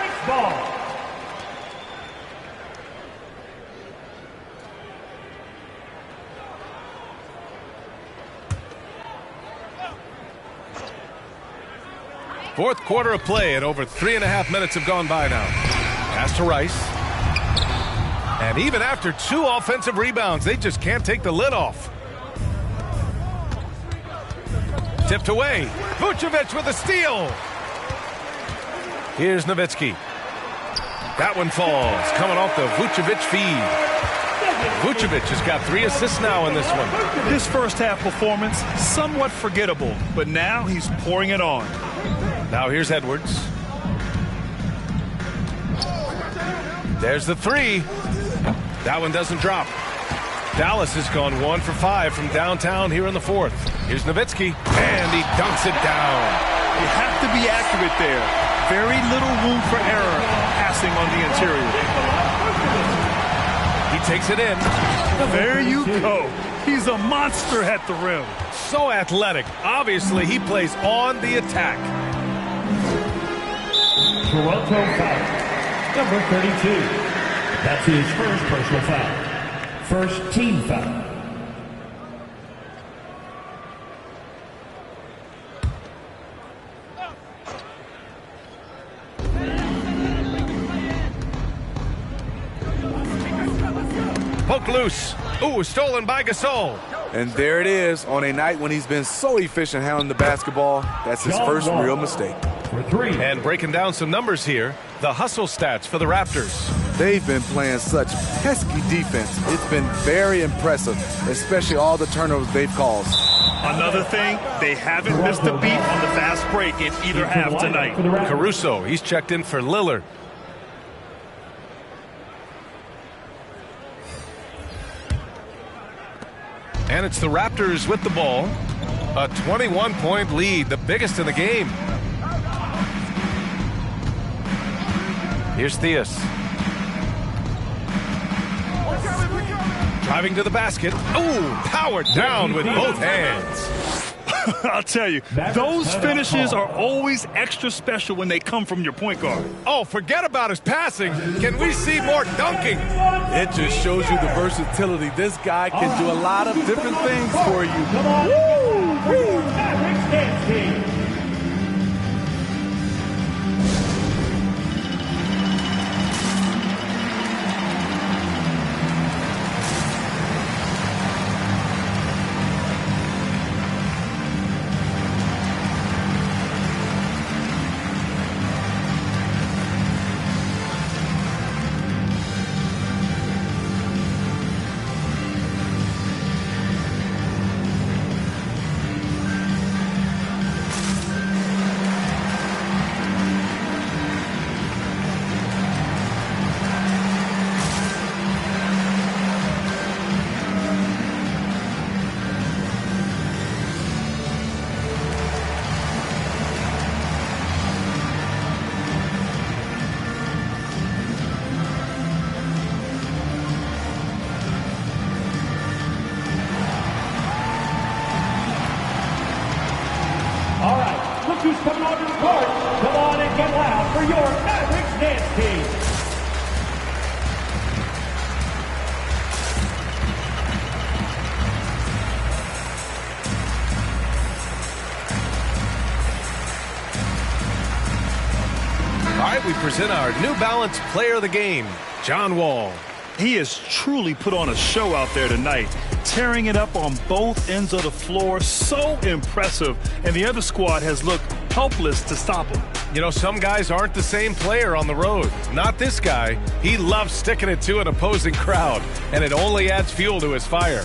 S17: Fourth quarter of play, and over 3.5 minutes have gone by now. Pass to Rice. And even after 2 offensive rebounds, they just can't take the lid off. Tipped away. Vucevic with a steal. Here's Nowitzki. That one falls, coming off the Vucevic feed. Vucevic has got 3 assists now in this one.
S18: His first half performance, somewhat forgettable, but now he's pouring it on.
S17: Now here's Edwards. There's the 3. That one doesn't drop. Dallas has gone 1 for 5 from downtown here in the fourth. Here's Nowitzki, and he dunks it down.
S18: You have to be accurate there. Very little room for error passing on the interior.
S17: He takes it in.
S18: There you go. He's a monster at the rim.
S17: So athletic. Obviously, he plays on the attack.
S7: Toronto foul. Number 32. That's his first personal foul. First team foul.
S17: Poked loose. Ooh, stolen by Gasol.
S19: And there it is on a night when he's been so efficient handling the basketball. That's his first real mistake.
S17: And breaking down some numbers here, the hustle stats for the Raptors.
S19: They've been playing such pesky defense. It's been very impressive, especially all the turnovers they've caused.
S18: Another thing, they haven't missed a beat on the fast break in either half tonight.
S17: Caruso, he's checked in for Lillard. And it's the Raptors with the ball. A 21-point lead, the biggest in the game. Here's Theus. Driving to the basket. Ooh, powered down with both hands.
S18: I'll tell you, those finishes are always extra special when they come from your point guard.
S17: Oh, forget about his passing. Can we see more dunking?
S19: It just shows you the versatility. This guy can do a lot of different things for you.
S7: Woo! Mavericks dance team. Who's coming onto the court? Come on and get loud for your Mavericks dance team.
S17: All right, we present our New Balance Player of the Game, John Wall.
S18: He has truly put on a show out there tonight, tearing it up on both ends of the floor. So impressive. And the other squad has looked helpless to stop him.
S17: You know, some guys aren't the same player on the road. Not this guy. He loves sticking it to an opposing crowd, and it only adds fuel to his fire.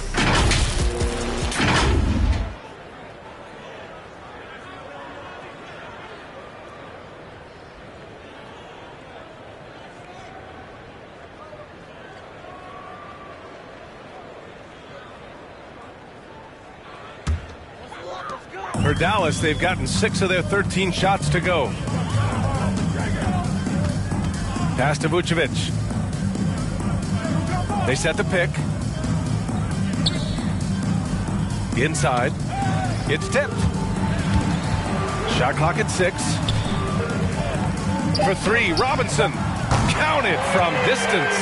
S17: For Dallas, they've gotten 6 of their 13 shots to go. Pass to Vucevic. They set the pick. Inside. It's tipped. Shot clock at 6. For 3, Robinson. Counted from distance.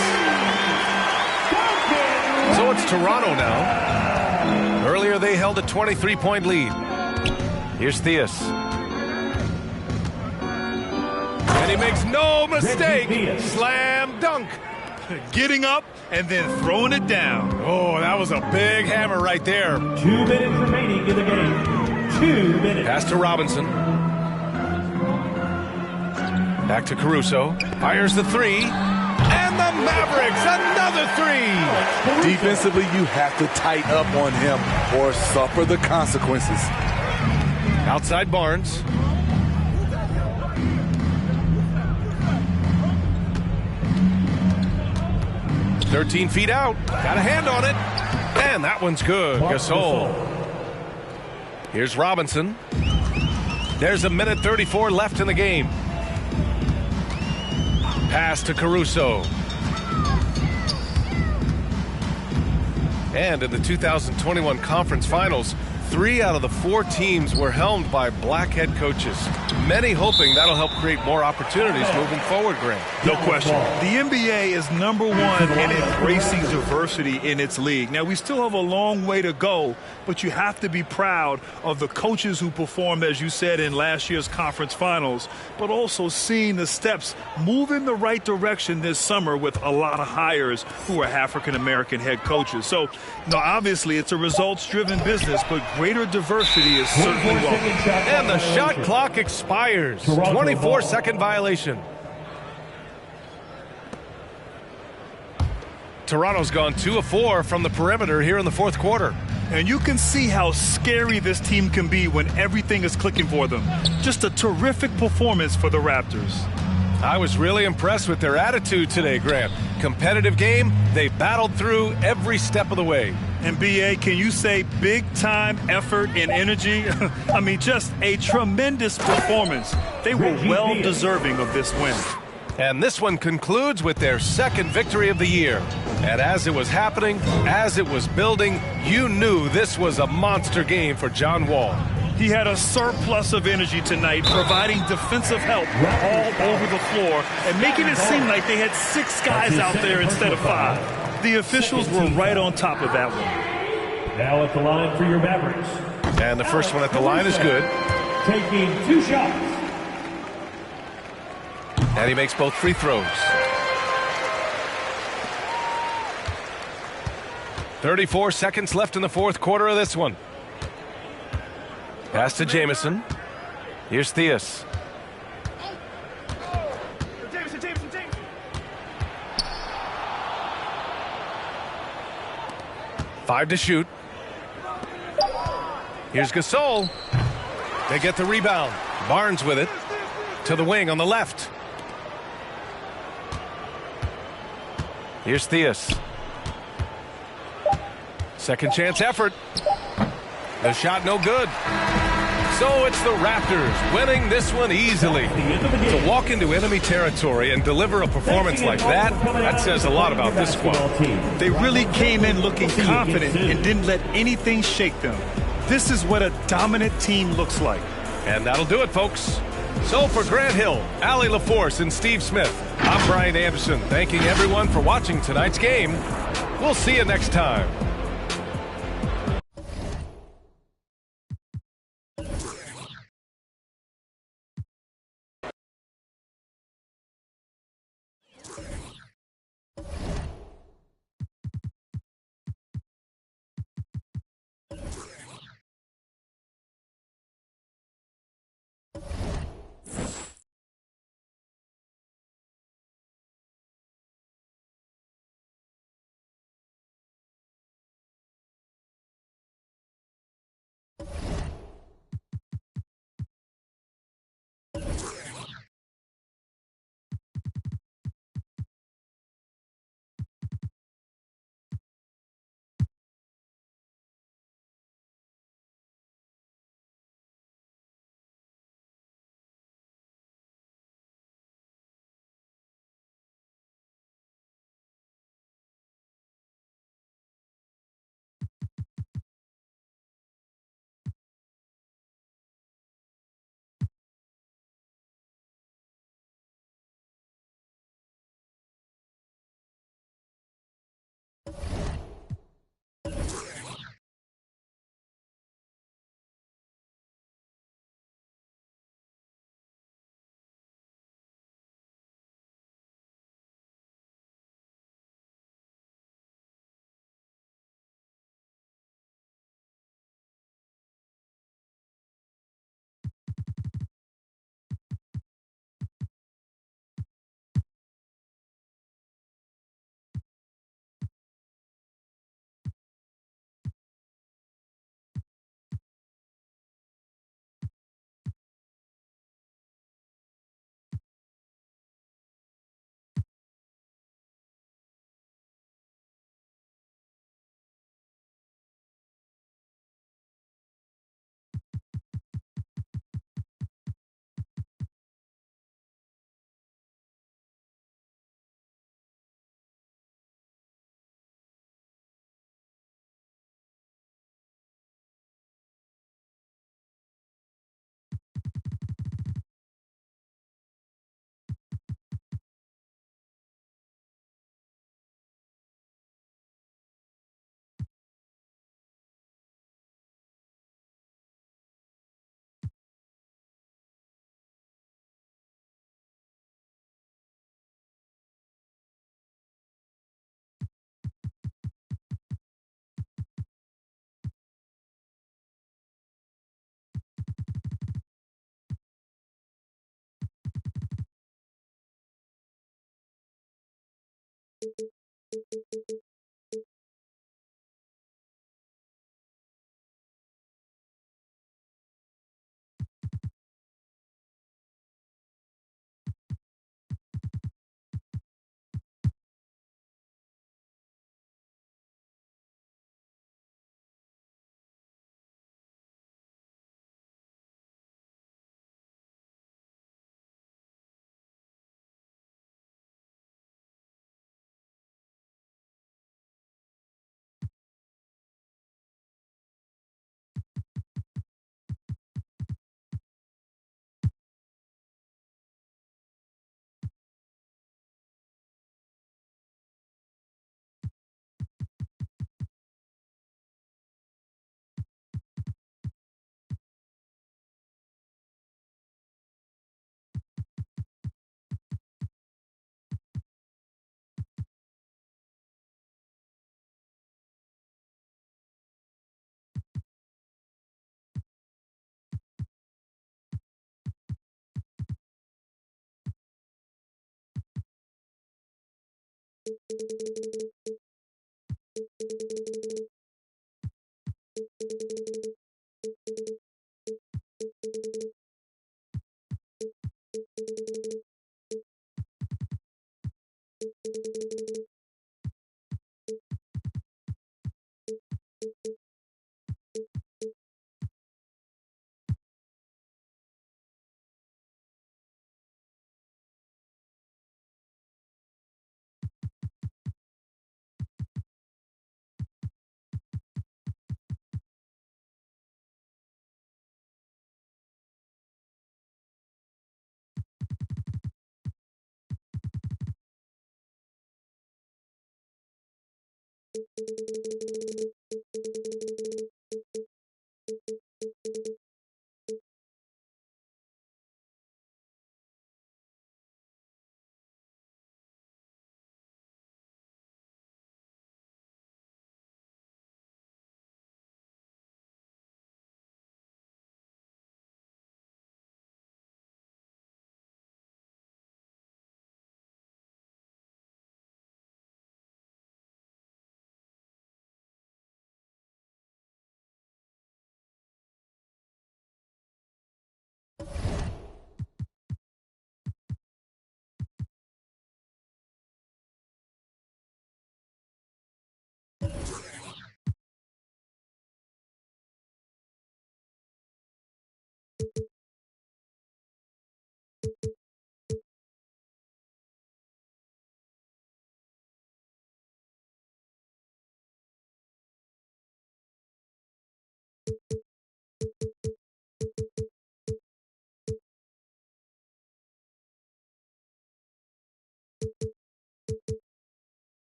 S17: So it's Toronto now. Earlier they held a 23-point lead. Here's Theus. And he makes no mistake. Slam dunk.
S18: Getting up and then throwing it down.
S17: Oh, that was a big hammer right there.
S7: 2 minutes remaining in the game. 2 minutes.
S17: Pass to Robinson. Back to Caruso. Fires the 3. And the Mavericks, another 3.
S19: Defensively, you have to tighten up on him or suffer the consequences.
S17: Outside Barnes. "13 feet out. Got a hand on it. And that one's good. Gasol. Here's Robinson. There's 1:34 left in the game. Pass to Caruso. And in the 2021 Conference Finals, 3 out of the 4 teams were helmed by black head coaches. Many hoping that'll help create more opportunities moving forward, Grant.
S18: No question. The NBA is #1 in embracing diversity in its league. Now, we still have a long way to go, but you have to be proud of the coaches who performed, as you said, in last year's conference finals, but also seeing the steps move in the right direction this summer with a lot of hires who are African-American head coaches. So, obviously it's a results-driven business, but greater diversity is certainly welcome.
S17: And the shot clock expires. 24-second violation. Toronto's gone 2 of 4 from the perimeter here in the fourth quarter.
S18: And you can see how scary this team can be when everything is clicking for them. Just a terrific performance for the Raptors.
S17: I was really impressed with their attitude today, Grant. Competitive game, they battled through every step of the way.
S18: And B.A., can you say big-time effort and energy? I mean, just a tremendous performance. They were well deserving of this win.
S17: And this one concludes with their second victory of the year. And as it was happening, as it was building, you knew this was a monster game for John Wall.
S18: He had a surplus of energy tonight, providing defensive help all over the floor and making it seem like they had 6 guys out there instead of 5. The officials were right on top of that one.
S7: Now at the line for your Mavericks.
S17: And the first one at the line is good.
S7: Taking 2 shots.
S17: And he makes both free throws. 34 seconds left in the fourth quarter of this one. Pass to Jamison. Here's Theus. Five to shoot. Here's Gasol. They get the rebound. Barnes with it. To the wing on the left. Here's Theus. Second chance effort. The shot no good. So it's the Raptors winning this one easily. To walk into enemy territory and deliver a performance like that says a lot about this squad.
S18: They really came in looking confident and didn't let anything shake them. This is what a dominant team looks like.
S17: And that'll do it, folks. So for Grant Hill, Allie LaForce, and Steve Smith, I'm Brian Anderson, thanking everyone for watching tonight's game. We'll see you next time.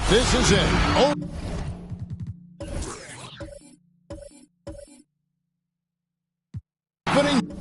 S4: This is it. Opening.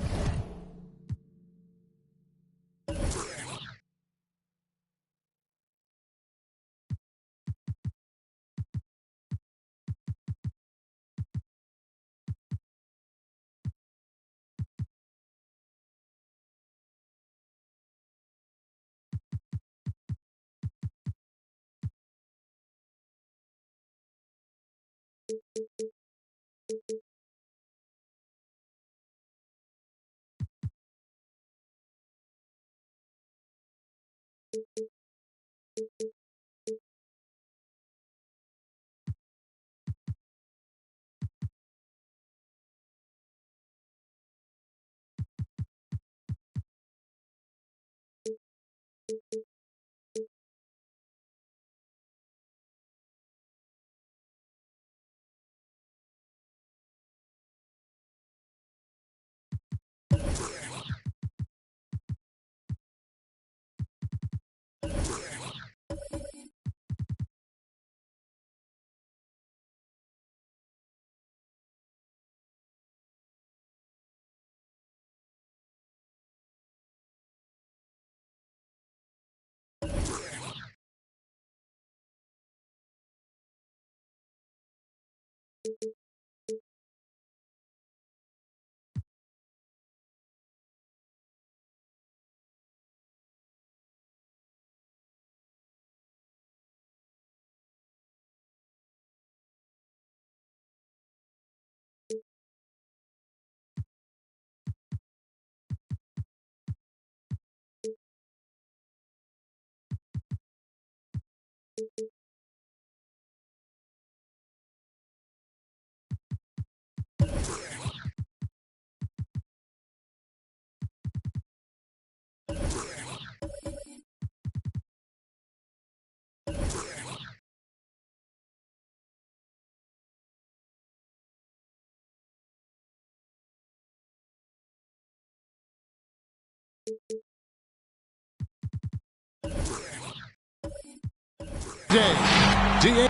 S4: D.A.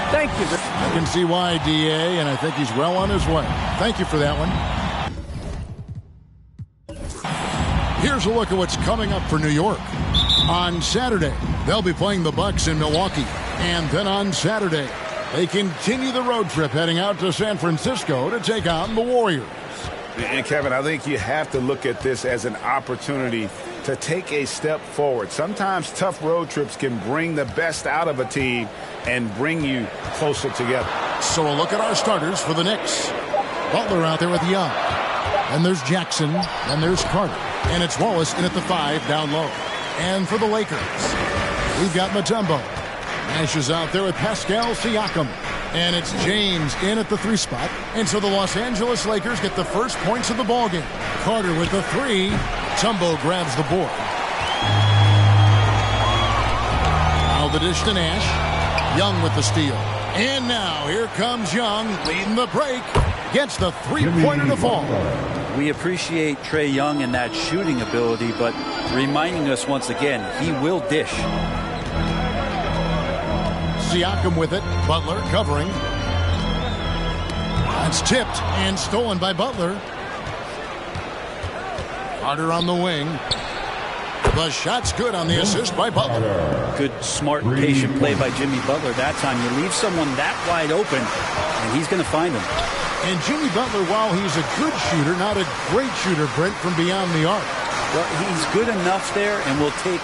S10: Thank you.
S4: I can see why, D.A., and I think he's well on his way. Thank you for that one. Here's a look at what's coming up for New York. On Saturday, they'll be playing the Bucks in Milwaukee. And then on Saturday, they continue the road trip heading out to San Francisco to take on the Warriors.
S5: And, Kevin, I think you have to look at this as an opportunity to take a step forward. Sometimes tough road trips can bring the best out of a team and bring you closer together.
S4: So a look at our starters for the Knicks. Butler out there with Young. And there's Jackson. And there's Carter. And it's Wallace in at the 5 down low. And for the Lakers, we've got Mutombo. Nash is out there with Pascal Siakam. And it's James in at the 3 spot. And so the Los Angeles Lakers get the first points of the ballgame. Carter with the 3. Mutombo grabs the board. Now the dish to Nash. Young with the steal. And now here comes Young leading the break. Gets the 3-pointer to fall.
S3: We appreciate Trae Young and that shooting ability, but reminding us once again, he will dish.
S4: Siakam with it. Butler covering. That's tipped and stolen by Butler. Carter on the wing. The shot's good on the assist by Butler.
S3: Good, smart, patient play by Jimmy Butler that time. You leave someone that wide open, and he's going to find him.
S4: And Jimmy Butler, while he's a good shooter, not a great shooter, Brent, from beyond the arc.
S3: Well, he's good enough there, and will take,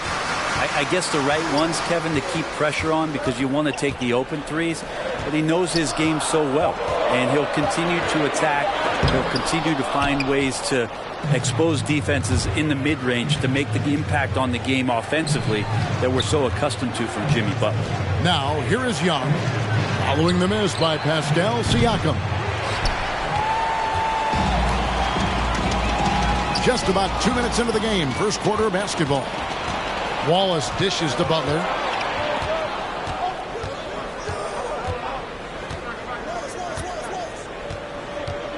S3: I guess, the right ones, Kevin, to keep pressure on, because you want to take the open threes. But he knows his game so well, and he'll continue to attack. He'll continue to find ways to expose defenses in the mid-range to make the impact on the game offensively that we're so accustomed to from Jimmy Butler.
S4: Now, here is Young, following the miss by Pascal Siakam. Just about 2 minutes into the game, first quarter of basketball. Wallace dishes to Butler.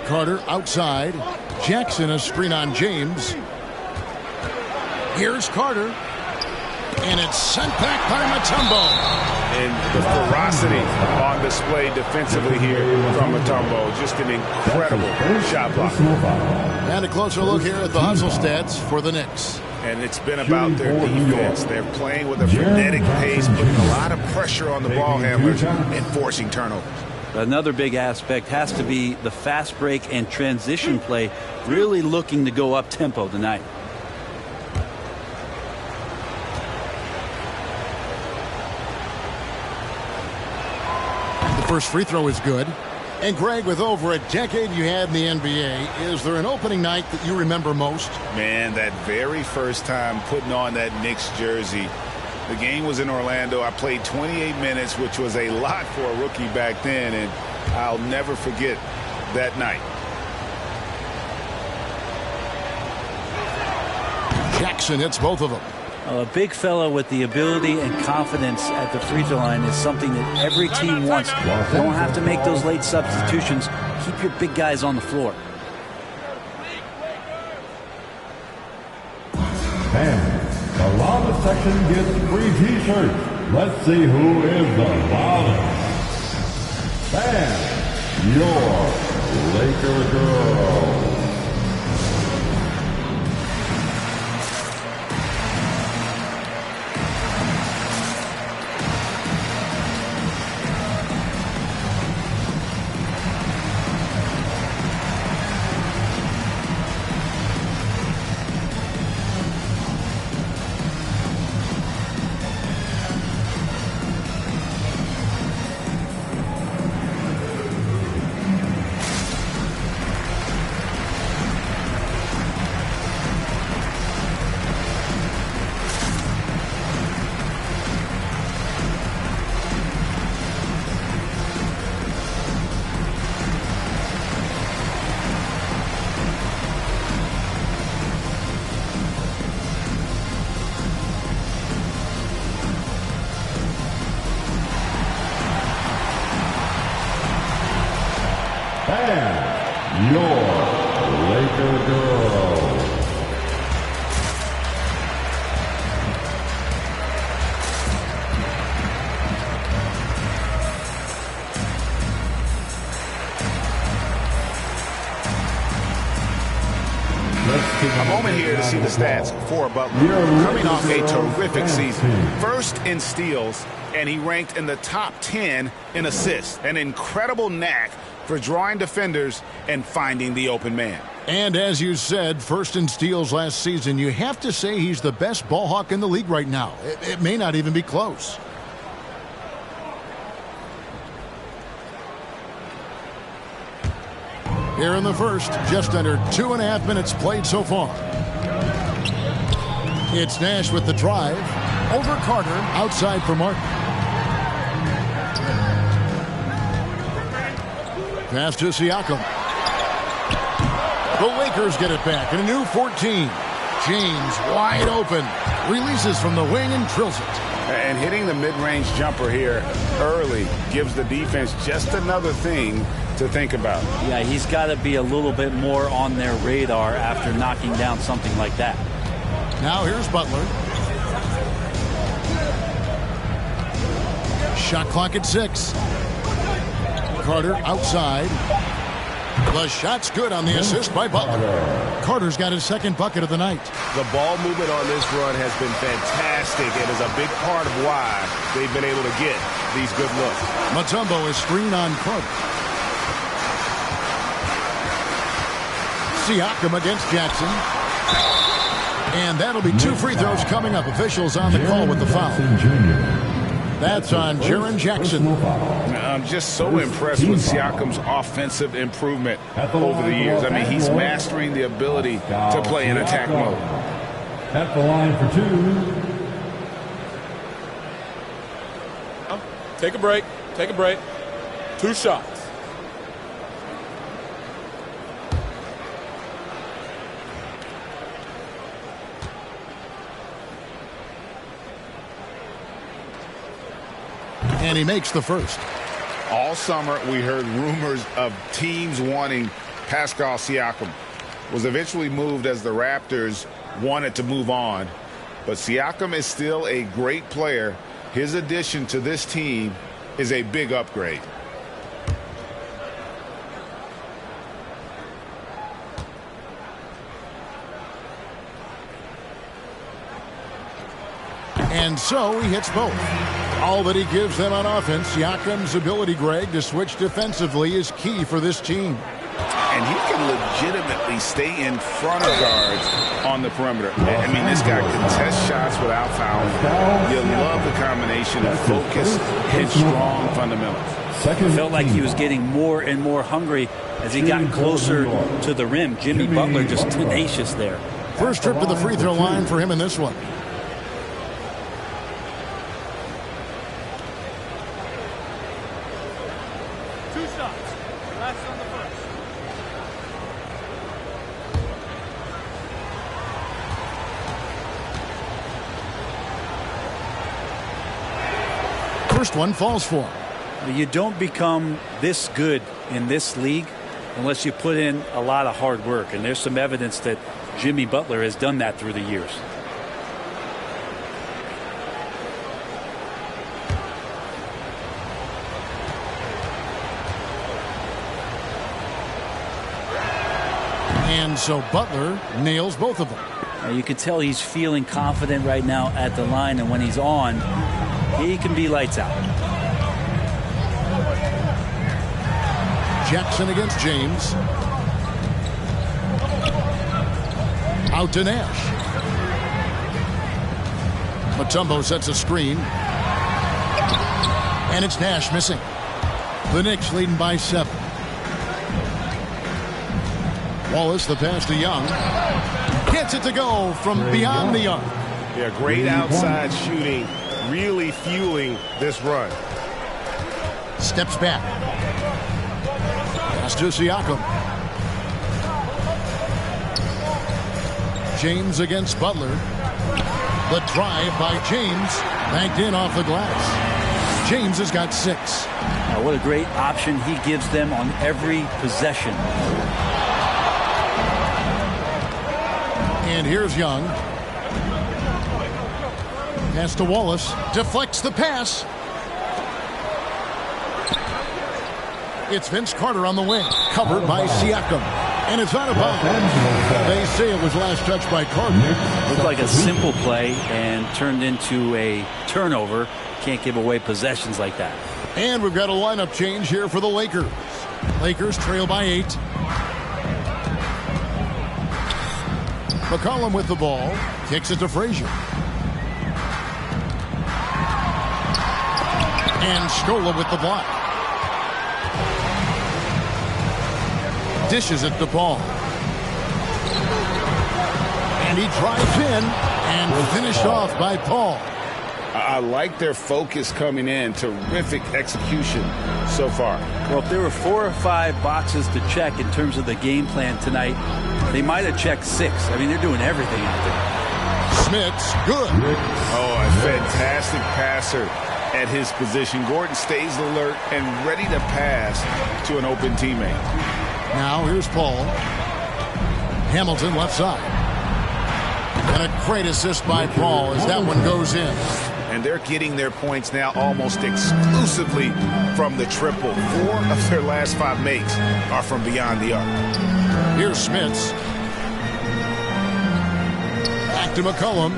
S4: Carter outside. Jackson a screen on James. Here's Carter. And it's sent back by Mutombo.
S5: And the ferocity on display defensively here from Mutombo. Just an incredible shot block.
S4: And a closer look here at the hustle stats for the Knicks.
S5: And it's been about their defense. They're playing with a frenetic pace, putting a lot of pressure on the ball handlers and forcing turnovers.
S3: Another big aspect has to be the fast break and transition play, really looking to go up tempo tonight.
S4: The first free throw is good. And Greg, with over a decade you had in the NBA, is there an opening night that you remember most?
S5: Man, that very first time putting on that Knicks jersey. The game was in Orlando. I played 28 minutes, which was a lot for a rookie back then, and I'll never forget that night.
S4: Jackson hits both of them.
S3: A big fella with the ability and confidence at the free throw line is something that every team wants. You don't have to make those late substitutions. Keep your big guys on the floor.
S7: And the loudest section gets free T-shirts. Let's see who is the loudest. And your Laker girl. your Laker girl.
S5: A moment here to see the stats for Butler. Coming off a terrific season. First in steals, and he ranked in the top 10 in assists. An incredible knack for drawing defenders and finding the open man.
S4: And as you said, first in steals last season, you have to say he's the best ball hawk in the league right now. It may not even be close. Here in the first, just under 2.5 minutes played so far. It's Nash with the drive. Over Carter, outside for Martin. Pass to Siakam. The Lakers get it back in a new 14. James wide open. Releases from the wing and drills it.
S5: And hitting the mid-range jumper here early gives the defense just another thing to think about.
S3: Yeah, he's got to be a little bit more on their radar after knocking down something like that.
S4: Now here's Butler. Shot clock at 6. Carter outside. The shot's good on the assist by Butler. Carter's got his second bucket of the night.
S9: The ball movement on this run has been fantastic and is a big part of why they've been able to get these good looks.
S4: Mutombo is screened on Carter. Siakam against Jackson. And that'll be 2 free throws coming up. Officials on the call with the foul. That's on Jaren Jackson.
S5: I'm just so impressed with Siakam's offensive improvement over the years. I mean, he's mastering the ability to play in attack mode.
S7: At the line for 2.
S8: Take a break. Take a break. 2 shots.
S4: And he makes the first.
S5: All summer, we heard rumors of teams wanting Pascal Siakam. Was eventually moved as the Raptors wanted to move on. But Siakam is still a great player. His addition to this team is a big upgrade.
S4: And so he hits both. All that he gives them on offense, Siakam's ability, Greg, to switch defensively is key for this team.
S5: And he can legitimately stay in front of guards on the perimeter. I mean, this guy contests shots without fouling. You love the combination of focus and strong fundamentals.
S3: Felt like he was getting more and more hungry as he got closer to the rim. Jimmy Butler just tenacious there.
S4: First trip to the free throw line for him in this one. First one falls for him.
S3: You don't become this good in this league unless you put in a lot of hard work. And there's some evidence that Jimmy Butler has done that through the years.
S4: And so Butler nails both of them.
S3: You can tell he's feeling confident right now at the line, and when he's on, he can be lights out.
S4: Jackson against James. Out to Nash. Mutombo sets a screen. And it's Nash missing. The Knicks leading by 7. Wallace, the pass to Young. Gets it to go from beyond the arc.
S9: Yeah, great outside shooting. Really fueling this run.
S4: Steps back. Pass to Siakam. James against Butler. The drive by James. Banked in off the glass. James has got 6.
S3: What a great option he gives them on every possession.
S4: And here's Young. Pass to Wallace. Deflects the pass. It's Vince Carter on the wing. Covered by Siakam. And it's out of bounds. They say it was last touched by Carter.
S3: Looked like a simple play and turned into a turnover. Can't give away possessions like that.
S4: And we've got a lineup change here for the Lakers. Lakers trail by 8. McCollum with the ball. Kicks it to Frazier. And Scola with the block. Dishes it to Paul. And he drives in and finished off by Paul.
S5: I like their focus coming in. Terrific execution so far.
S3: Well, if there were 4 or 5 boxes to check in terms of the game plan tonight, they might have checked 6. I mean, they're doing everything out there.
S4: Smith's good.
S5: Oh, a fantastic passer at his position. Gordon stays alert and ready to pass to an open teammate.
S4: Now here's Paul. Hamilton left side. And a great assist by Paul as that one goes in.
S5: And they're getting their points now almost exclusively from the triple. 4 of their last 5 makes are from beyond the arc.
S4: Here's Smiths. Back to McCollum.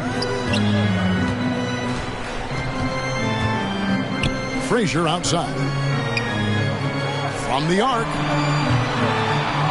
S4: Frazier outside. From the arc.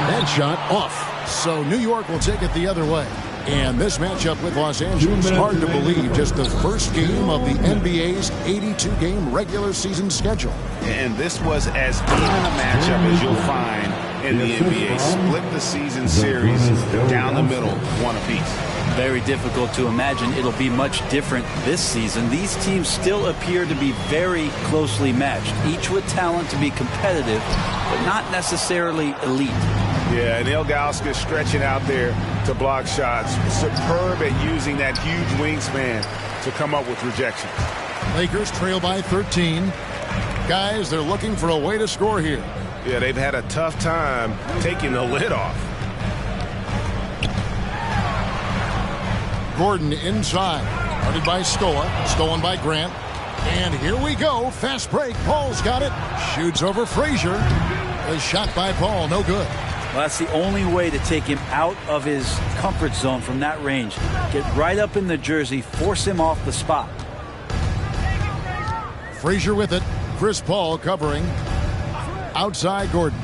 S4: That shot off. So New York will take it the other way. And this matchup with Los Angeles, hard to believe, just the first game of the NBA's 82-game regular season schedule.
S5: And this was as even a matchup as you'll find in the NBA. Split the season series down the middle, 1 apiece.
S3: Very difficult to imagine it'll be much different this season. These teams still appear to be very closely matched, each with talent to be competitive, but not necessarily elite.
S5: Yeah, and Ilgauskas stretching out there to block shots. Superb at using that huge wingspan to come up with rejections.
S4: Lakers trail by 13. Guys, they're looking for a way to score here.
S9: Yeah, they've had a tough time taking the lid off.
S4: Gordon inside. Guarded by Scola. Stolen by Grant. And here we go. Fast break. Paul's got it. Shoots over Frazier. A shot by Paul. No good.
S3: Well, that's the only way to take him out of his comfort zone from that range. Get right up in the jersey. Force him off the spot.
S4: Frazier with it. Chris Paul covering. Outside Gordon.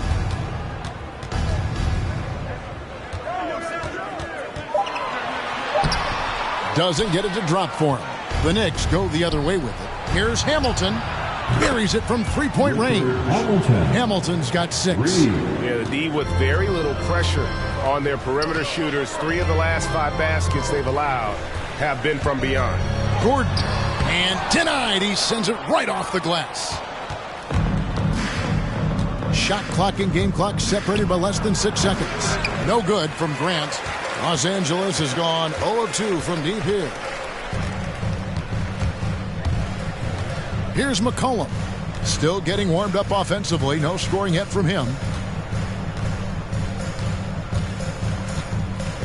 S4: Doesn't get it to drop for him. The Knicks go the other way with it. Here's Hamilton. Buries it from three-point range. Hamilton's got 6.
S9: Yeah, the D with very little pressure on their perimeter shooters. 3 of the last 5 baskets they've allowed have been from beyond.
S4: Gordon. And denied. He sends it right off the glass. Shot clock and game clock separated by less than 6 seconds. No good from Grant. Los Angeles has gone 0 of 2 from deep here. Here's McCollum. Still getting warmed up offensively. No scoring yet from him.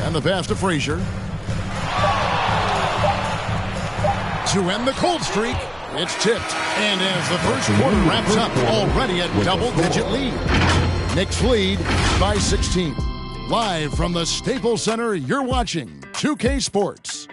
S4: And the pass to Frazier. To end the cold streak, it's tipped. And as the first quarter wraps up, already a double-digit lead. Knicks lead by 16. Live from the Staples Center, you're watching 2K Sports.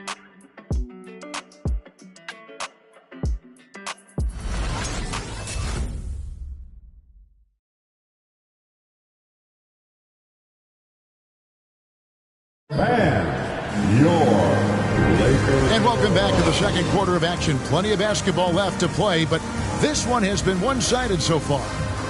S4: And welcome back to the second quarter of action. Plenty of basketball left to play, but this one has been one-sided so far.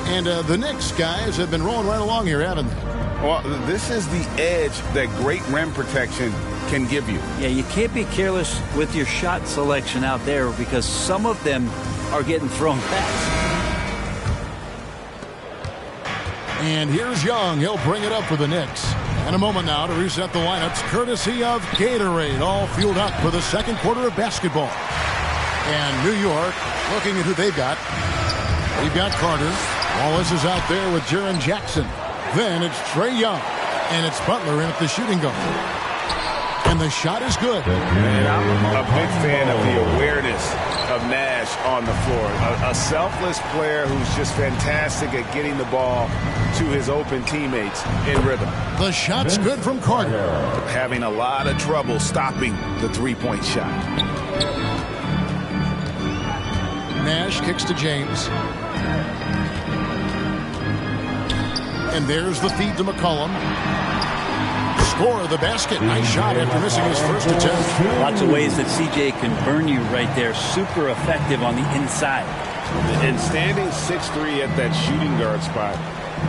S4: And the Knicks guys have been rolling right along here, haven't they?
S5: Well, this is the edge that great rim protection can give you.
S3: Yeah, you can't be careless with your shot selection out there because some of them are getting thrown fast.
S4: And here's Young. He'll bring it up for the Knicks. And a moment now to reset the lineups, courtesy of Gatorade, all fueled up for the second quarter of basketball. And New York looking at who they've got. We've got Carter. Wallace is out there with Jaren Jackson. Then it's Trae Young. And it's Butler in at the shooting guard. And the shot is good.
S9: And I'm a big fan of the awareness of Nash on the floor. A selfless player who's just fantastic at getting the ball to his open teammates in rhythm.
S4: The shot's good from Carter.
S5: Having a lot of trouble stopping the three-point shot.
S4: Nash kicks to James. And there's the feed to McCollum. Score of the basket. Nice shot after missing his first attempt.
S3: Lots of ways that CJ can burn you right there. Super effective on the inside.
S9: And standing 6'3" at that shooting guard spot,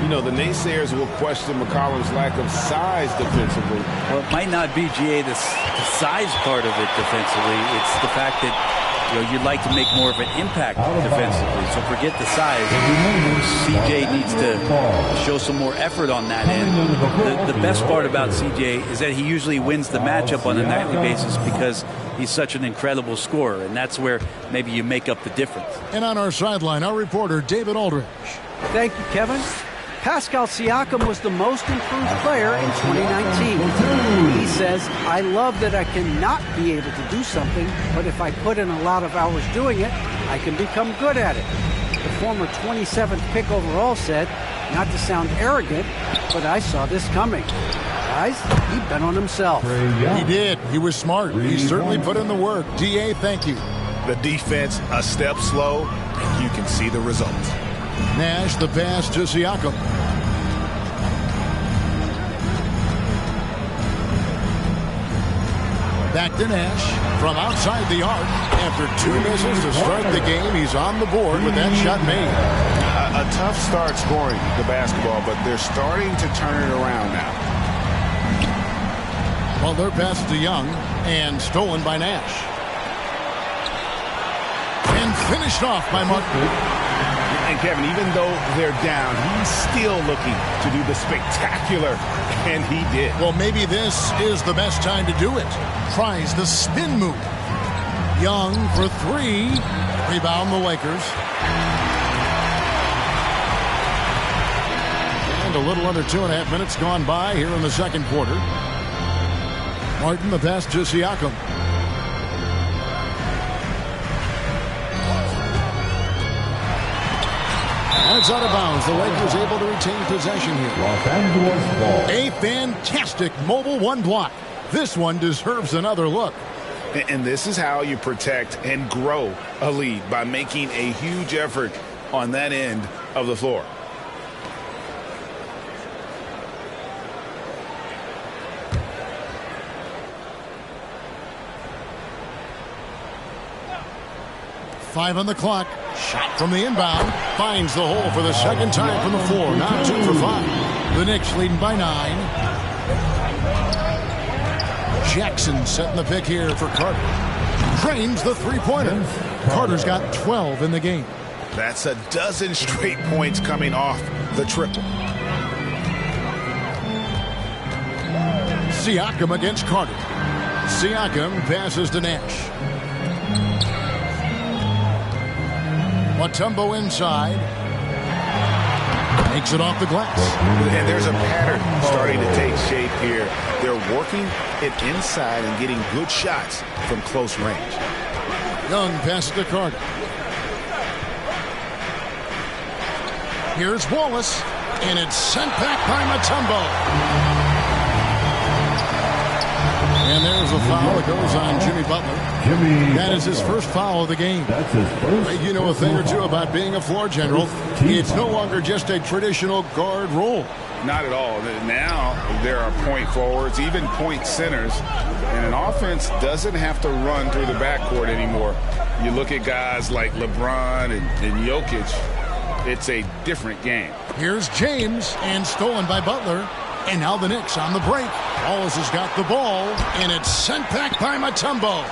S9: you know, the naysayers will question McCollum's lack of size defensively.
S3: Well, it might not be, GA, the size part of it defensively. It's the fact that, you know, you'd like to make more of an impact defensively. So forget the size. CJ needs to show some more effort on that end. The best part about CJ is that he usually wins the matchup on a nightly basis because he's such an incredible scorer, and that's where maybe you make up the difference.
S4: And on our sideline, our reporter, David Aldridge.
S10: Thank you, Kevin. Pascal Siakam was the most improved player in 2019. He says, I love that I cannot be able to do something, but if I put in a lot of hours doing it, I can become good at it. The former 27th pick overall said, not to sound arrogant, but I saw this coming. Guys, he bet on himself.
S4: He did. He was smart. He certainly put in the work. DA, thank you.
S5: The defense a step slow, and you can see the results.
S4: Nash, the pass to Siakam. Back to Nash from outside the arc. After 2 misses to start the game, he's on the board with that shot made.
S5: A tough start scoring the basketball, but they're starting to turn it around now.
S4: Well, their pass to Young and stolen by Nash. And finished off by Martin.
S5: And Kevin, even though they're down, he's still looking to do the spectacular, and he did.
S4: Well, maybe this is the best time to do it. Tries the spin move. Young for 3. Rebound the Lakers. And a little under 2.5 minutes gone by here in the second quarter. Martin, the pass to Siakam. That's out of bounds. The Lakers able to retain possession here.
S7: Los Angeles ball.
S4: A fantastic mobile one block. This one deserves another look.
S5: And this is how you protect and grow a lead, by making a huge effort on that end of the floor.
S4: Five on the clock. Shot from the inbound. Finds the hole for the second time from the floor. Now 2 for 5. The Knicks leading by 9. Jackson setting the pick here for Carter. Drains the three-pointer. Carter's got 12 in the game.
S5: That's a dozen straight points coming off the triple.
S4: Siakam against Carter. Siakam passes to Nash. Mutombo inside. Makes it off the glass.
S5: And there's a pattern starting to take shape here. They're working it inside and getting good shots from close range.
S4: Young passes to Carter. Here's Wallace. And it's sent back by Mutombo. And there's a foul that goes on Jimmy Butler. That is his first foul of the game.
S7: That's his first.
S4: You know a thing or two about being a floor general. It's no longer just a traditional guard role.
S5: Not at all. Now there are point forwards, even point centers, and an offense doesn't have to run through the backcourt anymore. You look at guys like LeBron and Jokic, it's a different game.
S4: Here's James, and stolen by Butler. And now the Knicks on the break. Wallace has got the ball, and it's sent back by Mutombo.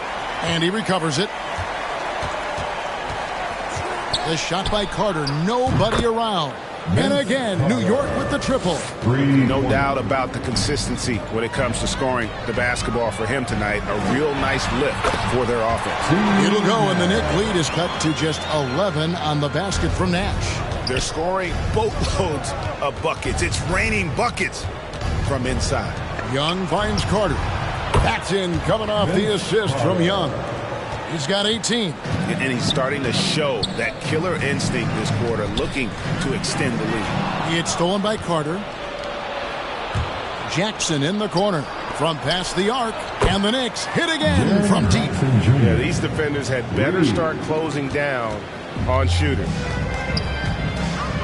S4: And he recovers it. The shot by Carter, nobody around. And again, New York with the triple.
S5: No doubt about the consistency when it comes to scoring the basketball for him tonight. A real nice lift for their offense.
S4: It'll go, and the Knicks lead is cut to just 11 on the basket from Nash.
S5: They're scoring boatloads of buckets. It's raining buckets from inside.
S4: Young finds Carter. That's in, coming off the assist from Young. He's got 18.
S5: And he's starting to show that killer instinct this quarter, looking to extend the lead.
S4: It's stolen by Carter. Jackson in the corner from past the arc, and the Knicks hit again from deep.
S9: Yeah, these defenders had better start closing down on shooters.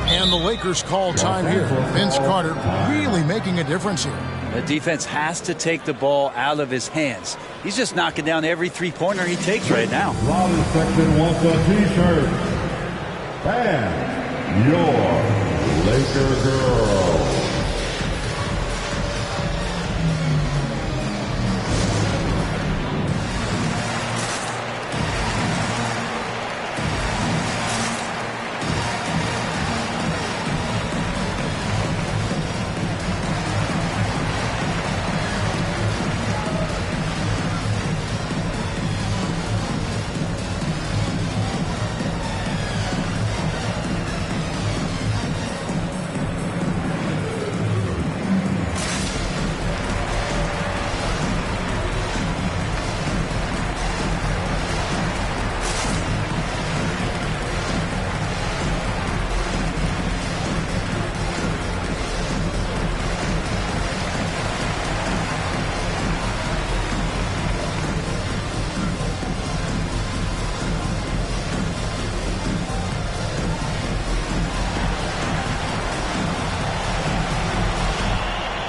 S4: And the Lakers call time here. Vince Carter really making a difference here.
S3: The defense has to take the ball out of his hands. He's just knocking down every three-pointer he takes right now.
S7: Raleigh section wants a T-shirt. And your Laker girl.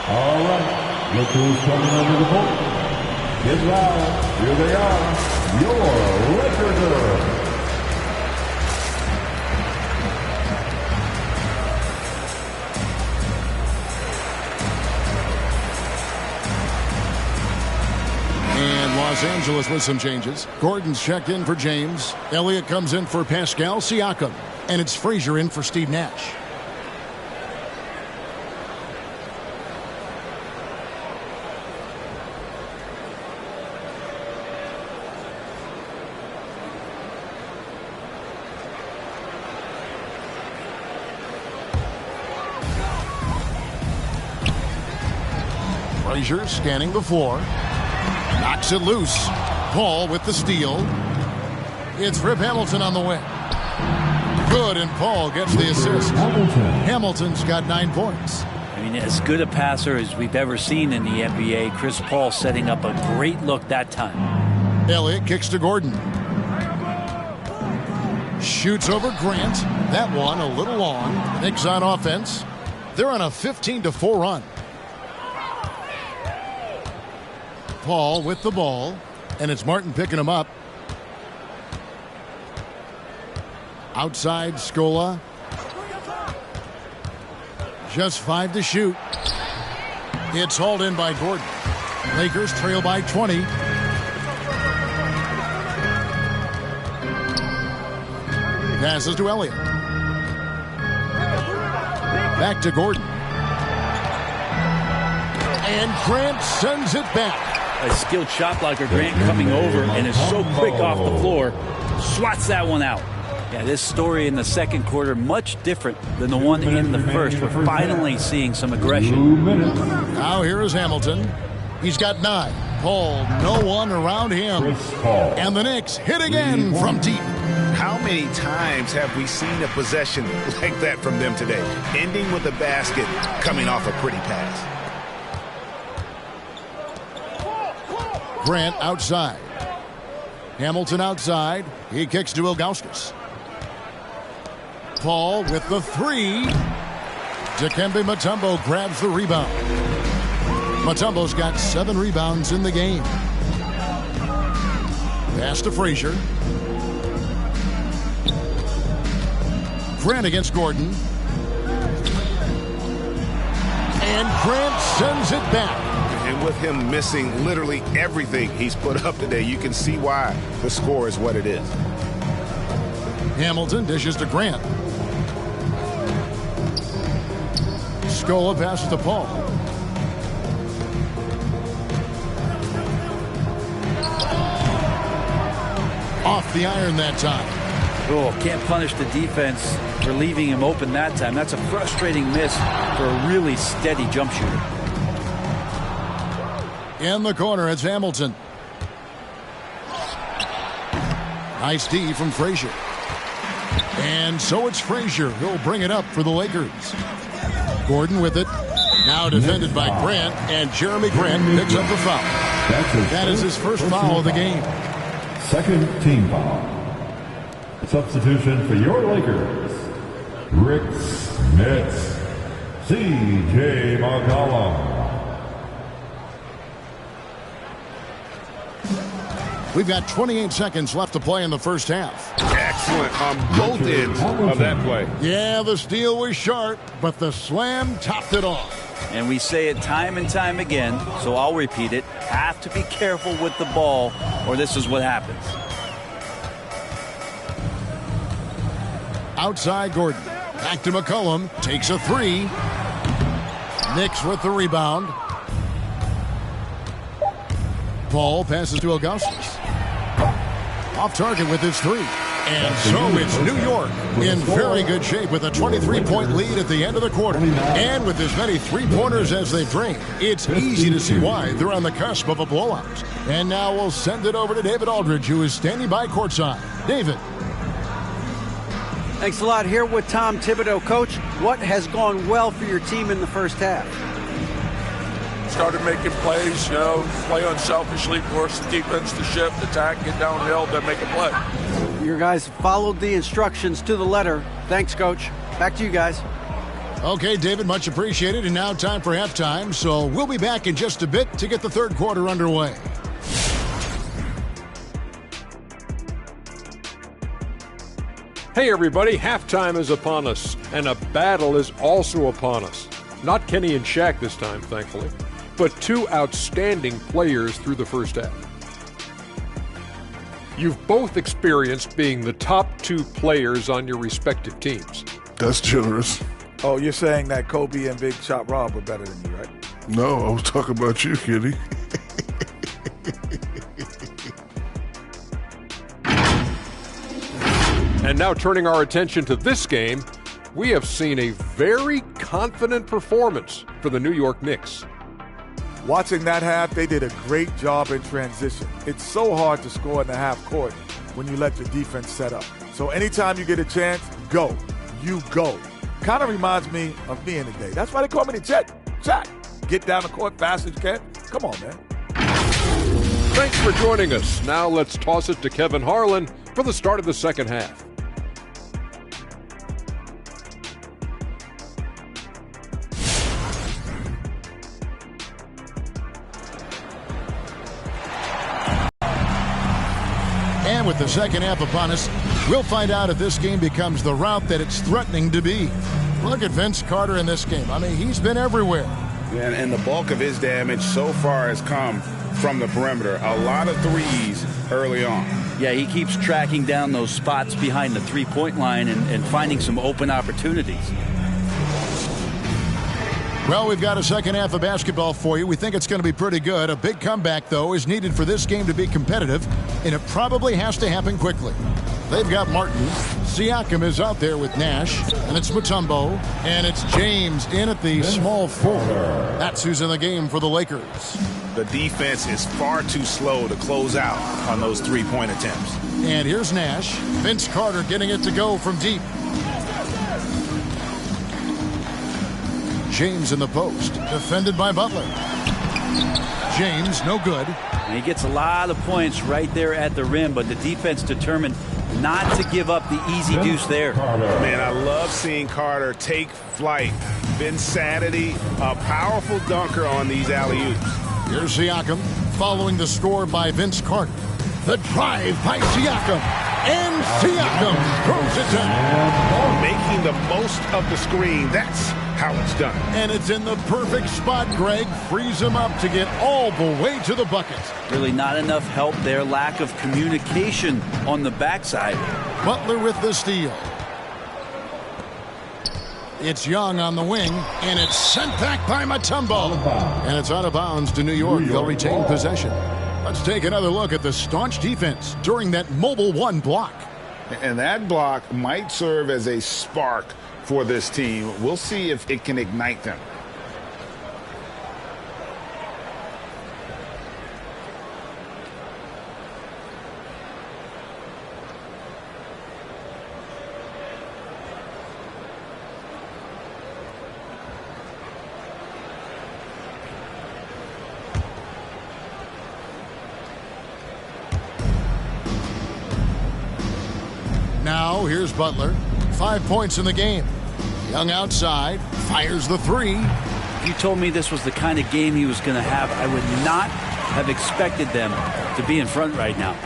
S7: All right, look who's coming under the boat. Get loud. Here they are, your Laker girls.
S4: And Los Angeles with some changes. Gordon's checked in for James. Elliott comes in for Pascal Siakam. And it's Frazier in for Steve Nash. Frazier scanning the floor. Knocks it loose. Paul with the steal. It's Rip Hamilton on the wing. Good, and Paul gets the assist. Hamilton's got 9 points.
S3: I mean, as good a passer as we've ever seen in the NBA. Chris Paul setting up a great look that time.
S4: Elliott kicks to Gordon. Shoots over Grant. That one a little long. Knicks on offense. They're on a 15-4 run. Paul with the ball, and it's Martin picking him up. Outside Scola. Just 5 to shoot. It's hauled in by Gordon. Lakers trail by 20. Passes to Elliott. Back to Gordon. And Grant sends it back.
S3: A skilled shot blocker, Grant, coming over and is so quick off the floor. Swats that one out. Yeah, this story in the second quarter much different than the one in the first. We're finally seeing some aggression.
S4: Now here is Hamilton. He's got 9. Paul, no one around him. And the Knicks hit again from deep.
S5: How many times have we seen a possession like that from them today? Ending with a basket, coming off a pretty pass.
S4: Grant outside. Hamilton outside. He kicks to Ilgauskas. Paul with the 3. Dikembe Mutombo grabs the rebound. Mutombo's got 7 rebounds in the game. Pass to Frazier. Grant against Gordon. And Grant sends it back.
S5: And with him missing literally everything he's put up today, you can see why the score is what it is.
S4: Hamilton dishes to Grant. Scola passes to Paul. Off the iron that time.
S3: Oh, can't punish the defense for leaving him open that time. That's a frustrating miss for a really steady jump shooter.
S4: In the corner, it's Hamilton. Nice D from Frazier. And so it's Frazier who'll bring it up for the Lakers. Gordon with it. Now defended by Grant, and Jeremy Grant picks up the foul. That is his first foul of the game.
S7: Second team foul. Substitution for your Lakers, Rick Smits, C.J. McCollum.
S4: We've got 28 seconds left to play in the first half.
S9: Excellent on both ends of that play.
S4: Yeah, the steal was sharp, but the slam topped it off.
S3: And we say it time and time again, so I'll repeat it. Have to be careful with the ball, or this is what happens.
S4: Outside Gordon. Back to McCollum. Takes a three. Knicks with the rebound. Paul passes to Augustus. Off target with his three. And so it's New York in very good shape with a 23-point lead at the end of the quarter. And with as many three-pointers as they've drained, it's easy to see why they're on the cusp of a blowout. And now we'll send it over to David Aldridge, who is standing by courtside. David.
S10: Thanks a lot. Here with Tom Thibodeau. Coach, what has gone well for your team in the first half?
S19: Started making plays, play unselfishly, force the defense to shift, attack, get downhill, then make a play.
S10: Your guys followed the instructions to the letter. Thanks, Coach. Back to you guys.
S4: Okay, David, much appreciated. And now time for halftime. So we'll be back in just a bit to get the third quarter underway.
S12: Hey everybody, halftime is upon us, and a battle is also upon us. Not Kenny and Shaq this time, thankfully, but two outstanding players through the first half. You've both experienced being the top two players on your respective teams.
S14: That's generous.
S13: Oh, you're saying that Kobe and Big Shot Rob were better than you, right?
S14: No, I was talking about you, Kitty.
S12: And now turning our attention to this game, we have seen a very confident performance for the New York Knicks.
S13: Watching that half, they did a great job in transition. It's so hard to score in the half court when you let your defense set up. So anytime you get a chance, go. You go. Kind of reminds me of me in the day. That's why they call me the Jet. Shot. Get down the court fast as you can. Come on, man.
S12: Thanks for joining us. Now let's toss it to Kevin Harlan for the start of the second half.
S4: And with the second half upon us, we'll find out if this game becomes the route that it's threatening to be. Look at Vince Carter in this game. I mean, he's been everywhere.
S5: And the bulk of his damage so far has come from the perimeter. A lot of threes early on.
S3: Yeah, he keeps tracking down those spots behind the three-point line and finding some open opportunities.
S4: Well, we've got a second half of basketball for you. We think it's going to be pretty good. A big comeback, though, is needed for this game to be competitive, and it probably has to happen quickly. They've got Martin. Siakam is out there with Nash, and it's Mutombo, and it's James in at the small forward. That's who's in the game for the Lakers.
S5: The defense is far too slow to close out on those three-point attempts.
S4: And here's Nash. Vince Carter getting it to go from deep. James in the post, defended by Butler. James, no good.
S3: And he gets a lot of points right there at the rim, but the defense determined not to give up the easy deuce there.
S5: Man, I love seeing Carter take flight. Insanity, a powerful dunker on these alley-oops.
S4: Here's Siakam, following the score by Vince Carter. The drive by Siakam. And Siakam throws it down.
S5: Making the most of the screen. That's how it's done.
S4: And it's in the perfect spot. Greg frees him up to get all the way to the bucket.
S3: Really not enough help there. Lack of communication on the backside.
S4: Butler with the steal. It's Young on the wing, and it's sent back by Mutombo. And it's out of bounds to New York. They'll retain possession. Let's take another look at the staunch defense during that mobile one block.
S5: And that block might serve as a spark for this team. We'll see if it can ignite them.
S4: go. Here's Butler. 5 points in the game. Young outside. Fires the three.
S3: If you told me this was the kind of game he was going to have, I would not have expected them to be in front right now.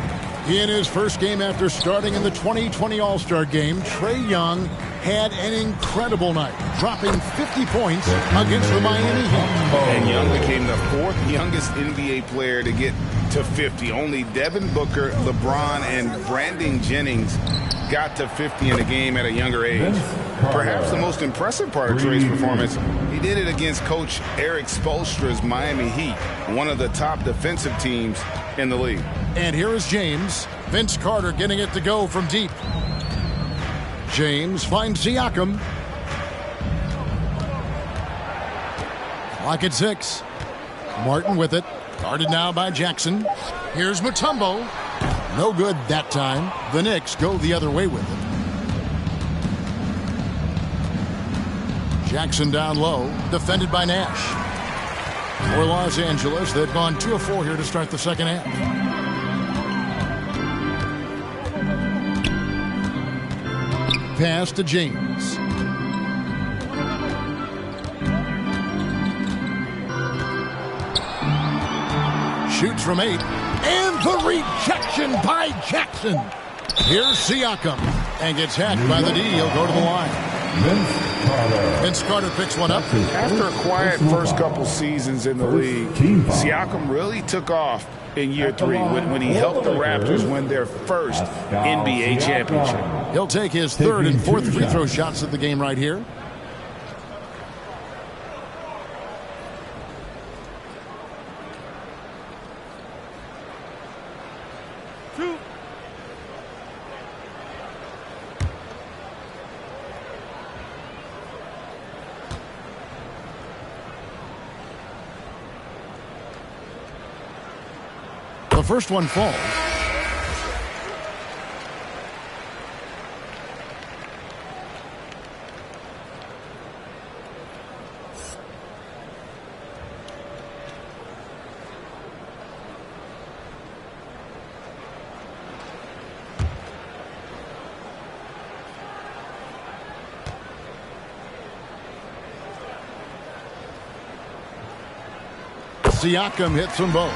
S4: In his first game after starting in the 2020 All-Star Game, Trae Young had an incredible night, dropping 50 points against the Miami Heat.
S5: And Young became the fourth youngest NBA player to get to 50. Only Devin Booker, LeBron, and Brandon Jennings got to 50 in the game at a younger age. Perhaps the most impressive part of Trae's performance, he did it against Coach Eric Spoelstra's Miami Heat, one of the top defensive teams in the league.
S4: And here is James. Vince Carter getting it to go from deep. James finds Siakam. Clock at 6. Martin with it. Guarded now by Jackson. Here's Mutombo. No good that time. The Knicks go the other way with it. Jackson down low. Defended by Nash. For Los Angeles, they've gone 2 of 4 here to start the second half. Pass to James. Shoots from 8. And the rejection by Jackson. Here's Siakam. And gets hacked by the D. He'll go to the line. Vince Carter picks one up.
S5: After a quiet first couple seasons in the league, Siakam really took off in year 3 when he helped the Raptors win their first NBA championship.
S4: He'll take his 3rd and 4th free throw shots of the game right here. The first one falls. Siakam hits them both.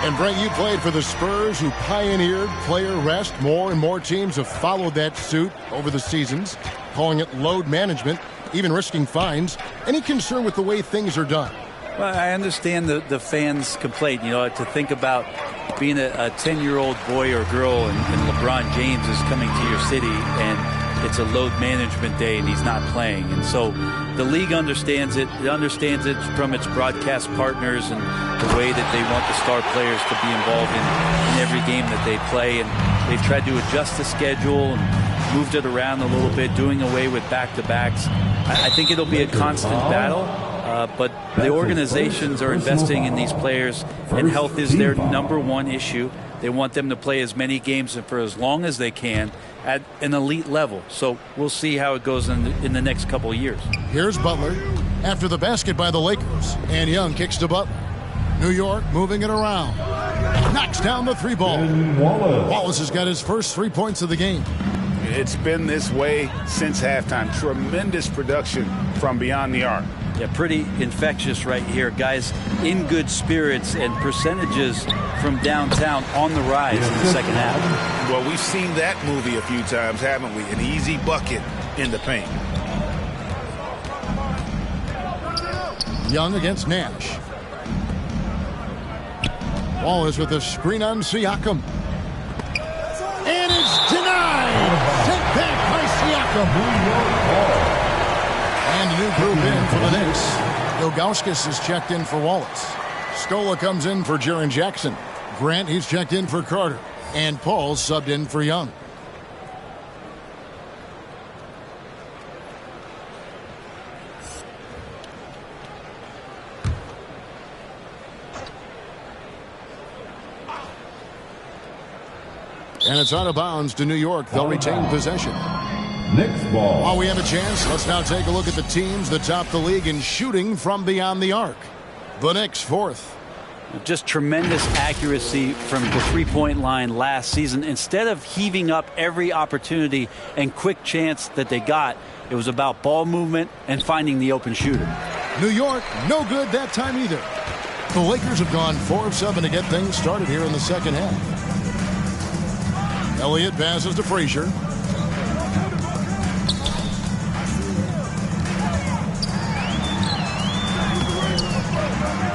S4: And Brent, you played for the Spurs, who pioneered player rest. More and more teams have followed that suit over the seasons, calling it load management, even risking fines. Any concern with the way things are done?
S3: Well, I understand the fans' complaint. You know, to think about being a 10-year-old boy or girl and LeBron James is coming to your city and it's a load management day and he's not playing. And so the league understands it. It understands it from its broadcast partners and the way that they want the star players to be involved in every game that they play. And they've tried to adjust the schedule and moved it around a little bit, doing away with back-to-backs. I think it'll be a constant battle. But the organizations are investing in these players, and health is their #1 issue. They want them to play as many games and for as long as they can at an elite level. So we'll see how it goes in the next couple of years.
S4: Here's Butler after the basket by the Lakers. And Young kicks to Butler. New York moving it around. Knocks down the 3 ball. Wallace has got his first 3 points of the game.
S5: It's been this way since halftime. Tremendous production from beyond the arc.
S3: Yeah, pretty infectious right here. Guys in good spirits and percentages from downtown on the rise in the second half.
S5: Well, we've seen that movie a few times, haven't we? An easy bucket in the paint.
S4: Young against Nash. Wallace with a screen on Siakam. And it's denied. Sent back by Siakam. And a new group in for the Knicks. Ilgauskas is checked in for Wallace. Scola comes in for Jaren Jackson. Grant, he's checked in for Carter. And Paul subbed in for Young. And it's out of bounds to New York. They'll retain possession.
S7: Knicks ball.
S4: While we have a chance, let's now take a look at the teams that top the league in shooting from beyond the arc. The Knicks 4th.
S3: Just tremendous accuracy from the three-point line last season. Instead of heaving up every opportunity and quick chance that they got, it was about ball movement and finding the open shooter.
S4: New York, no good that time either. The Lakers have gone 4 of 7 to get things started here in the second half. Elliott passes to Frazier.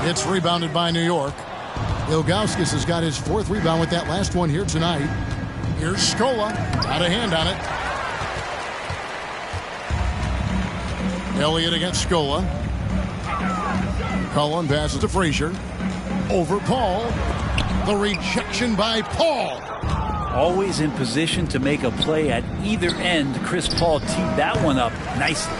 S4: It's rebounded by New York. Ilgauskas has got his 4th rebound with that last one here tonight. Here's Scola. Got a hand on it. Elliott against Scola. Cullen passes to Frazier. Over Paul. The rejection by Paul.
S3: Always in position to make a play at either end. Chris Paul teed that one up nicely.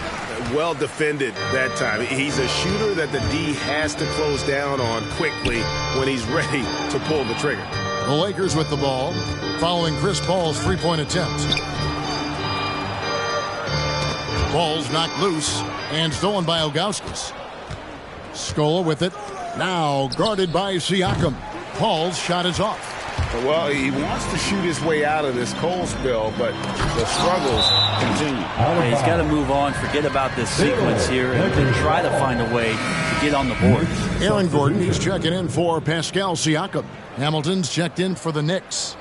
S5: Well defended that time. He's a shooter that the D has to close down on quickly when he's ready to pull the trigger.
S4: The Lakers with the ball, following Chris Paul's three-point attempt. Ball's knocked loose and stolen by Ilgauskas. Scola with it. Now guarded by Siakam. Paul's shot is off.
S5: Well, he wants to shoot his way out of this cold spell, but the struggles continue.
S3: Yeah, he's got to move on, forget about this sequence here, and try to find a way to get on the board.
S4: Aaron Gordon, he's checking in for Pascal Siakam. Hamilton's checked in for the Knicks.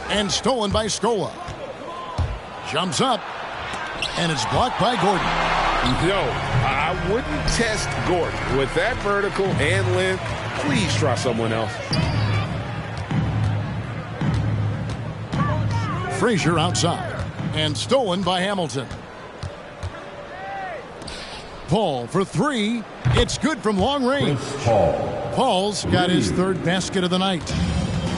S4: And stolen by Scola. Jumps up. And it's blocked by Gordon.
S5: No, I wouldn't test Gordon. With that vertical and length, please try someone else.
S4: Frazier outside. And stolen by Hamilton. Paul for 3. It's good from long range. Paul's got his 3rd basket of the night.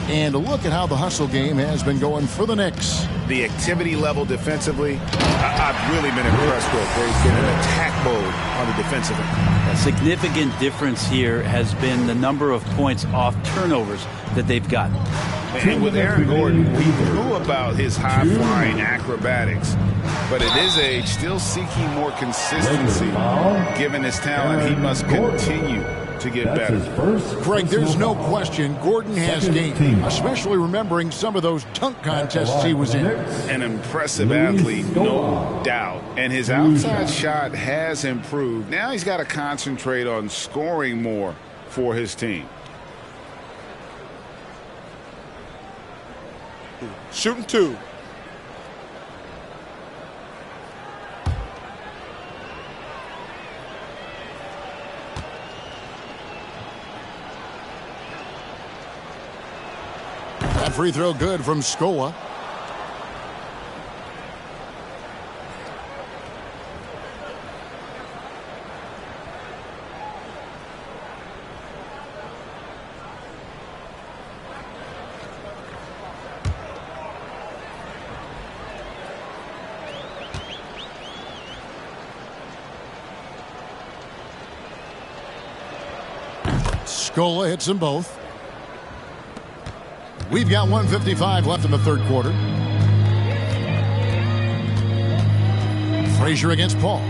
S4: And look at how the hustle game has been going for the Knicks.
S5: The activity level defensively, I've really been impressed with. They've been in attack mode on the defensive end.
S3: A significant difference here has been the number of points off turnovers that they've gotten.
S5: And with Aaron Gordon, we knew about his high-flying acrobatics. But at his age, still seeking more consistency. Given his talent, he must continue to get better.
S4: Craig, there's no question Gordon has game, especially remembering some of those dunk contests he was in.
S5: An impressive athlete, no doubt. And his outside shot has improved. Now he's got to concentrate on scoring more for his team.
S8: Shooting 2.
S4: That free throw good from Scola. Scola hits them both. We've got 1:55 left in the 3rd quarter. Frazier against Paul.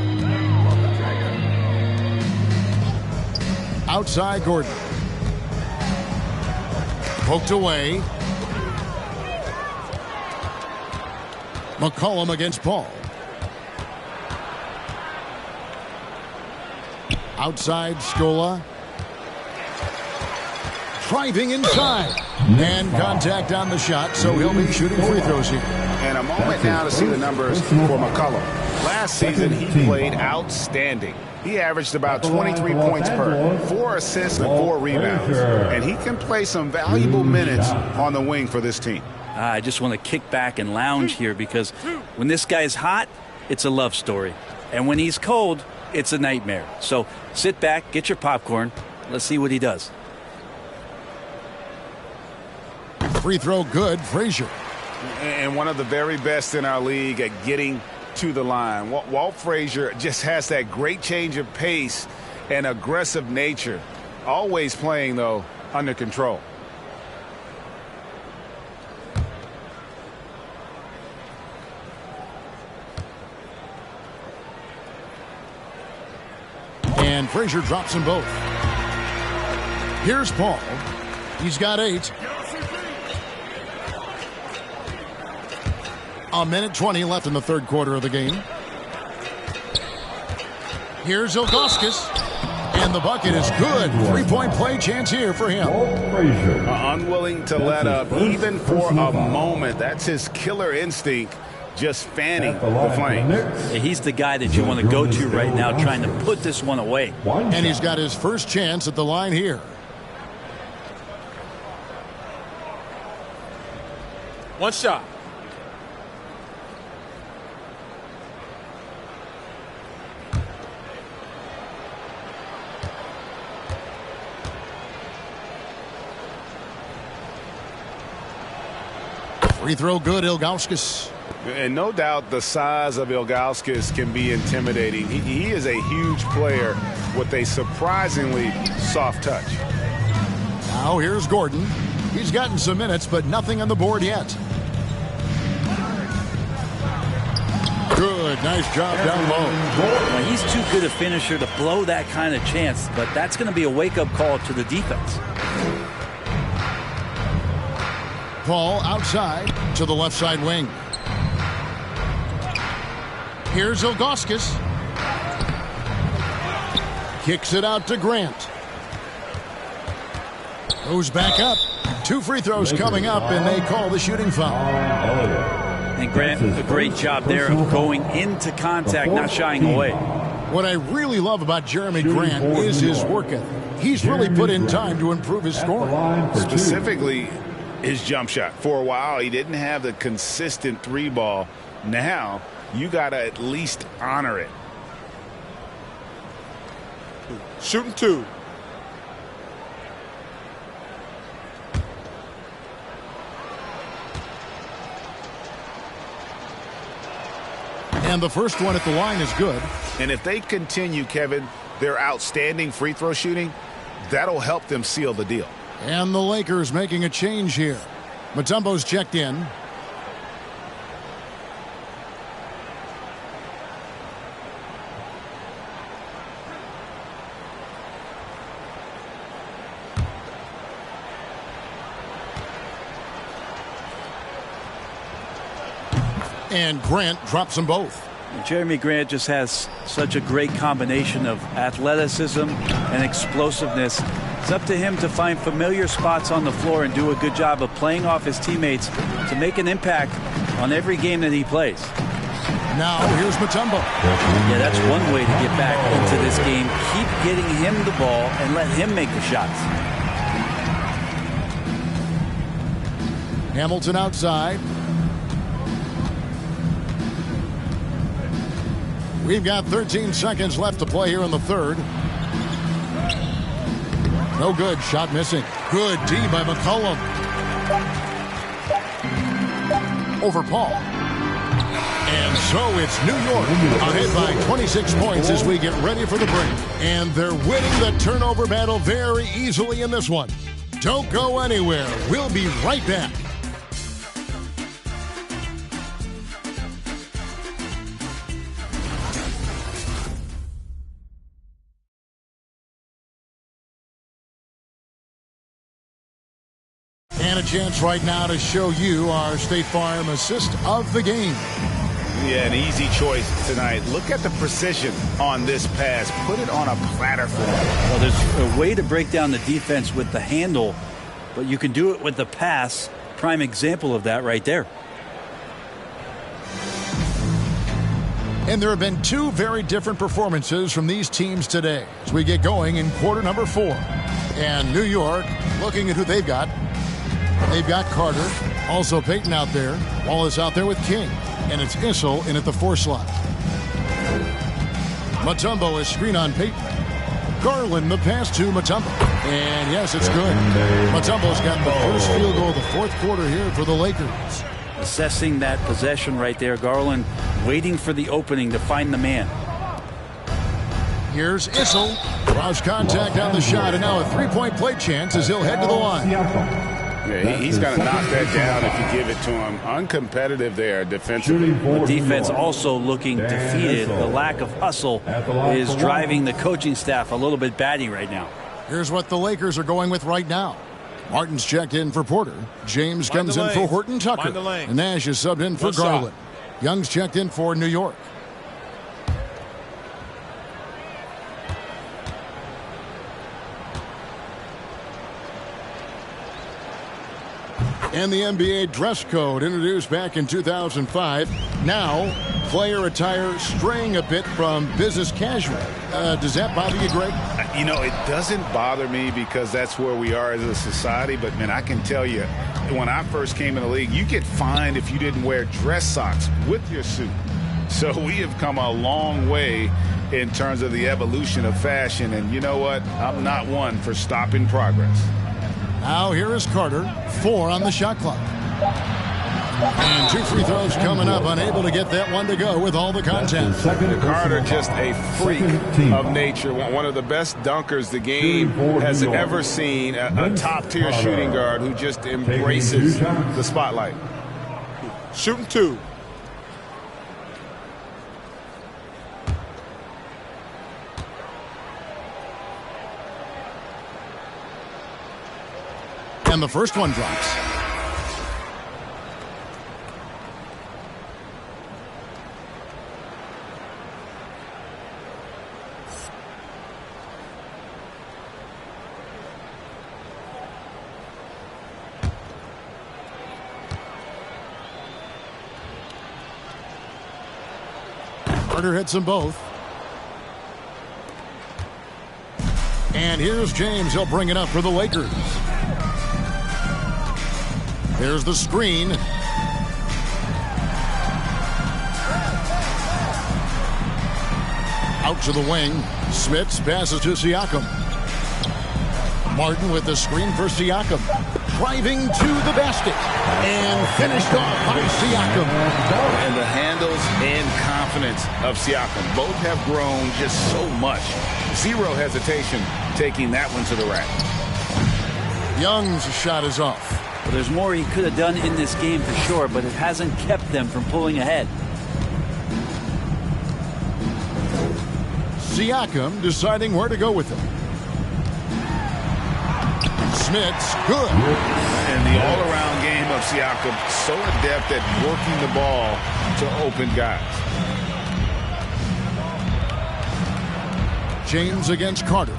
S4: Outside Gordon. Poked away. McCollum against Paul. Outside Scola. Driving inside. And contact on the shot, so he'll be shooting free throws here.
S5: And a moment now to see the numbers for McCollum. Last season, he played outstanding. He averaged about 23 points per, 4 assists and 4 rebounds. And he can play some valuable minutes on the wing for this team.
S3: I just want to kick back and lounge here because when this guy's hot, it's a love story. And when he's cold, it's a nightmare. So sit back, get your popcorn. Let's see what he does.
S4: Free throw good, Frazier.
S5: And one of the very best in our league at getting to the line. Walt Frazier just has that great change of pace and aggressive nature Always playing, though, under control.
S4: And Frazier drops them both. Here's Paul. He's got 8. A minute 20 left in the third quarter of the game. Here's Ilgauskas. And the bucket is good. 3-point play chance here for him.
S5: Unwilling to let up even for a moment. That's his killer instinct, just fanning the flames.
S3: Yeah, he's the guy that you want to go to right now, trying to put this one away.
S4: And he's got his first chance at the line here.
S8: One shot.
S4: Free throw good, Ilgauskas.
S5: And no doubt the size of Ilgauskas can be intimidating. He is a huge player with a surprisingly soft touch.
S4: Now here's Gordon. He's gotten some minutes, but nothing on the board yet. Good, nice job down low.
S3: Well, he's too good a finisher to blow that kind of chance, but that's going to be a wake-up call to the defense.
S4: Paul outside to the left side wing. Here's Ilgauskas. Kicks it out to Grant. Goes back up. 2 free throws coming up, and they call the shooting foul.
S3: And Grant, a great job there of going into contact, not shying away.
S4: What I really love about Jeremy Grant is his work ethic. He's really put in time to improve his scoring.
S5: Specifically, his jump shot. For a while, he didn't have the consistent 3-ball. Now, you got to at least honor it.
S8: Shooting 2.
S4: And the first one at the line is good.
S5: And if they continue, Kevin, their outstanding free throw shooting, that'll help them seal the deal.
S4: And the Lakers making a change here. Mutombo's checked in. And Grant drops them both.
S3: Jeremy Grant just has such a great combination of athleticism and explosiveness. It's up to him to find familiar spots on the floor and do a good job of playing off his teammates to make an impact on every game that he plays.
S4: Now here's Mutombo.
S3: Yeah, that's one way to get back into this game. Keep getting him the ball and let him make the shots.
S4: Hamilton outside. We've got 13 seconds left to play here in the third. No good. Shot missing. Good D by McCollum. Over Paul. And so it's New York ahead by 26 points as we get ready for the break. And they're winning the turnover battle very easily in this one. Don't go anywhere. We'll be right back. And a chance right now to show you our State Farm assist of the game.
S5: Yeah, an easy choice tonight. Look at the precision on this pass. Put it on a platter for him.
S3: Well, there's a way to break down the defense with the handle, but you can do it with the pass. Prime example of that right there.
S4: And there have been 2 very different performances from these teams today as we get going in quarter number 4. And New York, looking at who they've got. They've got Carter, also Peyton out there. Wallace out there with King. And it's Issel in at the 4 slot. Mutombo is screen on Peyton. Garland the pass to Mutombo. And yes, it's good. Mutombo's got the first field goal of the 4th quarter here for the Lakers.
S3: Assessing that possession right there. Garland waiting for the opening to find the man.
S4: Here's Issel. Draws contact on the shot, and now a three-point play chance as he'll head to the line.
S9: Yeah, he's going to knock that down if you give it to him. Uncompetitive there defensively.
S3: The defense also looking defeated. The lack of hustle is driving the coaching staff a little bit batty right now.
S4: Here's what the Lakers are going with right now. Martin's checked in for Porter. James comes in for Horton Tucker. And Nash is subbed in for Garland. Young's checked in for New York. And the NBA dress code introduced back in 2005. Now, player attire straying a bit from business casual. Does that bother you, Greg?
S5: You know, it doesn't bother me because that's where we are as a society. But, man, I can tell you, when I first came in the league, you get fined if you didn't wear dress socks with your suit. So we have come a long way in terms of the evolution of fashion. And you know what? I'm not one for stopping progress.
S4: Now here is Carter. 4 on the shot clock. And 2 free throws coming up. Unable to get that one to go with all the contact.
S9: Carter just a freak of nature. One of the best dunkers the game has ever seen. A top-tier shooting guard who just embraces the spotlight.
S8: Shooting 2.
S4: And the first one drops. Carter hits them both. And here's James. He'll bring it up for the Lakers. There's the screen. Out to the wing. Smits passes to Siakam. Martin with the screen for Siakam. Driving to the basket. And finished off by Siakam.
S5: And the handles and confidence of Siakam. Both have grown just so much. Zero hesitation taking that one to the rack.
S4: Young's shot is off.
S3: Well, there's more he could have done in this game for sure, but it hasn't kept them from pulling ahead.
S4: Siakam deciding where to go with him. Smits, good.
S5: And the all-around game of Siakam, so adept at working the ball to open guys.
S4: James against Carter.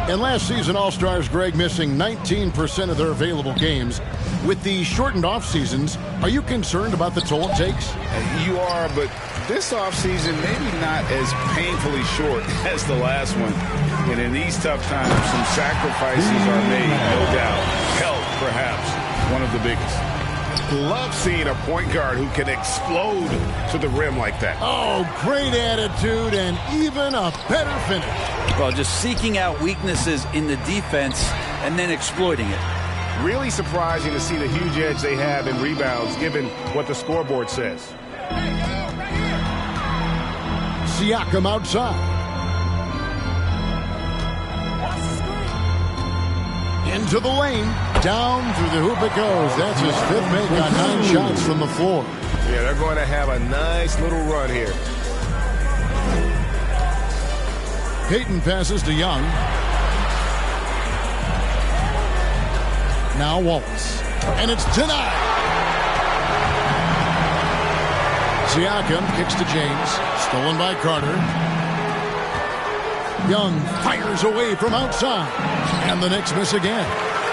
S4: And last season, All-Stars, Greg, missing 19% of their available games. With the shortened off-seasons, are you concerned about the toll it takes?
S5: You are, but this offseason maybe not as painfully short as the last one. And in these tough times, some sacrifices are made, no doubt. Health, perhaps, one of the biggest. Love seeing a point guard who can explode to the rim like that.
S4: Oh, great attitude and even a better finish.
S3: Well, just seeking out weaknesses in the defense and then exploiting it.
S9: Really surprising to see the huge edge they have in rebounds given what the scoreboard says.
S4: Siakam outside. Into the lane. Down through the hoop it goes. That's his 5th make on 9 shots from the floor.
S9: Yeah, they're going to have a nice little run here.
S4: Payton passes to Young. Now Waltz. And it's denied. Siakam kicks to James. Stolen by Carter. Young fires away from outside. And the Knicks miss again.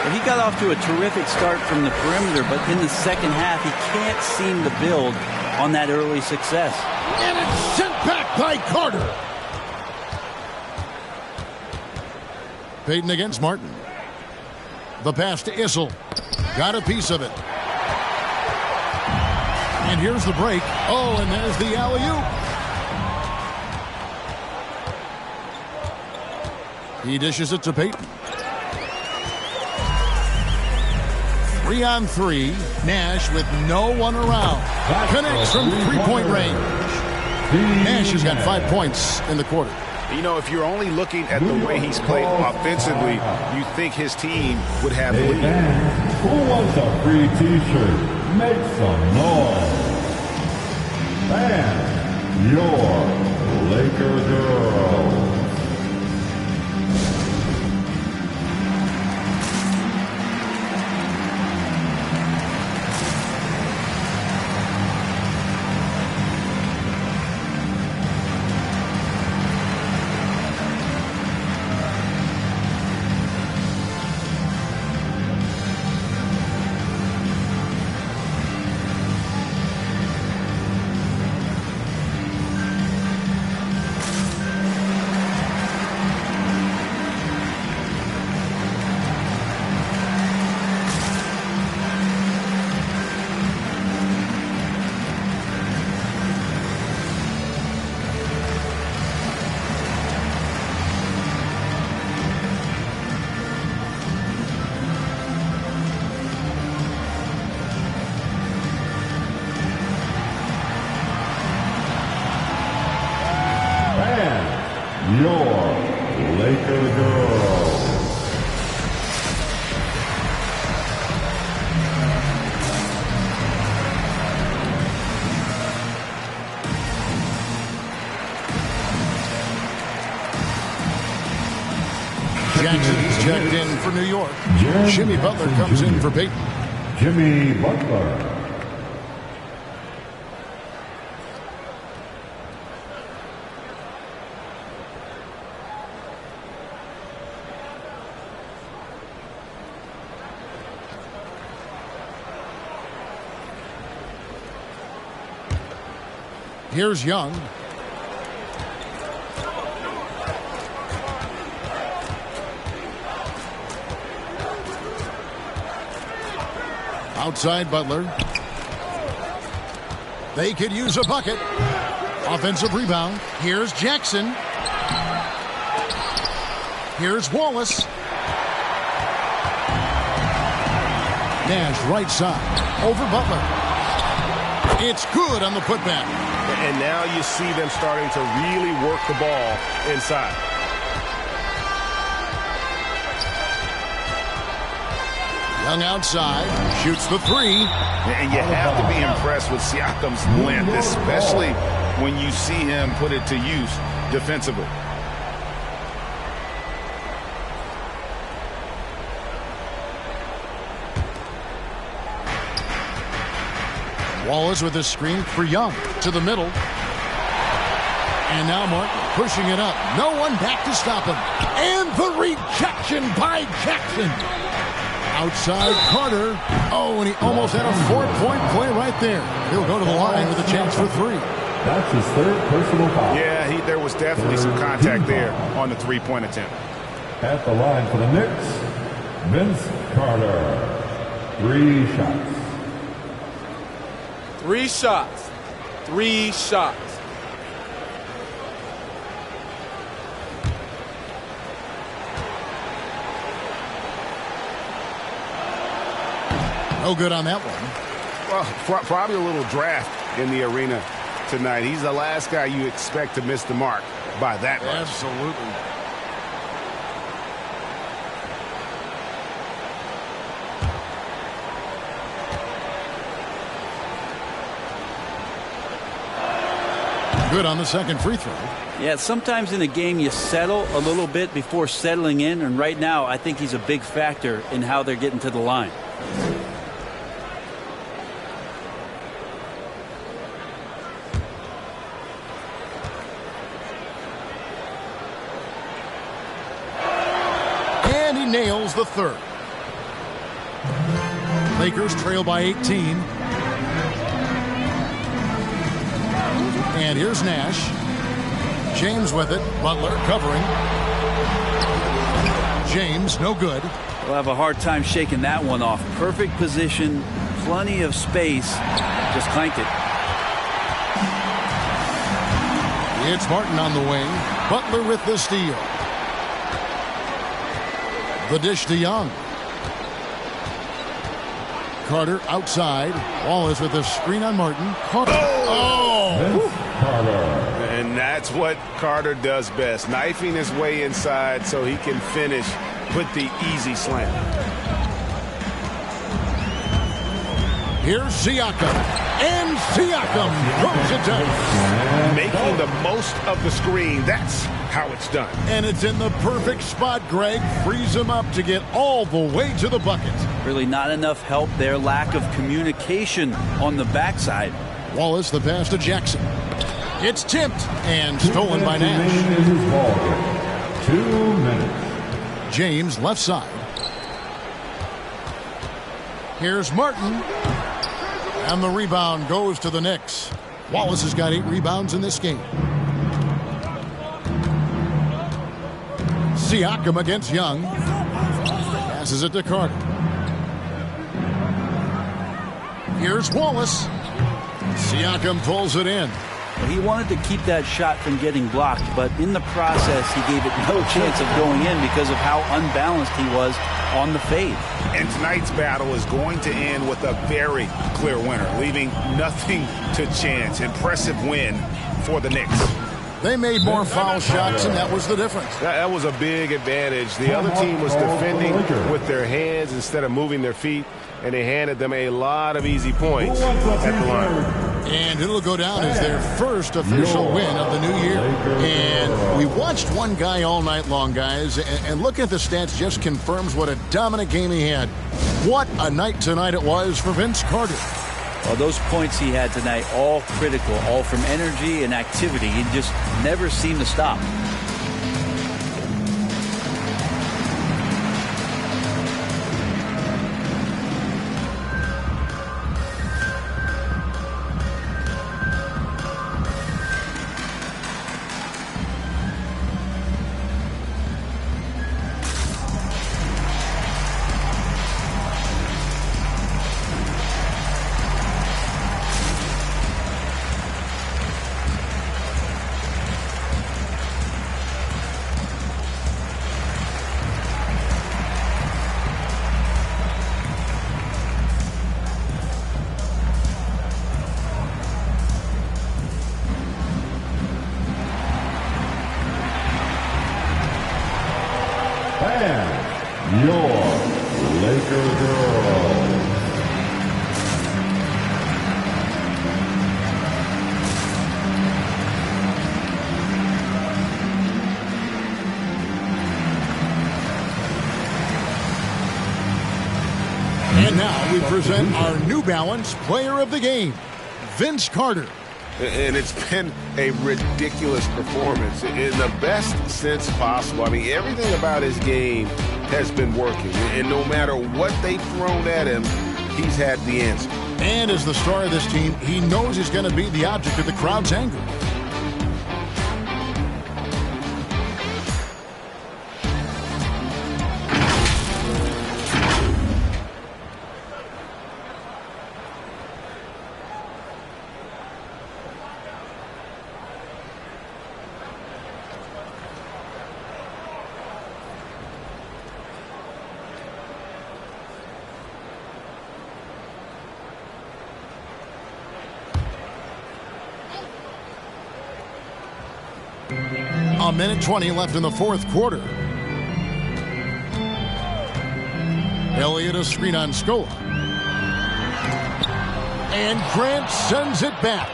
S3: And he got off to a terrific start from the perimeter, but in the second half, he can't seem to build on that early success.
S4: And it's sent back by Carter. Payton against Martin. The pass to Issel. Got a piece of it. And here's the break. Oh, and there's the alley-oop. He dishes it to Payton. 3-on-3. Nash with no one around. Connects from 3-point range. Nash has got 5 points in the quarter.
S5: You know, if you're only looking at the way he's played offensively, you think his team would have the lead.
S7: Who wants a free T-shirt? Make some noise. And your Laker girls. Your Laker girls.
S4: Jackson's checked in for New York. Jimmy Butler comes in for Peyton.
S7: Jimmy Butler.
S4: Here's Young. Outside Butler. They could use a bucket. Offensive rebound. Here's Jackson. Here's Wallace. Nash right side. Over Butler. It's good on the putback.
S9: And now you see them starting to really work the ball inside.
S4: Young outside, shoots the three.
S5: And you have to be impressed with Siakam's length, especially when you see him put it to use defensively.
S4: Wallace with a screen for Young to the middle. And now Martin pushing it up. No one back to stop him. And the rejection by Jackson. Outside Carter. Oh, and he almost had a 4-point play right there. He'll go to the line with a chance for three.
S7: That's his third personal foul.
S5: Yeah, there was definitely some contact there on the three-point attempt.
S7: At the line for the Knicks, Vince Carter. 3 shots.
S8: 3 shots. 3 shots.
S4: No good on that one.
S5: Well, probably a little draft in the arena tonight. He's the last guy you expect to miss the mark by that much.
S4: Absolutely. Good on the second free throw.
S3: Yeah, sometimes in a game you settle a little bit before settling in, and right now I think he's a big factor in how they're getting to the line.
S4: And he nails the third. Lakers trail by 18. And here's Nash. James with it. Butler covering. James, no good.
S3: We'll have a hard time shaking that one off. Perfect position, plenty of space. Just clanked it.
S4: It's Martin on the wing. Butler with the steal. The dish to Young. Carter outside. Wallace with a screen on Martin. Carter. Oh!
S9: And that's what Carter does best, knifing his way inside so he can finish with the easy slam.
S4: Here's Siakam, and Siakam throws it down.
S9: Making the most of the screen, that's how it's done.
S4: And it's in the perfect spot, Greg. Frees him up to get all the way to the bucket.
S3: Really not enough help there. Lack of communication on the backside.
S4: Wallace, the pass to Jackson. It's tipped and stolen by Nash.
S7: 2 minutes.
S4: James, left side. Here's Martin. And the rebound goes to the Knicks. Wallace has got 8 rebounds in this game. Siakam against Young. Passes it to Carter. Here's Wallace. Siakam pulls it in.
S3: He wanted to keep that shot from getting blocked, but in the process, he gave it no chance of going in because of how unbalanced he was on the fade.
S5: And tonight's battle is going to end with a very clear winner, leaving nothing to chance. Impressive win for the Knicks.
S4: They made more foul shots, and that was the difference.
S9: That was a big advantage. The other team was defending with their hands instead of moving their feet, and they handed them a lot of easy points at the line.
S4: And it'll go down as their first official win of the new year. And we watched one guy all night long, guys, and looking at the stats just confirms what a dominant game he had. What a night tonight it was for Vince Carter.
S3: Well, those points he had tonight, all critical, all from energy and activity. He just never seemed to stop.
S4: And now we present our New Balance Player of the Game, Vince Carter.
S9: And it's been a ridiculous performance in the best sense possible. I mean, everything about his game has been working. And no matter what they've thrown at him, he's had the answer.
S4: And as the star of this team, he knows he's going to be the object of the crowd's anger. A minute 20 left in the fourth quarter. Elliott a screen on Scola. And Grant sends it back.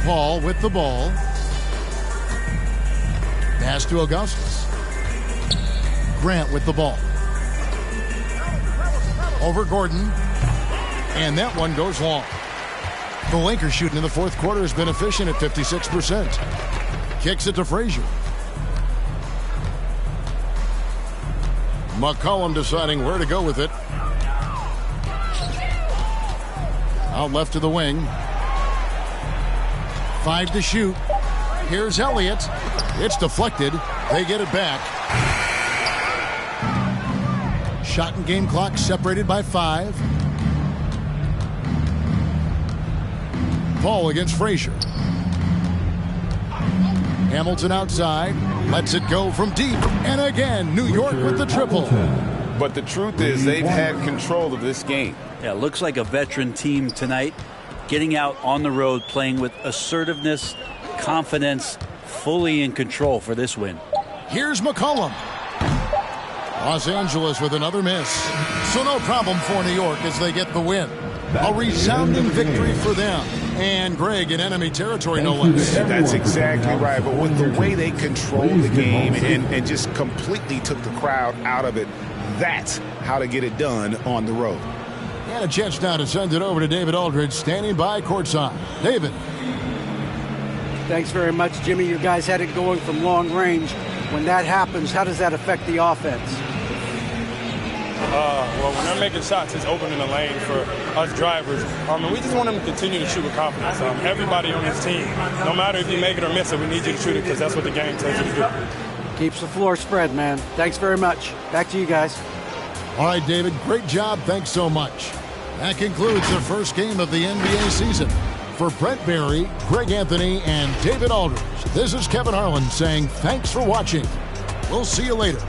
S4: Paul with the ball. Pass to Augustus. Grant with the ball. Over Gordon. And that one goes long. The Lakers shooting in the fourth quarter has been efficient at 56%. Kicks it to Frazier. McCollum deciding where to go with it. Out left to the wing. 5 to shoot. Here's Elliott. It's deflected. They get it back. Shot and game clock separated by 5. Paul against Frazier. Hamilton outside. Lets it go from deep. And again, New York with the triple.
S9: But the truth is they've had control of this game.
S3: Yeah, looks like a veteran team tonight. getting out on the road, playing with assertiveness, confidence, fully in control for this win.
S4: Here's McCollum. Los Angeles with another miss. So no problem for New York as they get the win. A resounding victory for them. And Greg in enemy territory, no less.
S5: That's exactly right. But with the way they controlled the game and just completely took the crowd out of it, that's how to get it done on the road.
S4: And a chance now to send it over to David Aldridge, standing by courtside. David.
S10: Thanks very much, Jimmy. You guys had it going from long range. When that happens, how does that affect the offense?
S11: Well, when they're making shots, it's opening the lane for us drivers. And we just want them to continue to shoot with confidence. Everybody on this team, no matter if you make it or miss it, we need you to shoot it because that's what the game tells you to do.
S10: Keeps the floor spread, man. Thanks very much. Back to you guys.
S4: All right, David, great job. Thanks so much. That concludes the first game of the NBA season. For Brent Barry, Greg Anthony, and David Aldridge, this is Kevin Harlan saying thanks for watching. We'll see you later.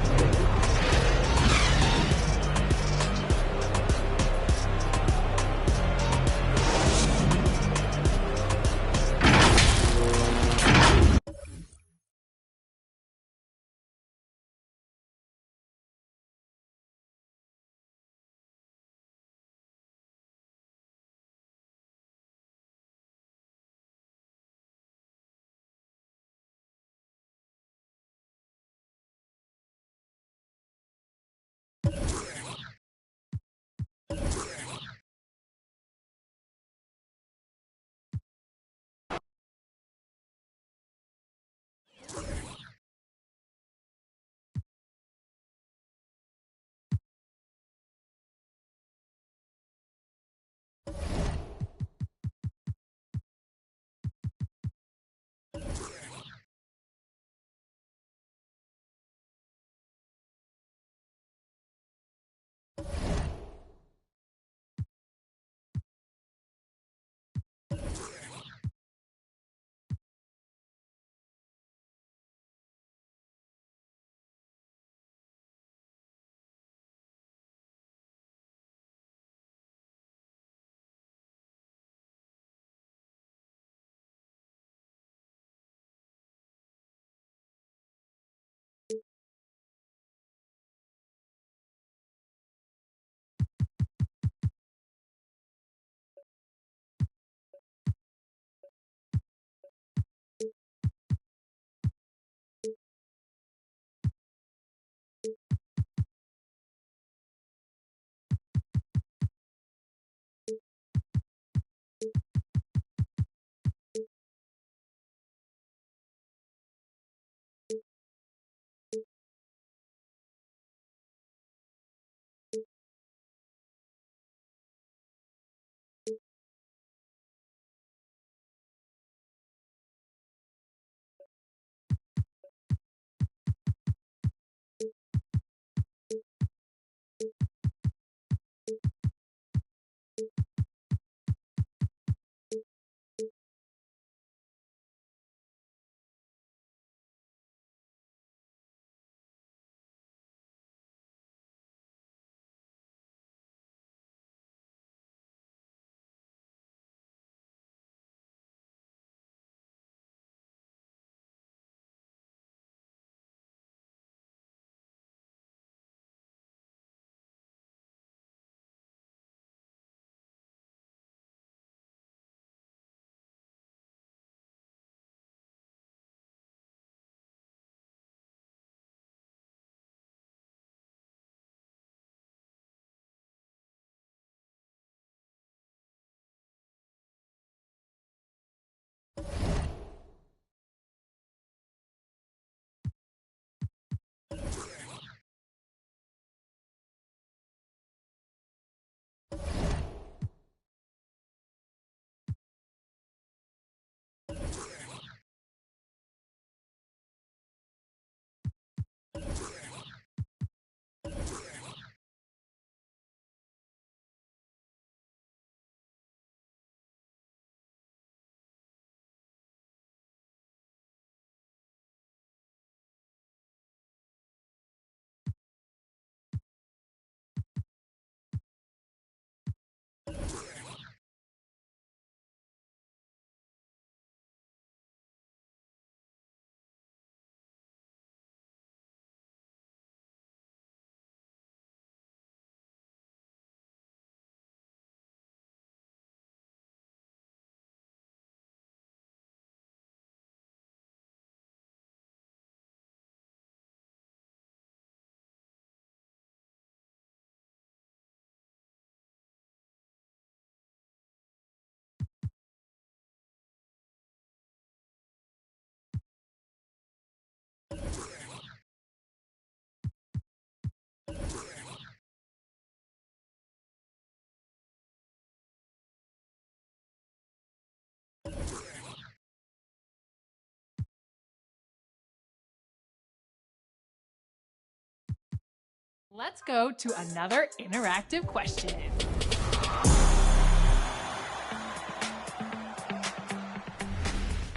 S6: Let's go to another interactive question.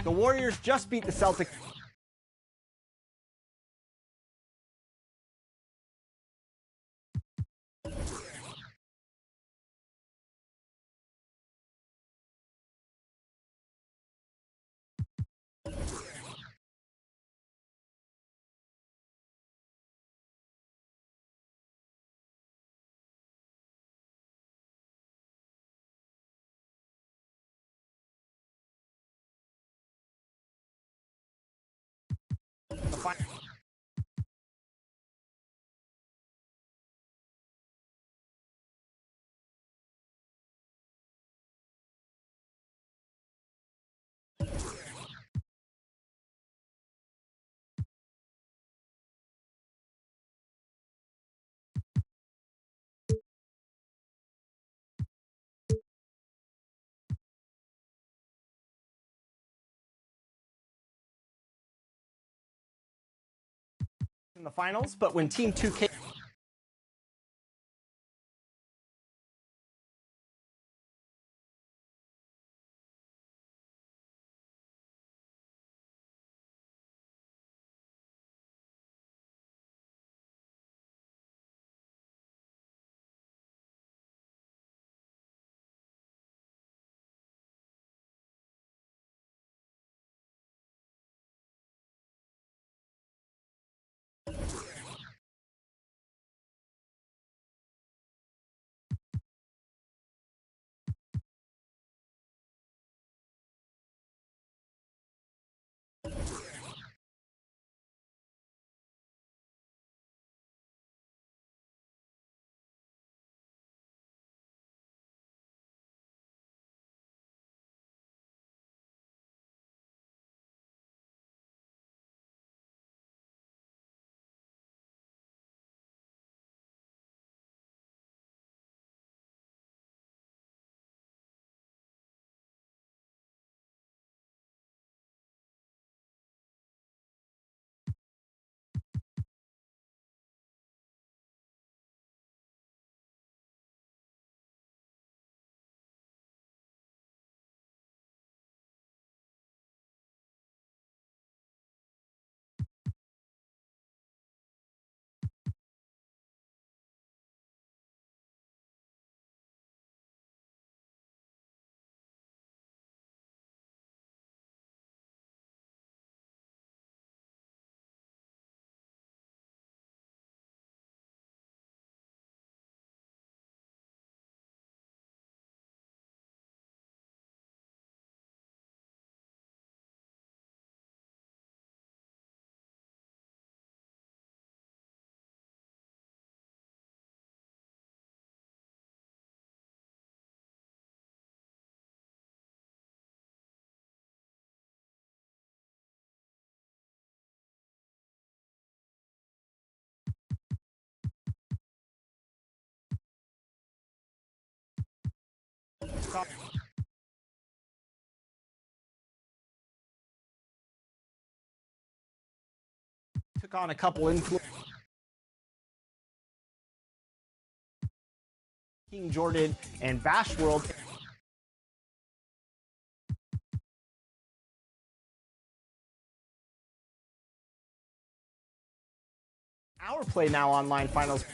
S22: The Warriors just beat the Celtics. In the finals, but when Team 2K took on a couple influence. King Jordan and Bash World. Our Play Now online finals.